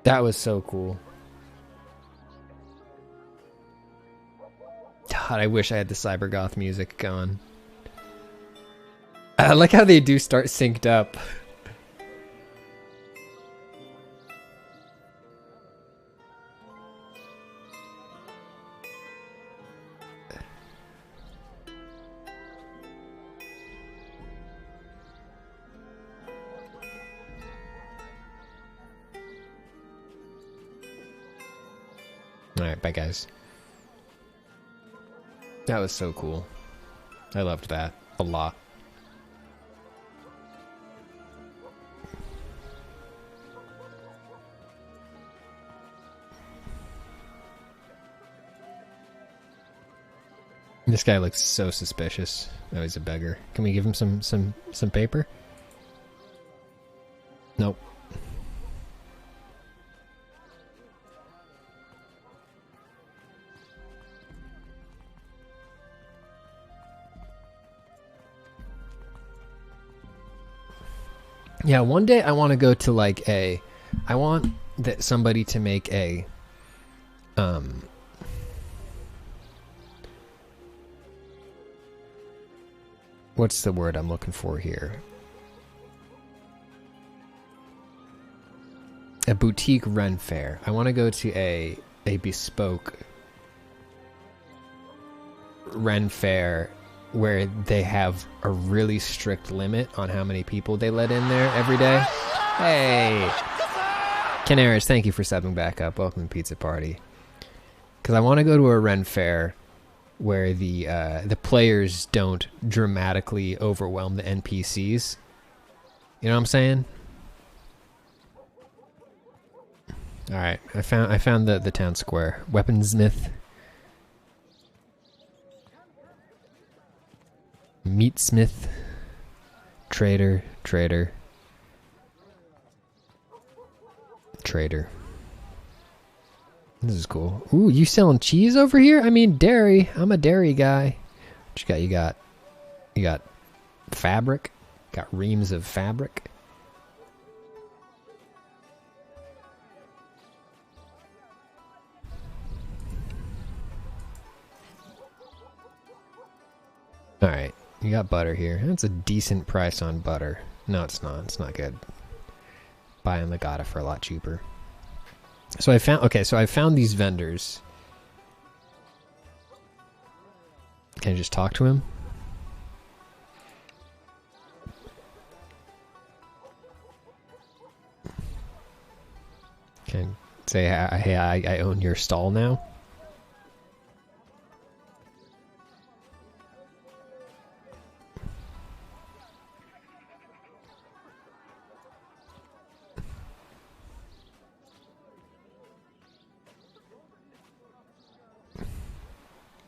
That was so cool. God, I wish I had the Cybergoth music going. I like how they do start synced up. Alright, bye guys. That was so cool. I loved that a lot. This guy looks so suspicious. Oh, he's a beggar. Can we give him some paper? Nope. Yeah, one day I want to go to like I want that somebody to make a what's the word I'm looking for here? A boutique Ren fair. I want to go to a bespoke Ren fair where they have a really strict limit on how many people they let in there every day. Hey! Canaris, thank you for stepping back up. Welcome to Pizza Party. Because I want to go to a Ren fair where the players don't dramatically overwhelm the NPCs. You know what I'm saying? Alright, I found the town square. Weaponsmith. Meatsmith. Trader. Trader. This is cool. Ooh, you selling cheese over here? I mean dairy. I'm a dairy guy. What you got? You got fabric. Got reams of fabric. Alright, you got butter here. That's a decent price on butter. No, it's not. It's not good. Buying Legata for a lot cheaper. So I found these vendors. Can I just talk to him? Can I say, hey, I own your stall now?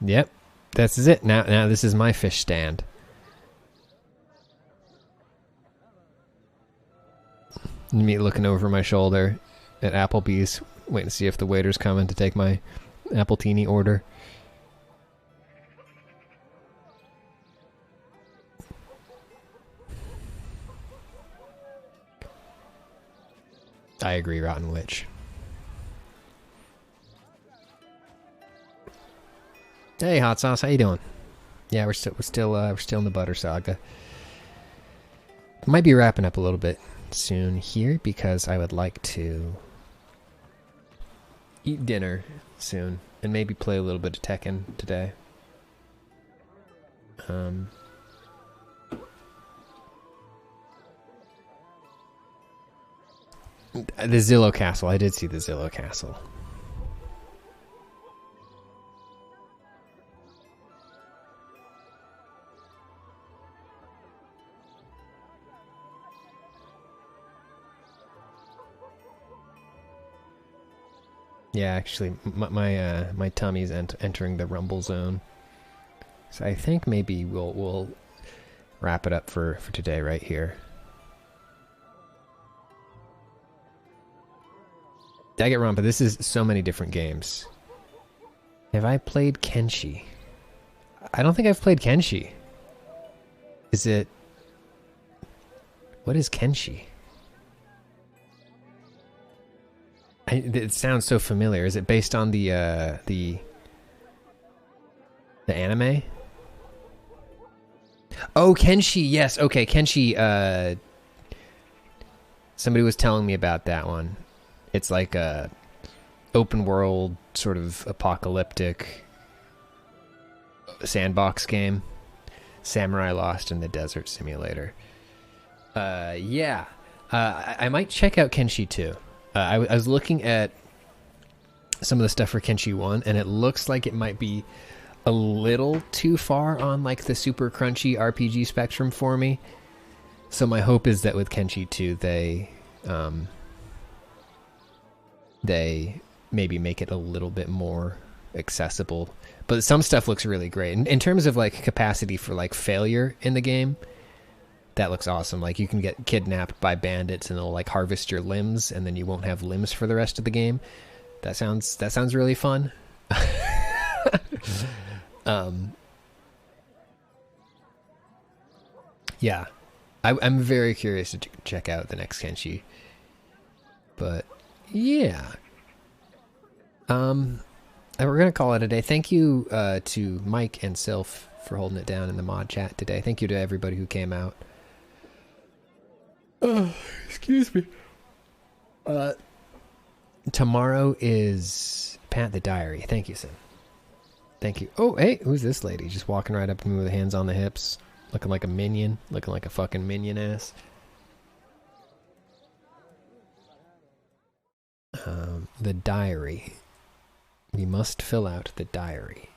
Yep, this is it. Now this is my fish stand. Me looking over my shoulder at Applebee's, waiting to see if the waiter's coming to take my Appletini order. I agree, Rotten Witch. Hey, Hot Sauce, how you doing? Yeah, we're still in the butter saga. Might be wrapping up a little bit soon here because I would like to eat dinner soon and maybe play a little bit of Tekken today. The Zillow Castle. I did see the Zillow Castle. Yeah, actually, my tummy's entering the rumble zone. So I think maybe we'll wrap it up for today right here. Danganronpa, this is so many different games. Have I played Kenshi? I don't think I've played Kenshi. Is it... What is Kenshi? It sounds so familiar. Is it based on the anime? Oh, Kenshi, yes. Okay, Kenshi, somebody was telling me about that one. It's like a open world, sort of apocalyptic sandbox game. Samurai Lost in the Desert Simulator. Yeah. I might check out Kenshi 2. I was looking at some of the stuff for Kenshi 1, and it looks like it might be a little too far on like the super crunchy RPG spectrum for me. So my hope is that with Kenshi 2, they maybe make it a little bit more accessible. But some stuff looks really great. In terms of like capacity for like failure in the game, that looks awesome. Like you can get kidnapped by bandits and they'll like harvest your limbs and then you won't have limbs for the rest of the game. That sounds really fun. Yeah. I'm very curious to check out the next Kenshi. But yeah. We're gonna call it a day. Thank you to Mike and Sylph for holding it down in the mod chat today. Thank you to everybody who came out. Excuse me. Tomorrow is Pat the Diary. Thank you, Sim. Thank you. Oh, hey, who's this lady? Just walking right up to me with hands on the hips, looking like a minion, looking like a fucking minion ass. The diary. We must fill out the diary.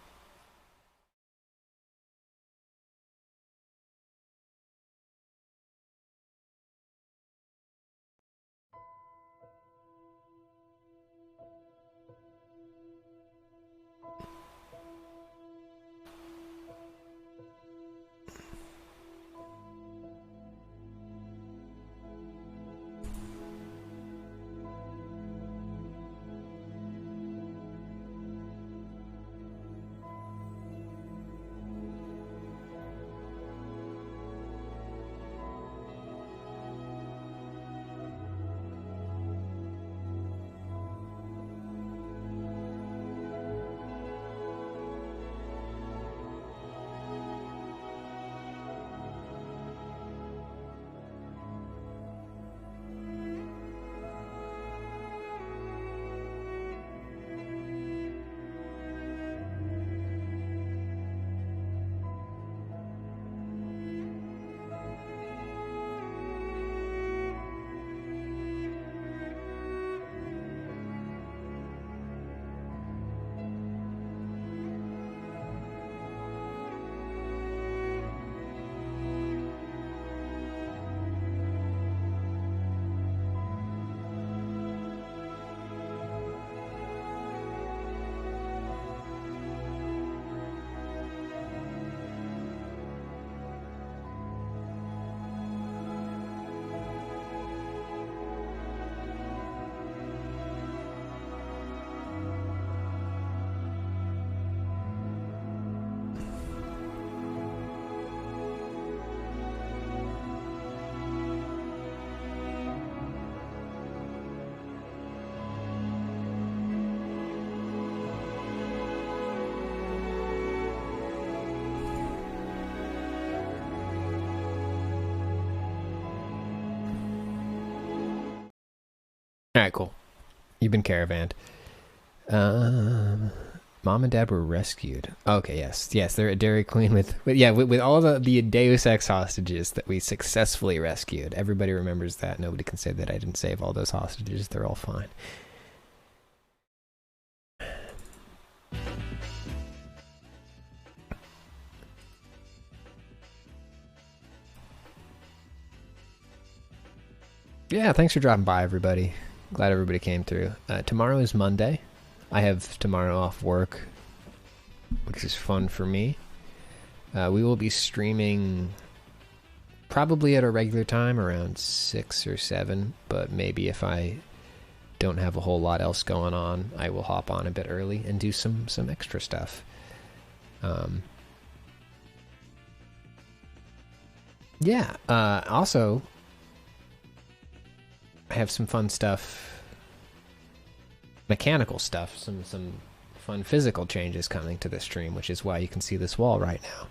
Alright, cool. You've been caravanned. Mom and Dad were rescued. Okay, yes. Yes, they're at Dairy Queen with all the Deus Ex hostages that we successfully rescued. Everybody remembers that. Nobody can say that I didn't save all those hostages. They're all fine. Yeah, thanks for dropping by, everybody. Glad everybody came through. Tomorrow is Monday, I have tomorrow off work, which is fun for me. We will be streaming probably at a regular time around 6 or 7, but maybe if I don't have a whole lot else going on, I will hop on a bit early and do some extra stuff. Yeah, also, I have some fun stuff, mechanical stuff, some fun physical changes coming to the stream, which is why you can see this wall right now.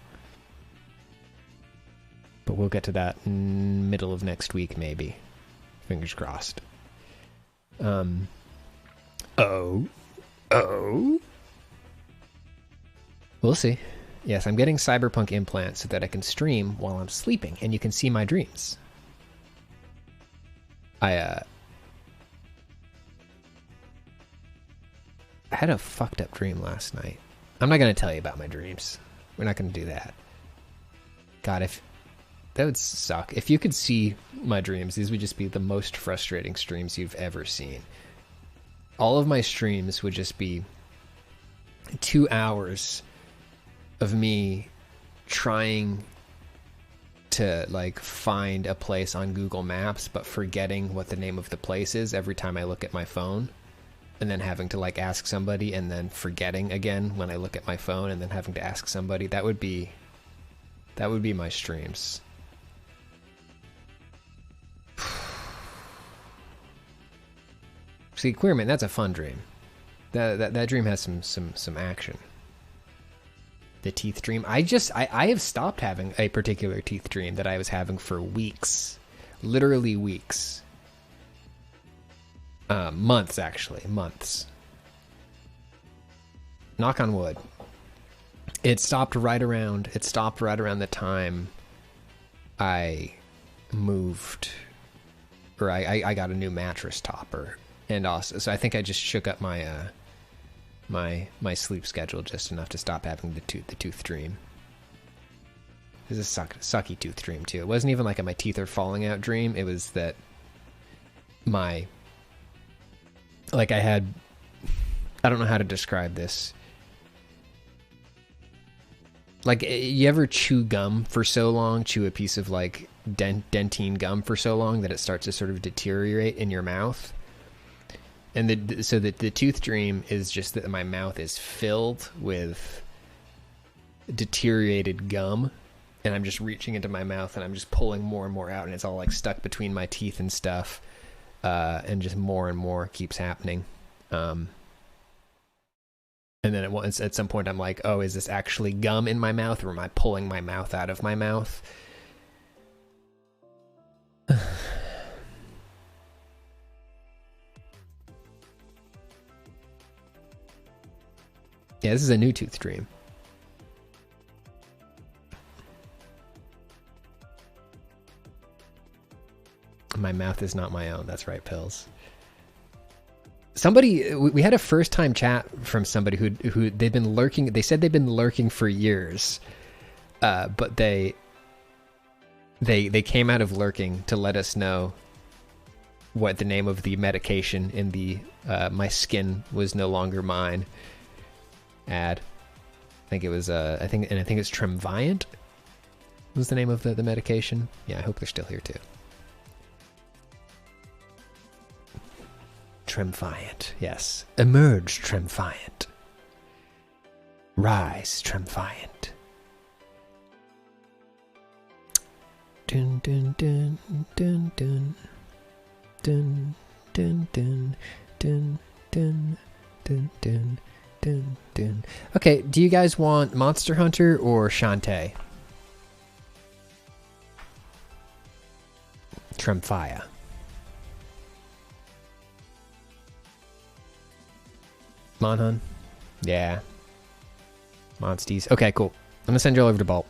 But we'll get to that in middle of next week, maybe. Fingers crossed. Oh. We'll see. Yes, I'm getting Cyberpunk implants so that I can stream while I'm sleeping, and you can see my dreams. I had a fucked up dream last night. I'm not going to tell you about my dreams. We're not going to do that. God, that would suck. If you could see my dreams, these would just be the most frustrating streams you've ever seen. All of my streams would just be 2 hours of me trying to like find a place on Google Maps, but forgetting what the name of the place is every time I look at my phone, and then having to like ask somebody, and then forgetting again when I look at my phone, and then having to ask somebody. That would be my streams. See, Queerman, that's a fun dream. That dream has some action. The teeth dream. I have stopped having a particular teeth dream that I was having for weeks. Literally weeks. Months, actually. Months. Knock on wood. It stopped right around the time I moved, or I got a new mattress topper. And also, so I think I just shook up my my sleep schedule just enough to stop having the tooth dream. It was a sucky tooth dream too. It wasn't even like my teeth are falling out dream. It was that I don't know how to describe this. Like, you ever chew gum for so long, chew a piece of like dentine gum for so long that it starts to sort of deteriorate in your mouth? And so the tooth dream is just that my mouth is filled with deteriorated gum, and I'm just reaching into my mouth and I'm just pulling more and more out, and it's all like stuck between my teeth and stuff, and just more and more keeps happening. And then at some point I'm like, oh, is this actually gum in my mouth, or am I pulling my mouth out of my mouth? Yeah, this is a new tooth dream. My mouth is not my own. That's right, Pills. Somebody, we had a first time chat from somebody who they've been lurking. They said they've been lurking for years, but they came out of lurking to let us know what the name of the medication in the my skin was no longer mine ad. I think it was I think it's Tremviant was the name of the medication. Yeah, I hope they're still here too. Tremviant, yes. Emerge, Tremviant. Rise, Tremviant. Dun dun dun dun dun dun dun dun dun dun dun dun dun dun. Okay, do you guys want Monster Hunter or Shantae? Tremfaya. Monhun? Yeah. Monsties. Okay, cool. I'm gonna send you all over to Bolt.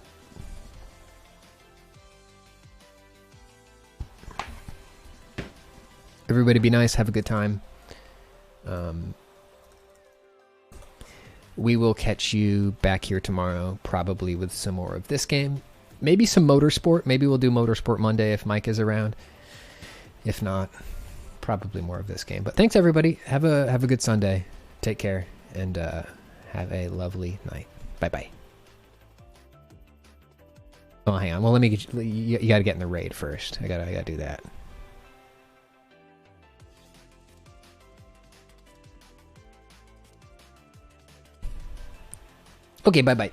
Everybody be nice, have a good time. We will catch you back here tomorrow, probably with some more of this game. Maybe some Motorsport. Maybe we'll do Motorsport Monday if Mike is around. If not, probably more of this game. But thanks everybody. Have a good Sunday. Take take care, and have a lovely night. Bye bye. Oh, hang on. Well, let me get you got to get in the raid first. I gotta do that. Okay, bye bye.